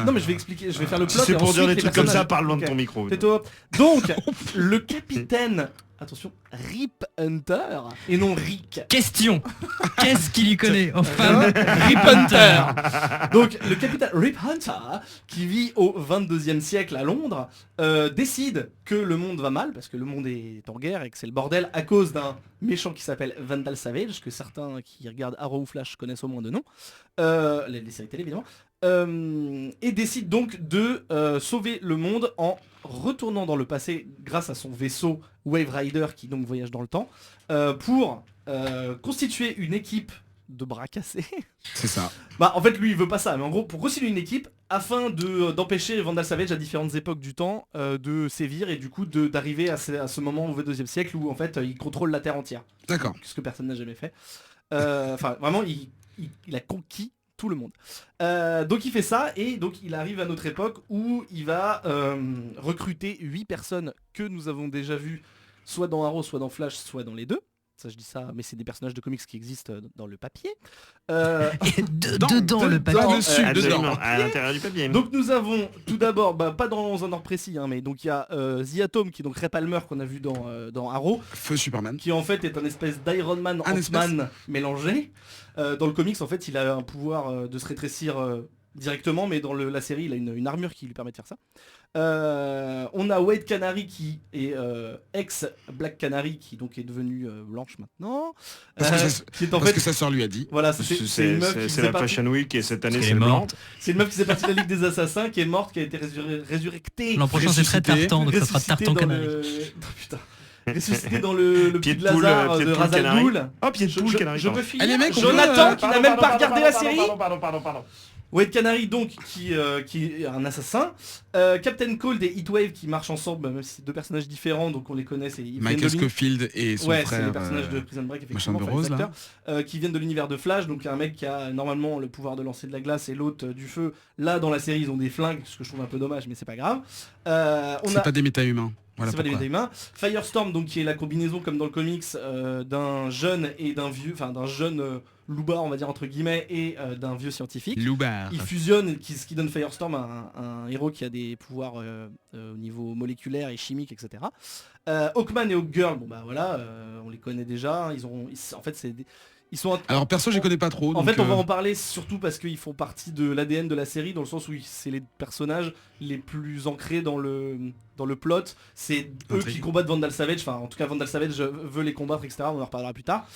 Non mais je vais expliquer, je vais faire le plot. Si c'est et pour dire ensuite des les trucs comme ça, personnages. parle loin de Ok. ton micro. Tais-toi. Donc, le capitaine, attention, Rip Hunter, et non Rick. Question. Qu'est-ce qu'il y connaît aux femmes? Rip Hunter. Donc, le capitaine Rip Hunter, qui vit au 22e siècle à Londres, décide que le monde va mal, parce que le monde est en guerre et que c'est le bordel à cause d'un méchant qui s'appelle Vandal Savage, que certains qui regardent Arrow ou Flash connaissent au moins de nom. Les séries télé, évidemment. et décide donc de sauver le monde en retournant dans le passé grâce à son vaisseau Wave Rider qui donc voyage dans le temps pour constituer une équipe de bras cassés. C'est ça. Bah en fait lui il veut pas ça, mais en gros pour constituer une équipe afin d'empêcher Vandal Savage à différentes époques du temps de sévir et du coup d'arriver à ce moment au 22e siècle où en fait il contrôle la Terre entière. D'accord. Ce que personne n'a jamais fait. Enfin vraiment il a conquis tout le monde. Donc il fait ça et donc il arrive à notre époque où il va recruter 8 personnes que nous avons déjà vues soit dans Arrow, soit dans Flash, soit dans les deux. Ça je dis ça, mais c'est des personnages de comics qui existent dans le papier. Et dedans le papier. Dessus, dedans. À l'intérieur du papier. Donc nous avons tout d'abord, pas dans un ordre précis, hein, mais donc il y a The Atom qui est donc Ray Palmer qu'on a vu dans Arrow, Feu Superman. qui en fait est un espèce d'Iron Man, Ant-Man mélangé. Dans le comics en fait il a un pouvoir de se rétrécir directement, mais dans la série il a une armure qui lui permet de faire ça. On a White Canary qui est ex-Black Canary qui donc est devenue blanche maintenant. Qui est en Parce fait que sa sœur lui a dit. voilà, c'est une meuf qui C'est faisait la partie- Fashion Week et cette année Qui c'est est le morte. blanc. c'est une meuf qui faisait partie de la Ligue des Assassins qui est morte, qui a été résurrectée. L'an prochain c'est très Ressuscité. tartan, donc ça sera ressuscité tartan dans canari. Oh, putain. Ressuscité dans le Pied pied de de poule, Lazare pied de de poule, Razal canari. Ghul. Oh, pied de poule, canari. Je peux finir. Allez, mec, on Jonathan peut- qui n'a même pas regardé la série. Pardon. White Canary donc qui est un assassin. Captain Cold et Heatwave qui marchent ensemble, même si c'est deux personnages différents, donc on les connaît. Michael Scofield et son ouais, c'est frère. les personnages de Prison Break effectivement, machin de enfin, rose, les là. acteurs, qui viennent de l'univers de Flash, donc un mec qui a normalement le pouvoir de lancer de la glace et l'autre du feu. Là dans la série ils ont des flingues, ce que je trouve un peu dommage, mais c'est pas grave. On C'est a pas des méta-humains. Voilà c'est pas des pourquoi. méta-humains. Firestorm donc qui est la combinaison comme dans le comics d'un jeune et d'un vieux, enfin d'un jeune loupard on va dire entre guillemets et d'un vieux scientifique. Loupard. Il fusionne, ce qui donne Firestorm un héros qui a des pouvoirs au niveau moléculaire et chimique, etc. Hawkman et Hawkgirl, bon bah voilà, on les connaît déjà. En fait ils sont Alors perso, je les connais pas trop. en donc, fait, on va en parler surtout parce qu'ils font partie de l'ADN de la série, dans le sens où c'est les personnages les plus ancrés dans le plot. C'est eux Intrigue. qui combattent Vandal Savage, enfin en tout cas Vandal Savage veut les combattre, etc. On en reparlera plus tard.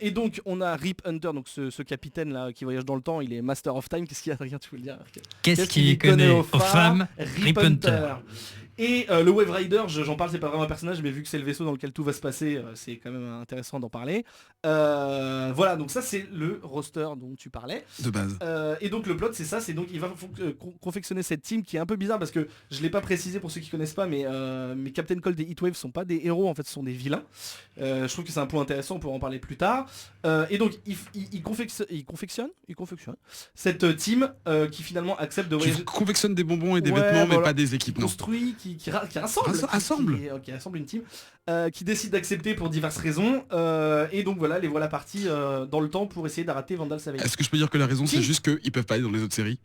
Et donc on a Rip Hunter, donc ce capitaine là qui voyage dans le temps, il est Master of Time. Qu'est-ce qu'il y a, Adrien, tu veux le dire? Qu'est-ce qu'il connaît aux femmes? Rip Hunter. Et le Wave Rider, j'en parle, c'est pas vraiment un personnage, mais vu que c'est le vaisseau dans lequel tout va se passer, c'est quand même intéressant d'en parler. Voilà, donc ça c'est le roster dont tu parlais. De base. Et donc le plot c'est ça, c'est donc il va confectionner cette team qui est un peu bizarre parce que je l'ai pas précisé pour ceux qui connaissent pas, mais Captain Cold et Heatwave sont pas des héros, en fait ce sont des vilains. Je trouve que c'est un point intéressant, on pourra en parler plus tard. Et donc il confectionne cette team qui finalement accepte de Tu voyager. confectionnes des bonbons et des Ouais, vêtements, mais voilà. pas des équipements. Construit, qui rassemble, Rassemble. qui rassemble une team, qui décide d'accepter pour diverses raisons, et donc voilà, les voilà partis dans le temps pour essayer d'arrêter Vandal Savage. Est-ce que je peux dire que la raison c'est Si. juste qu'ils peuvent pas aller dans les autres séries?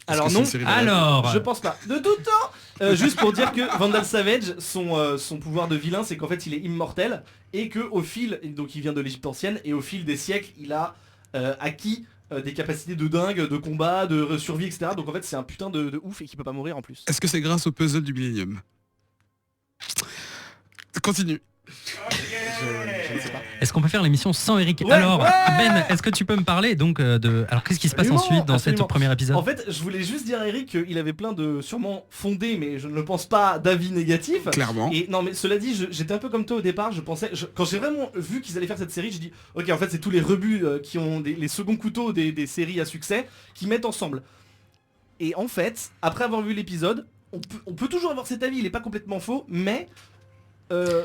Parce Alors que c'est non, une série valable. Alors, je pense pas. De tout temps, juste pour dire que Vandal Savage, son pouvoir de vilain, c'est qu'en fait il est immortel et que au fil, donc il vient de l'Égypte ancienne, et au fil des siècles, il a acquis des capacités de dingue, de combat, de survie, etc. Donc en fait c'est un putain de ouf et qui peut pas mourir en plus. Est-ce que c'est grâce au puzzle du Millennium? Continue. Je ne sais pas. est-ce qu'on peut faire l'émission sans Eric? Ouais, Alors, ouais. Ben, est-ce que tu peux me parler donc de... Alors, qu'est-ce qui se passe Absolument, ensuite dans absolument. cet premier épisode? En fait, je voulais juste dire à Eric qu'il avait plein de sûrement fondés, mais je ne le pense pas, d'avis négatifs. Clairement. Et non, mais cela dit, j'étais un peu comme toi au départ. Quand j'ai vraiment vu qu'ils allaient faire cette série, je dis ok, en fait c'est tous les rebuts qui ont les seconds couteaux des séries à succès qui mettent ensemble. Et en fait, après avoir vu l'épisode, on peut toujours avoir cet avis, il est pas complètement faux, mais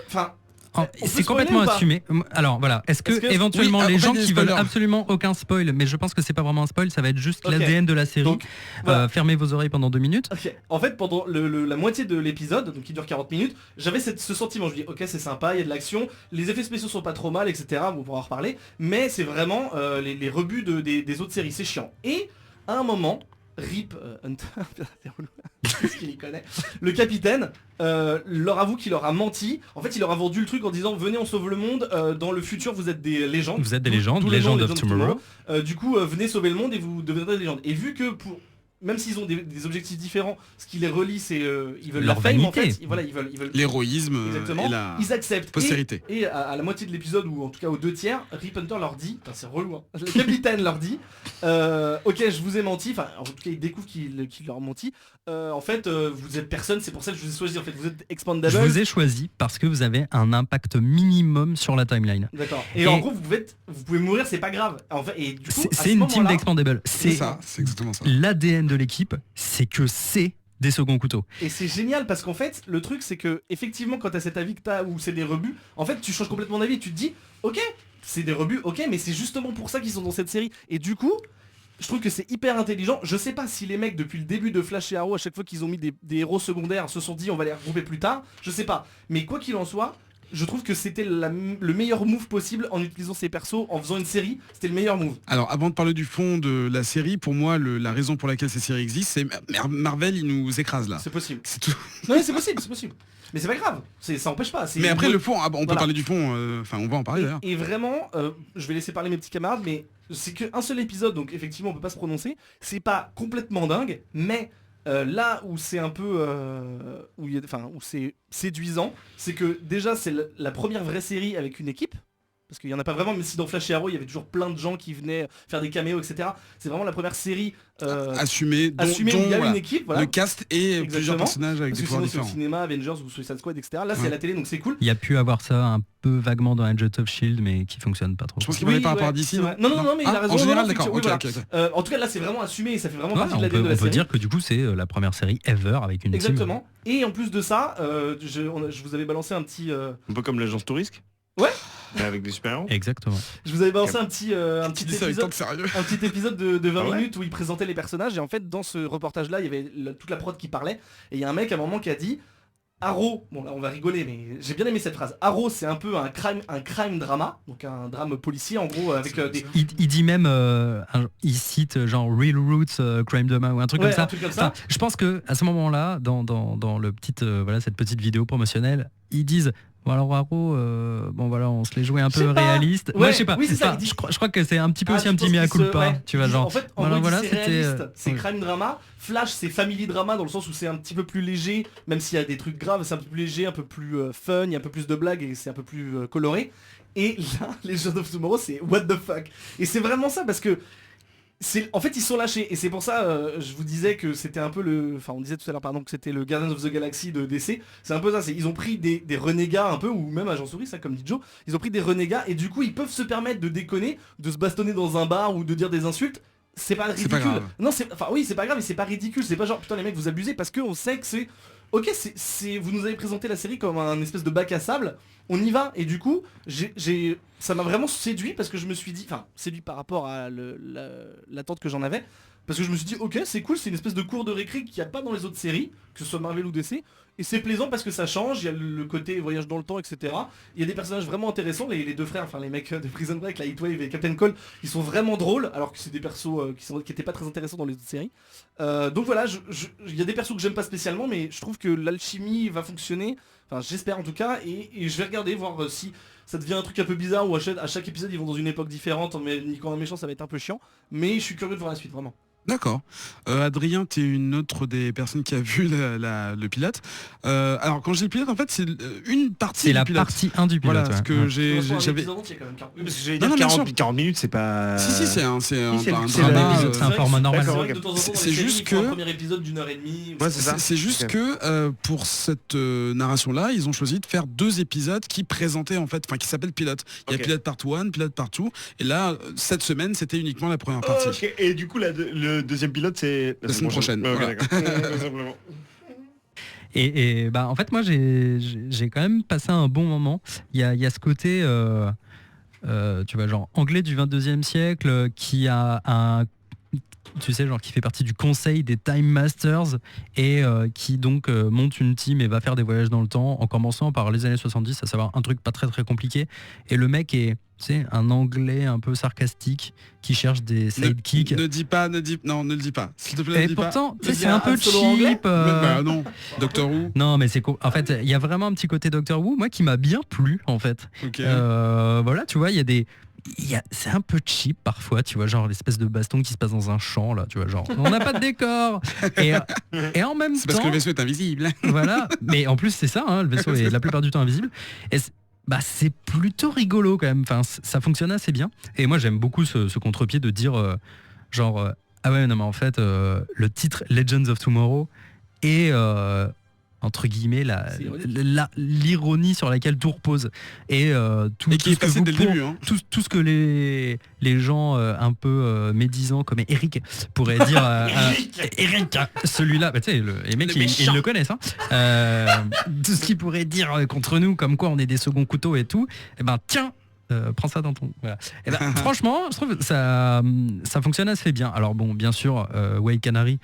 enfin. on peut C'est spoiler complètement ou pas assumé. Alors voilà, est-ce que, Est-ce que- éventuellement Oui, les en gens fait, des qui veulent spoilers. absolument aucun spoil, mais je pense que c'est pas vraiment un spoil, ça va être juste Ok. l'ADN de la série. Donc, voilà. Fermez vos oreilles pendant 2 minutes. Ok. En fait, pendant la moitié de l'épisode, donc qui dure 40 minutes, j'avais ce sentiment. Je dis, ok, c'est sympa, il y a de l'action, les effets spéciaux sont pas trop mal, etc. On pourra en reparler. Mais c'est vraiment les rebuts des autres séries, c'est chiant. Et à un moment, Rip Hunter, c'est relou. Qu'est-ce qu'il y connaît. Le capitaine leur avoue qu'il leur a menti. En fait, il leur a vendu le truc en disant, venez, on sauve le monde. Dans le futur, vous êtes des légendes. Vous êtes des légendes, D'où le nom Legend of Tomorrow. Du coup, venez sauver le monde et vous deviendrez des légendes. Et vu que pour même s'ils ont des objectifs différents, ce qui les relie, c'est ils veulent Leur la fame en vanité. fait. Voilà, ils veulent L'héroïsme exactement. et la Ils acceptent. postérité. Et à la moitié de l'épisode, ou en tout cas aux 2/3, Rip Hunter leur dit, putain, c'est relou, hein. Le capitaine leur dit, ok, je vous ai menti, enfin en tout cas ils découvrent qu'il leur a menti. En fait, vous êtes personne, c'est pour ça que je vous ai choisi. En fait, vous êtes expandable. Je vous ai choisi parce que vous avez un impact minimum sur la timeline. D'accord. Et Et- en gros, vous pouvez mourir, c'est pas grave. En fait, et du coup, à C'est ce une team moment-là- d'expandable. C'est C'est ça, c'est exactement ça. l'ADN de l'équipe, c'est que c'est des seconds couteaux. Et c'est génial parce qu'en fait, le truc c'est que effectivement, quand t'as cet avis que t'as où c'est des rebuts, en fait, tu changes complètement d'avis. Tu te dis, ok, c'est des rebuts, ok, mais c'est justement pour ça qu'ils sont dans cette série. Et du coup, je trouve que c'est hyper intelligent. Je sais pas si les mecs depuis le début de Flash et Arrow, à chaque fois qu'ils ont mis des héros secondaires, se sont dit on va les regrouper plus tard. Je sais pas. Mais quoi qu'il en soit, je trouve que c'était le meilleur move possible en utilisant ces persos, en faisant une série. C'était le meilleur move. Alors avant de parler du fond de la série, pour moi la raison pour laquelle ces séries existent, c'est Marvel il nous écrase là. C'est possible. C'est tout. Non mais c'est possible, c'est possible. Mais c'est pas grave. Ça empêche pas. Mais après le fond, on peut Voilà. parler du fond, enfin on va en parler d'ailleurs. Et vraiment, je vais laisser parler mes petits camarades, mais c'est qu'un seul épisode, donc effectivement on peut pas se prononcer. C'est pas complètement dingue, mais là où c'est un peu, où c'est séduisant, c'est que déjà c'est la première vraie série avec une équipe. Parce qu'il n'y en a pas vraiment, même si dans Flash et Arrow il y avait toujours plein de gens qui venaient faire des caméos, etc. C'est vraiment la première série Assumé, assumée où il y a voilà, une équipe. Voilà. le cast et Exactement. plusieurs personnages avec Parce des que pouvoirs sinon c'est au différents. cinéma, Avengers ou Suicide Squad, etc. Là c'est Ouais. à la télé, donc c'est cool. Il y a pu avoir ça un peu vaguement dans Agent of Shield, mais qui fonctionne pas trop. Je pense qu'il parlait par rapport à DC. c'est vrai. Non, mais il a raison. En général, non, d'accord. oui, Ok, voilà. ok. En tout cas là c'est vraiment assumé et ça fait vraiment Ouais, partie de on l'ADN peut, de la on peut série. dire que du coup c'est la première série ever avec une team. Exactement. Et en plus de ça, je vous avais balancé un petit, Un peu comme l'agence Tourisque. Ouais. Mais avec des super-héros. Exactement. je vous avais balancé un petit Tu dis ça avec tant épisode. de sérieux. Un petit épisode de 20 Ah ouais minutes où il présentait les personnages et en fait dans ce reportage là il y avait toute la prod qui parlait et il y a un mec à un moment qui a dit Arrow, bon là on va rigoler mais j'ai bien aimé cette phrase. Arrow c'est un peu un crime drama, donc un drame policier en gros avec des Il dit même, il cite genre Real Roots Crime Drama ou un truc ouais, comme ça. un truc comme ça. Enfin, je pense que à ce moment-là, dans le petit, voilà, cette petite vidéo promotionnelle, ils disent bon alors Arrow, bon voilà, on se les jouait un Je sais peu pas. réaliste. Ouais, Moi je sais pas. oui, c'est ça, Enfin, il dit- je crois que c'est un petit peu aussi Ah, un tu petit penses mea qu'ils se- culpa. ouais, Tu vois ils- genre. En fait, voilà, gros, voilà, c'est c'était. réaliste, c'est ouais. crime drama. Flash, c'est family drama dans le sens où c'est un petit peu plus léger, même s'il y a des trucs graves, c'est un peu plus léger, un peu plus fun, il y a un peu plus de blagues et c'est un peu plus coloré. Et là, les Legends of Tomorrow, c'est what the fuck. Et c'est vraiment ça parce que en fait ils sont lâchés et c'est pour ça je vous disais que c'était un peu on disait tout à l'heure pardon que c'était le Guardians of the Galaxy de DC. C'est un peu ça, ils ont pris des renégats un peu, ou même Agent Souris, ça comme dit Joe, ils ont pris des renégats et du coup ils peuvent se permettre de déconner, de se bastonner dans un bar ou de dire des insultes. C'est pas ridicule. pas grave. Non, oui, c'est pas grave, mais c'est pas ridicule. C'est pas genre putain les mecs vous abusez parce qu'on sait que c'est ok. Vous nous avez présenté la série comme un espèce de bac à sable. On y va et du coup ça m'a vraiment séduit parce que je me suis dit, enfin séduit par rapport à l'attente que j'en avais, parce que je me suis dit ok c'est cool, c'est une espèce de cours de récré qu'il n'y a pas dans les autres séries, que ce soit Marvel ou DC, et c'est plaisant parce que ça change, il y a le côté voyage dans le temps, etc. Il y a des personnages vraiment intéressants, les deux frères, enfin les mecs de Prison Break, la Heatwave et Captain Cole, ils sont vraiment drôles alors que c'est des persos qui étaient pas très intéressants dans les autres séries. Donc voilà, il y a des persos que j'aime pas spécialement, mais je trouve que l'alchimie va fonctionner. Enfin j'espère en tout cas, et je vais regarder voir si ça devient un truc un peu bizarre où à chaque épisode ils vont dans une époque différente, mais niquant un méchant ça va être un peu chiant, mais je suis curieux de voir la suite vraiment. D'accord. Adrien, tu es une autre des personnes qui a vu le pilote. Alors quand je dis le pilote, en fait, c'est une partie C'est du la pilote. partie 1 du pilote. Voilà, parce ouais. que Ouais. j'avais... Oui, parce que j'allais Non, dire non, bien 40 minutes, c'est pas. Si, c'est un c'est drama. c'est un format normal. D'accord, C'est juste que- un premier épisode d'une heure et demie. Ouais, c'est ça. C'est juste Ok. que pour cette narration-là, ils ont choisi de faire 2 épisodes qui présentaient en fait, enfin qui s'appellent pilote. Il y a Ok. pilote part 1, pilote part 2, et là, cette semaine, c'était uniquement la première partie. Ok, et du coup, le deuxième pilote, c'est La semaine prochaine, Ouais, ok, voilà. d'accord. Tout simplement. Et bah en fait moi j'ai quand même passé un bon moment. Il y a ce côté tu vois genre anglais du 22e siècle qui a un, tu sais genre qui fait partie du conseil des Time Masters et qui donc monte une team et va faire des voyages dans le temps en commençant par les années 70, à savoir un truc pas très très compliqué, et le mec est, tu sais, un anglais un peu sarcastique qui cherche des sidekicks. Ne le dis pas. Non, ne le dis pas. S'il te plaît, ne Et le dis pourtant, tu sais, Le c'est un peu Han Solo anglais cheap. pas. Bah non, Doctor Who. Non, mais c'est cool. En fait, il y a vraiment un petit côté Doctor Who, moi, qui m'a bien plu, en fait. Ok. Voilà, tu vois, il y a des... c'est un peu cheap parfois, tu vois, genre l'espèce de baston qui se passe dans un champ, là, tu vois, genre, on n'a pas de décor. Et en même C'est temps... parce que le vaisseau est invisible. Voilà, mais en plus c'est ça, hein, le vaisseau est la plupart du temps invisible. Et c'est plutôt rigolo quand même, enfin, ça fonctionne assez bien. Et moi j'aime beaucoup ce contre-pied de dire ah ouais non mais en fait le titre Legends of Tomorrow est entre guillemets l'ironie sur laquelle tout repose et tout qui est ce que passé vous dès le début, hein. tout ce que les gens un peu médisants comme Eric pourraient dire Eric, celui-là, bah, tu sais, les mecs ils le connaissent, hein. Tout ce qu'ils pourraient dire contre nous comme quoi on est des seconds couteaux et tout, et ben tiens, prends ça dans ton... Voilà. Et ben, franchement, je trouve que ça fonctionne assez bien. Alors bon, bien sûr, Way Canary,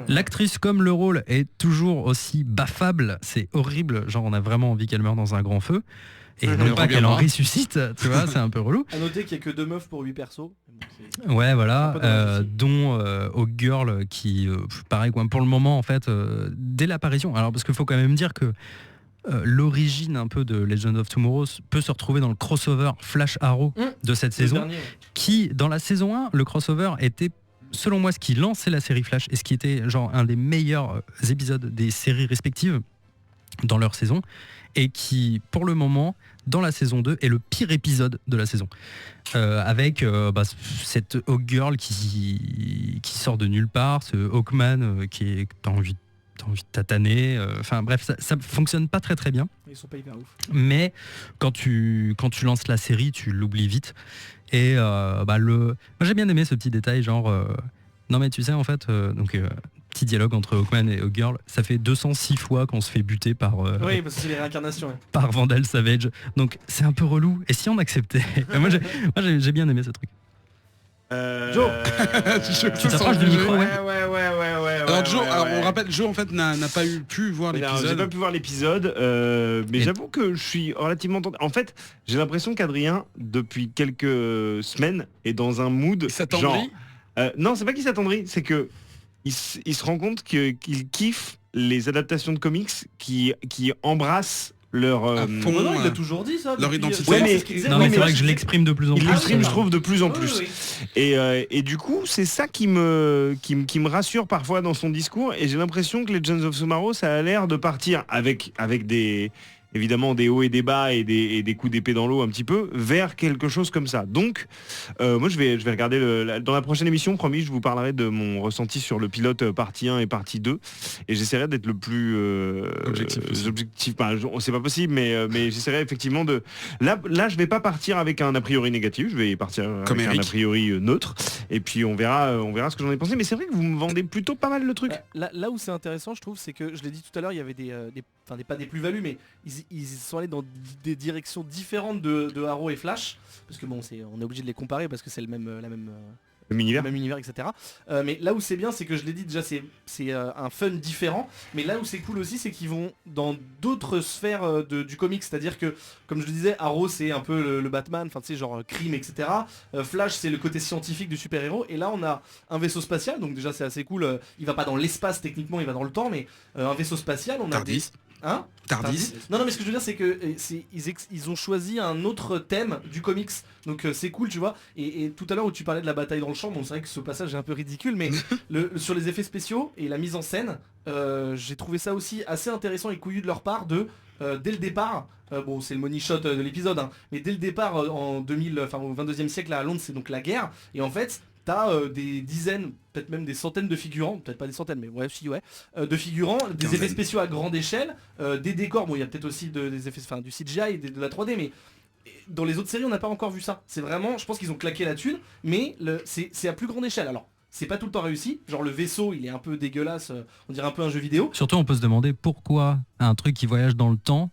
l'actrice comme le rôle est toujours aussi baffable. C'est horrible. Genre, on a vraiment envie qu'elle meure dans un grand feu. Et non pas qu'elle en ressuscite, tu vois, c'est un peu relou. À noter qu'il n'y a que 2 meufs pour 8 persos. Ouais, voilà, dont Hawkgirl qui, pareil, quoi, pour le moment, en fait, dès l'apparition. Alors, parce qu'il faut quand même dire que l'origine un peu de Legend of Tomorrow peut se retrouver dans le crossover Flash Arrow de cette saison, qui dans la saison 1, le crossover était selon moi ce qui lançait la série Flash et ce qui était genre un des meilleurs épisodes des séries respectives dans leur saison, et qui pour le moment dans la saison 2 est le pire épisode de la saison, avec cette Hawkgirl qui sort de nulle part, ce Hawkman qui est t'as envie de tataner, enfin bref, ça fonctionne pas très très bien. Ils sont pas hyper ouf. Mais quand tu lances la série, tu l'oublies vite. Et moi j'ai bien aimé ce petit détail, genre non mais tu sais en fait, petit dialogue entre Hawkman et Hawkgirl, ça fait 206 fois qu'on se fait buter par oui, parce que c'est les réincarnations, ouais. par Vandal Savage. Donc c'est un peu relou. Et si on acceptait moi j'ai bien aimé ce truc. Joe Tu t'approches du micro, ouais. Alors Joe, on rappelle, Joe en fait n'a pas pu voir l'épisode. J'ai pas pu voir l'épisode, mais j'avoue que je suis relativement tenté. En fait, j'ai l'impression qu'Adrien, depuis quelques semaines, est dans un mood genre... non, c'est pas qu'il s'attendrit, c'est que il se rend compte qu'il kiffe les adaptations de comics qui embrassssent leur non, il a toujours dit ça. Leur identité. Ouais, mais c'est vrai que je l'exprime de plus en plus. Il l'exprime, je trouve, de plus en plus. Oui. Et du coup, c'est ça qui me rassure parfois dans son discours. Et j'ai l'impression que Legends of Tomorrow, ça a l'air de partir avec évidemment des hauts et des bas et des coups d'épée dans l'eau un petit peu, vers quelque chose comme ça. Donc, moi je vais regarder dans la prochaine émission, promis, je vous parlerai de mon ressenti sur le pilote partie 1 et partie 2. Et j'essaierai d'être le plus objectif. C'est pas possible, mais j'essaierai effectivement de... Là, je vais pas partir avec un a priori négatif, je vais partir avec un a priori neutre. Et puis on verra ce que j'en ai pensé. Mais c'est vrai que vous me vendez plutôt pas mal le truc. Là où c'est intéressant, je trouve, c'est que, je l'ai dit tout à l'heure, il y avait pas des plus-values, mais ils sont allés dans des directions différentes de Arrow et Flash, parce que bon, on est obligé de les comparer parce que c'est le même univers, etc. Mais là où c'est bien, c'est que je l'ai dit déjà, c'est un fun différent, mais là où c'est cool aussi, c'est qu'ils vont dans d'autres sphères du comic, c'est-à-dire que, comme je le disais, Arrow c'est un peu le Batman, enfin tu sais, genre crime, etc. Flash c'est le côté scientifique du super-héros, et là on a un vaisseau spatial, donc déjà c'est assez cool, il va pas dans l'espace techniquement, il va dans le temps, mais un vaisseau spatial, on a des... Hein Tardis. Non mais ce que je veux dire c'est que ils ont choisi un autre thème du comics, donc c'est cool, tu vois. Et tout à l'heure où tu parlais de la bataille dans le champ, bon c'est vrai que ce passage est un peu ridicule, mais sur les effets spéciaux et la mise en scène, j'ai trouvé ça aussi assez intéressant et couillu de leur part dès le départ, bon c'est le money shot de l'épisode, hein, mais dès le départ au 22e siècle à Londres, c'est donc la guerre, et en fait t'as des dizaines, peut-être même des centaines de figurants, peut-être pas des centaines, mais ouais, de figurants, des effets spéciaux à grande échelle, des décors, bon il y a peut-être aussi des effets, du CGI, de la 3D, mais dans les autres séries on n'a pas encore vu ça. C'est vraiment, je pense qu'ils ont claqué la thune, mais c'est à plus grande échelle. Alors c'est pas tout le temps réussi, genre le vaisseau il est un peu dégueulasse, on dirait un peu un jeu vidéo. Surtout on peut se demander pourquoi un truc qui voyage dans le temps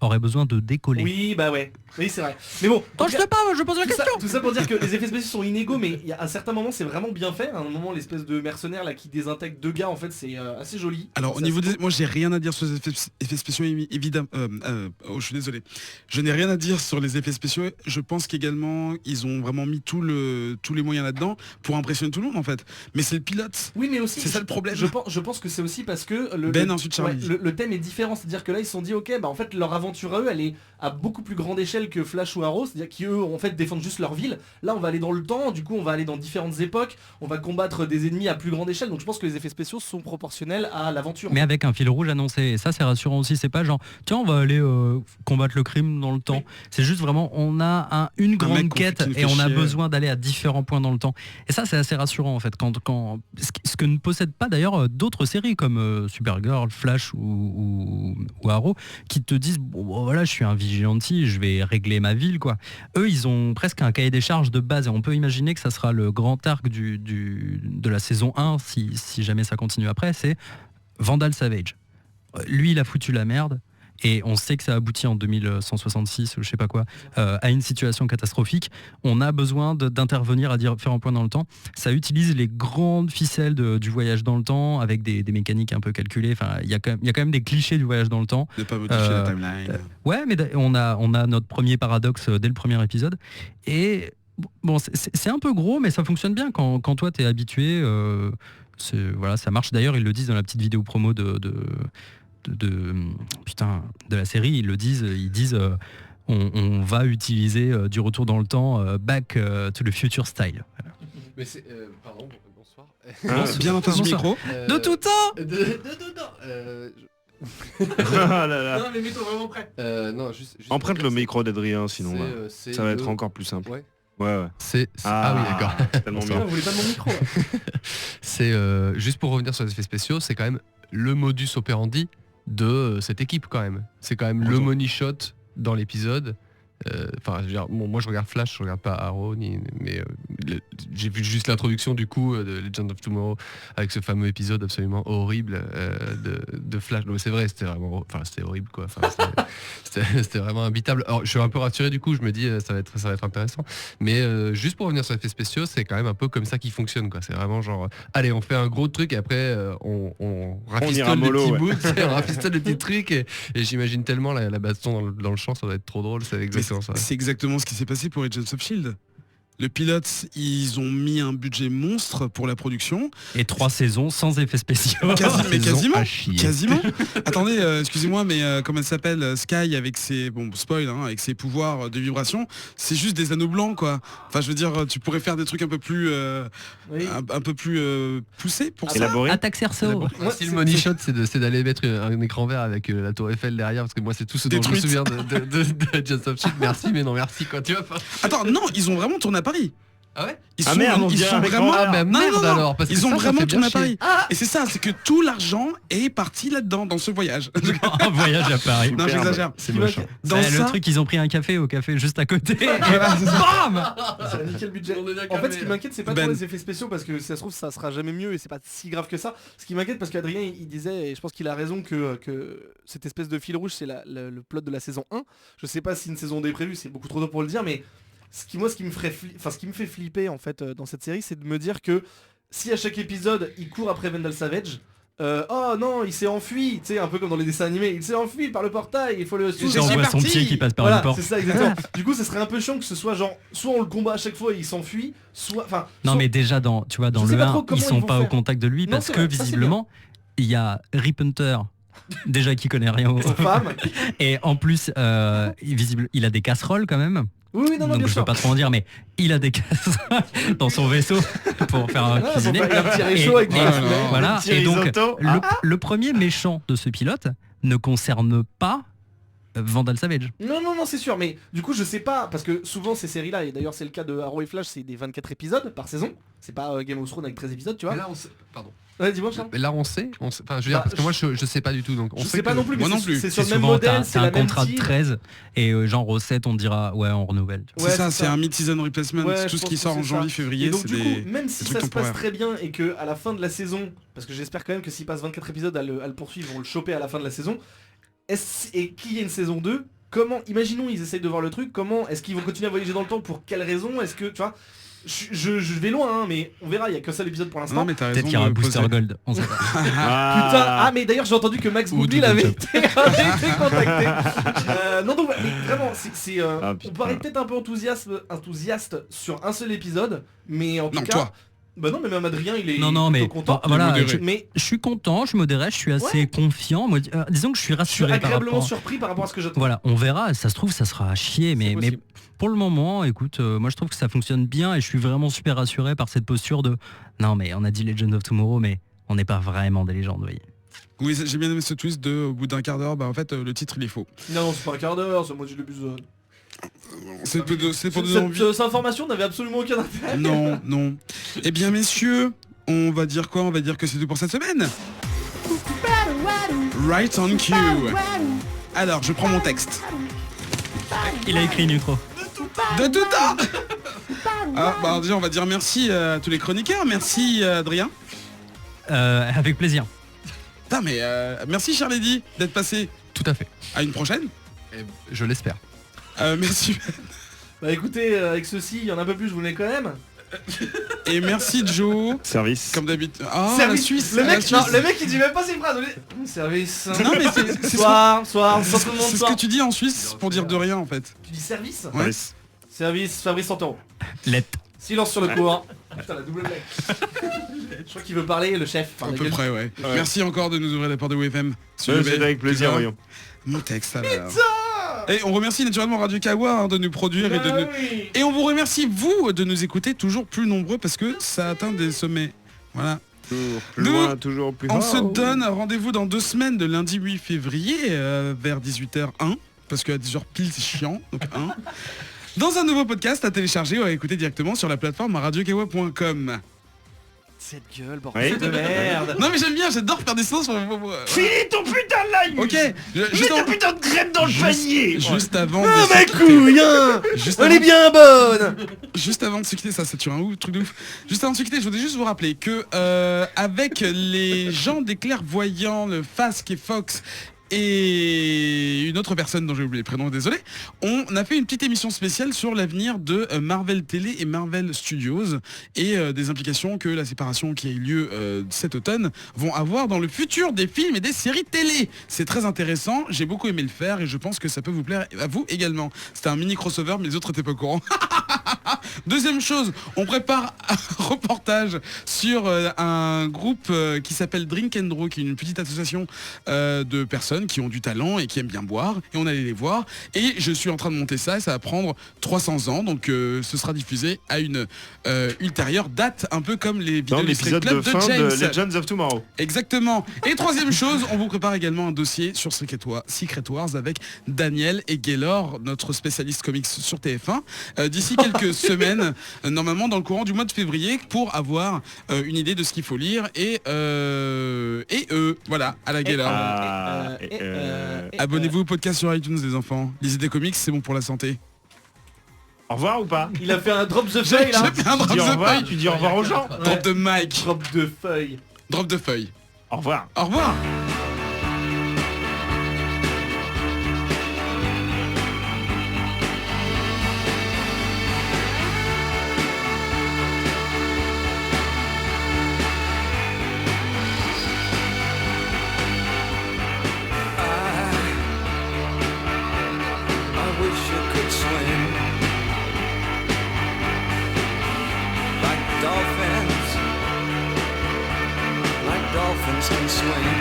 aurait besoin de décoller. Oui, bah ouais. Oui, c'est vrai. Mais bon, je sais pas, je pose la question. Tout ça pour dire que les effets spéciaux sont inégaux, mais il y a un certain moment, c'est vraiment bien fait. À un moment, l'espèce de mercenaire là qui désintègre 2 gars, en fait, c'est assez joli. Alors au niveau moi, j'ai rien à dire sur les effets spéciaux, évidemment. Je suis désolé. Je n'ai rien à dire sur les effets spéciaux. Je pense qu'également, ils ont vraiment mis tous les moyens là-dedans pour impressionner tout le monde, en fait. Mais c'est le pilote. Oui, mais aussi. C'est ça le problème. Je pense que c'est aussi parce que ensuite Charlie. le thème est différent. C'est-à-dire que là, ils se sont dit, ok, bah en fait, leur aventure à eux, elle est à beaucoup plus grande échelle tels que Flash ou Arrow, c'est-à-dire qui eux en fait défendent juste leur ville. Là on va aller dans le temps, du coup on va aller dans différentes époques, on va combattre des ennemis à plus grande échelle, donc je pense que les effets spéciaux sont proportionnels à l'aventure. Mais avec un fil rouge annoncé, et ça c'est rassurant aussi, c'est pas genre tiens on va aller combattre le crime dans le temps, c'est juste vraiment on a une grande quête et on a besoin d'aller à différents points dans le temps, et ça c'est assez rassurant en fait, ce que ne possèdent pas d'ailleurs d'autres séries comme Supergirl, Flash ou Arrow, qui te disent bon voilà je suis un vigilante, je vais régler ma ville quoi. Eux ils ont presque un cahier des charges de base, et on peut imaginer que ça sera le grand arc de la saison 1 si jamais ça continue après, c'est Vandal Savage. Lui il a foutu la merde, et on sait que ça aboutit en 2166 ou je sais pas quoi, à une situation catastrophique. On a besoin d'intervenir à faire un point dans le temps. Ça utilise les grandes ficelles du voyage dans le temps avec des mécaniques un peu calculées. Enfin, il y a quand même des clichés du voyage dans le temps. Ne pas modifier la timeline. Ouais, mais on a notre premier paradoxe dès le premier épisode. Et bon, c'est un peu gros, mais ça fonctionne bien quand toi t'es habitué. Voilà, ça marche. D'ailleurs, ils le disent dans la petite vidéo promo de la série, ils disent on va utiliser du retour dans le temps, back to the future style. Voilà. Mais c'est pardon, bonsoir. Bien entendu micro. De tout temps. De tout temps. Ah là là. Non mais mets-toi vraiment prêt. Non, juste Emprunte le micro d'Adrien, sinon ça va être encore plus simple. Ouais. Ouais. Ah oui, d'accord. Tellement Putain, bien. vous voulez pas de mon micro là. C'est juste pour revenir sur les effets spéciaux, c'est quand même le modus operandi de cette équipe quand même. C'est quand même le money shot dans l'épisode. Enfin, moi je regarde Flash, je regarde pas Arrow, mais j'ai vu juste l'introduction du coup de Legend of Tomorrow avec ce fameux épisode absolument horrible de Flash. Donc c'est vrai, c'était horrible quoi. Enfin, c'était vraiment imbitable. Alors je suis un peu rassuré du coup, je me dis ça va être intéressant. Mais juste pour revenir sur les effets spéciaux, c'est quand même un peu comme ça qu'ils fonctionnent quoi. C'est vraiment genre allez on fait un gros truc et après on rafistole les petits bouts, on rafistole les petits trucs et j'imagine tellement la baston dans le champ, ça doit être trop drôle. C'est exactement ce qui s'est passé pour Agents of Shield. Le pilote, ils ont mis un budget monstre pour la production. Et 3 saisons sans effets spéciaux. Quasiment. Attendez, excusez-moi, mais comment elle s'appelle, Sky avec ses spoil, avec ses pouvoirs de vibration, c'est juste des anneaux blancs quoi. Enfin, je veux dire, tu pourrais faire des trucs un peu plus, un peu plus poussés pour ça. Élaboré. Attaque Cerceau. Si le money shot c'est d'aller mettre un écran vert avec la tour Eiffel derrière, parce que moi c'est tout ce dont je me souviens de Agents of Shield. Merci, mais non merci quoi. Tu vois. Attends, non, ils ont vraiment tourné à Paris. Ah ouais. Ils sont vraiment alors parce que ils ont vraiment tourné à Paris. Ah. Et c'est ça, c'est que tout l'argent est parti là-dedans dans ce voyage. Un voyage à Paris. Non, j'exagère. C'est moche. Dans C'est ça, le truc, ils ont pris un café au café juste à côté. Voilà, c'est ça. Bam. Ça a niqué le budget. En fait, ce qui m'inquiète, c'est pas trop les effets spéciaux parce que si ça se trouve, ça sera jamais mieux et c'est pas si grave que ça. Ce qui m'inquiète, parce qu'Adrien il disait, et je pense qu'il a raison, que cette espèce de fil rouge, c'est le plot de la saison 1. Je sais pas si une saison 2 est prévue, c'est beaucoup trop tôt pour le dire, mais ce qui me fait flipper en fait dans cette série, c'est de me dire que si à chaque épisode il court après Vandal Savage, oh non il s'est enfui, tu sais, un peu comme dans les dessins animés, il s'est enfui par le portail, il faut le Et on voit son pied qui passe par une porte. c'est ça exactement. Du coup ça serait un peu chiant que ce soit genre soit on le combat à chaque fois et il s'enfuit, soit Non mais déjà dans Je le sais pas 1 trop comment ils sont ils vont pas au faire. contact de lui Non, parce c'est que vrai, ça, c'est visiblement il y a Rip Hunter déjà qui connaît rien aux femme. et en plus il a des casseroles quand même. Oui, non, donc bien je sûr. peux pas trop en dire, mais il a des casseroles dans son vaisseau pour faire un cuisiner. Il y a un petit réchaud avec du Voilà. petit Et donc risotto. le premier méchant de ce pilote ne concerne pas Vandal Savage. Non, c'est sûr, mais du coup, je sais pas, parce que souvent ces séries-là, et d'ailleurs c'est le cas de Arrow et Flash, c'est des 24 épisodes par saison. C'est pas Game of Thrones avec 13 épisodes, tu vois. Mais là on sait. Pardon. Ouais, dis-moi, Charles. Mais là on sait. Enfin, je veux dire, parce que moi je sais pas du tout, donc on Je sait sais pas que- non plus, mais Moi non c'est- plus. c'est sur C'est le même souvent modèle, c'est t'as la un même contrat de team. 13 et genre au 7 on te dira ouais on renouvelle. Tu vois. Ouais, C'est ça, c'est c'est ça. un mid-season replacement. Ouais, Tout je ce pense qui que sort en c'est ça. janvier, Et février, donc c'est du coup, des même si des ça trucs se passe temporaires. très bien et que à la fin de la saison, parce que j'espère quand même que s'ils passent 24 épisodes à le poursuivre, ils vont le choper à la fin de la saison, et qu'il y ait une saison 2, comment, imaginons ils essayent de voir le truc, comment, est-ce qu'ils vont continuer à voyager dans le temps, pour quelle raison, est-ce que, tu vois, je vais loin, hein, mais on verra, il y a que ça l'épisode pour l'instant. Non mais t'as raison. Peut-être qu'il y aura un de booster poser- gold. On sait pas. Putain, mais d'ailleurs j'ai entendu que Max Ou Boublil Doodle avait Chop. été contacté. Non donc mais vraiment Ah, on putain. paraît peut-être un peu enthousiaste sur un seul épisode, mais en tout Non, cas toi. Bah non, mais même Adrien, il est Non, mais plutôt content. voilà, modéré. Mais je suis content, je modérais, je suis assez confiant. Moi, disons que je suis je suis rassuré par agréablement rapport. surpris par rapport à ce que j'attends. Voilà, on verra. Ça se trouve, ça sera à chier, mais possible. pour le moment, écoute, moi je trouve que ça fonctionne bien et je suis vraiment super rassuré par cette posture de. Non, mais on a dit Legends of Tomorrow, mais on n'est pas vraiment des légendes, vous voyez. Oui, j'ai bien aimé ce twist de au bout d'un quart d'heure, bah en fait le titre il est faux. Non, c'est pas un quart d'heure, c'est moi j'ai le besoin. C'est pour donner envie. Cette information n'avait absolument aucun intérêt. Non. Eh bien messieurs, on va dire quoi? On va dire que c'est tout pour cette semaine. Right on cue. Alors, je prends mon texte. Il a écrit une micro. De tout temps. Bah déjà on va dire merci à tous les chroniqueurs. Merci Adrien. Avec plaisir. Putain mais merci Charlady d'être passé. Tout à fait. À une prochaine. Et je l'espère. Merci. Bah écoutez, avec ceci, il y en a un peu plus, je vous l'ai quand même. Et merci Joe. Service. Comme d'habitude. Ah, Service. la Suisse. Le mec, la Suisse. non, le mec il dit même pas ses phrases. Service. Non mais c'est Soir, c'est tout le monde ce soir. que tu dis en Suisse pour dire de rien en fait. Tu dis service Ouais. Service. Service, Fabrice Santoro. Lettre. Silence sur le cours. Putain, la double blague. Je crois qu'il veut parler, le chef. À peu près ouais. Merci encore de nous ouvrir la porte de WFM. C'est avec plaisir, voyons. Mon texte alors. Et on remercie naturellement Radio Kawa de nous produire et de nous... Oui. Et on vous remercie vous de nous écouter toujours plus nombreux parce que ça atteint des sommets. Voilà. Toujours plus Nous, loin, toujours plus On haut. se donne rendez-vous dans 2 semaines, de lundi 8 février vers 18h01 parce qu'à 10h pile c'est chiant. Donc 1. Dans un nouveau podcast à télécharger ou à écouter directement sur la plateforme radiokawa.com. Cette gueule, Oui. bordel de merde. Non mais j'aime bien, j'adore faire des sons sur... Finis ton putain de live. Ok. Mets Juste, ta putain de crème dans le panier. juste avant de Ah se ma quitter- couille, hein. Juste Elle avant- est bien bonne. Juste avant de se quitter, ça tue un ouf, truc de ouf. Juste avant de se quitter, je voudrais juste vous rappeler que avec les gens des clairvoyants, le Fasque et Fox et une autre personne dont j'ai oublié le prénom, désolé, on a fait une petite émission spéciale sur l'avenir de Marvel Télé et Marvel Studios et des implications que la séparation qui a eu lieu cet automne vont avoir dans le futur des films et des séries télé. C'est très intéressant, j'ai beaucoup aimé le faire et je pense que ça peut vous plaire à vous également. C'était un mini crossover mais les autres n'étaient pas au courant. Deuxième chose, on prépare un reportage sur un groupe qui s'appelle Drink and Draw, qui est une petite association de personnes qui ont du talent et qui aiment bien boire, et on allait les voir, et je suis en train de monter ça, et ça va prendre 300 ans, donc ce sera diffusé à une ultérieure date, un peu comme les vidéos Dans du l'épisode Street de Club fin de James. Legends of Tomorrow. Exactement. Et troisième chose, on vous prépare également un dossier sur Secret Wars avec Daniel et Gaylor, notre spécialiste comics sur TF1, d'ici quelques semaines, normalement dans le courant du mois de février, pour avoir une idée de ce qu'il faut lire et voilà, à la Gaylor. Abonnez-vous au podcast sur iTunes les enfants. Lisez des comics, c'est bon pour la santé. Au revoir ou pas? Il a fait un drop the feuille là. J'ai fait un Tu drop dis au de revoir, feuille. tu dis au revoir aux gens. Drop de mic. Drop de feuille. Drop de feuille. Au revoir. Au revoir. I wish you could swim like dolphins can swim.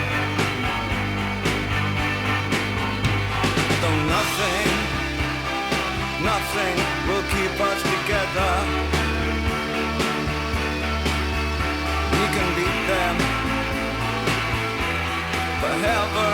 Though nothing will keep us together. We can beat them forever.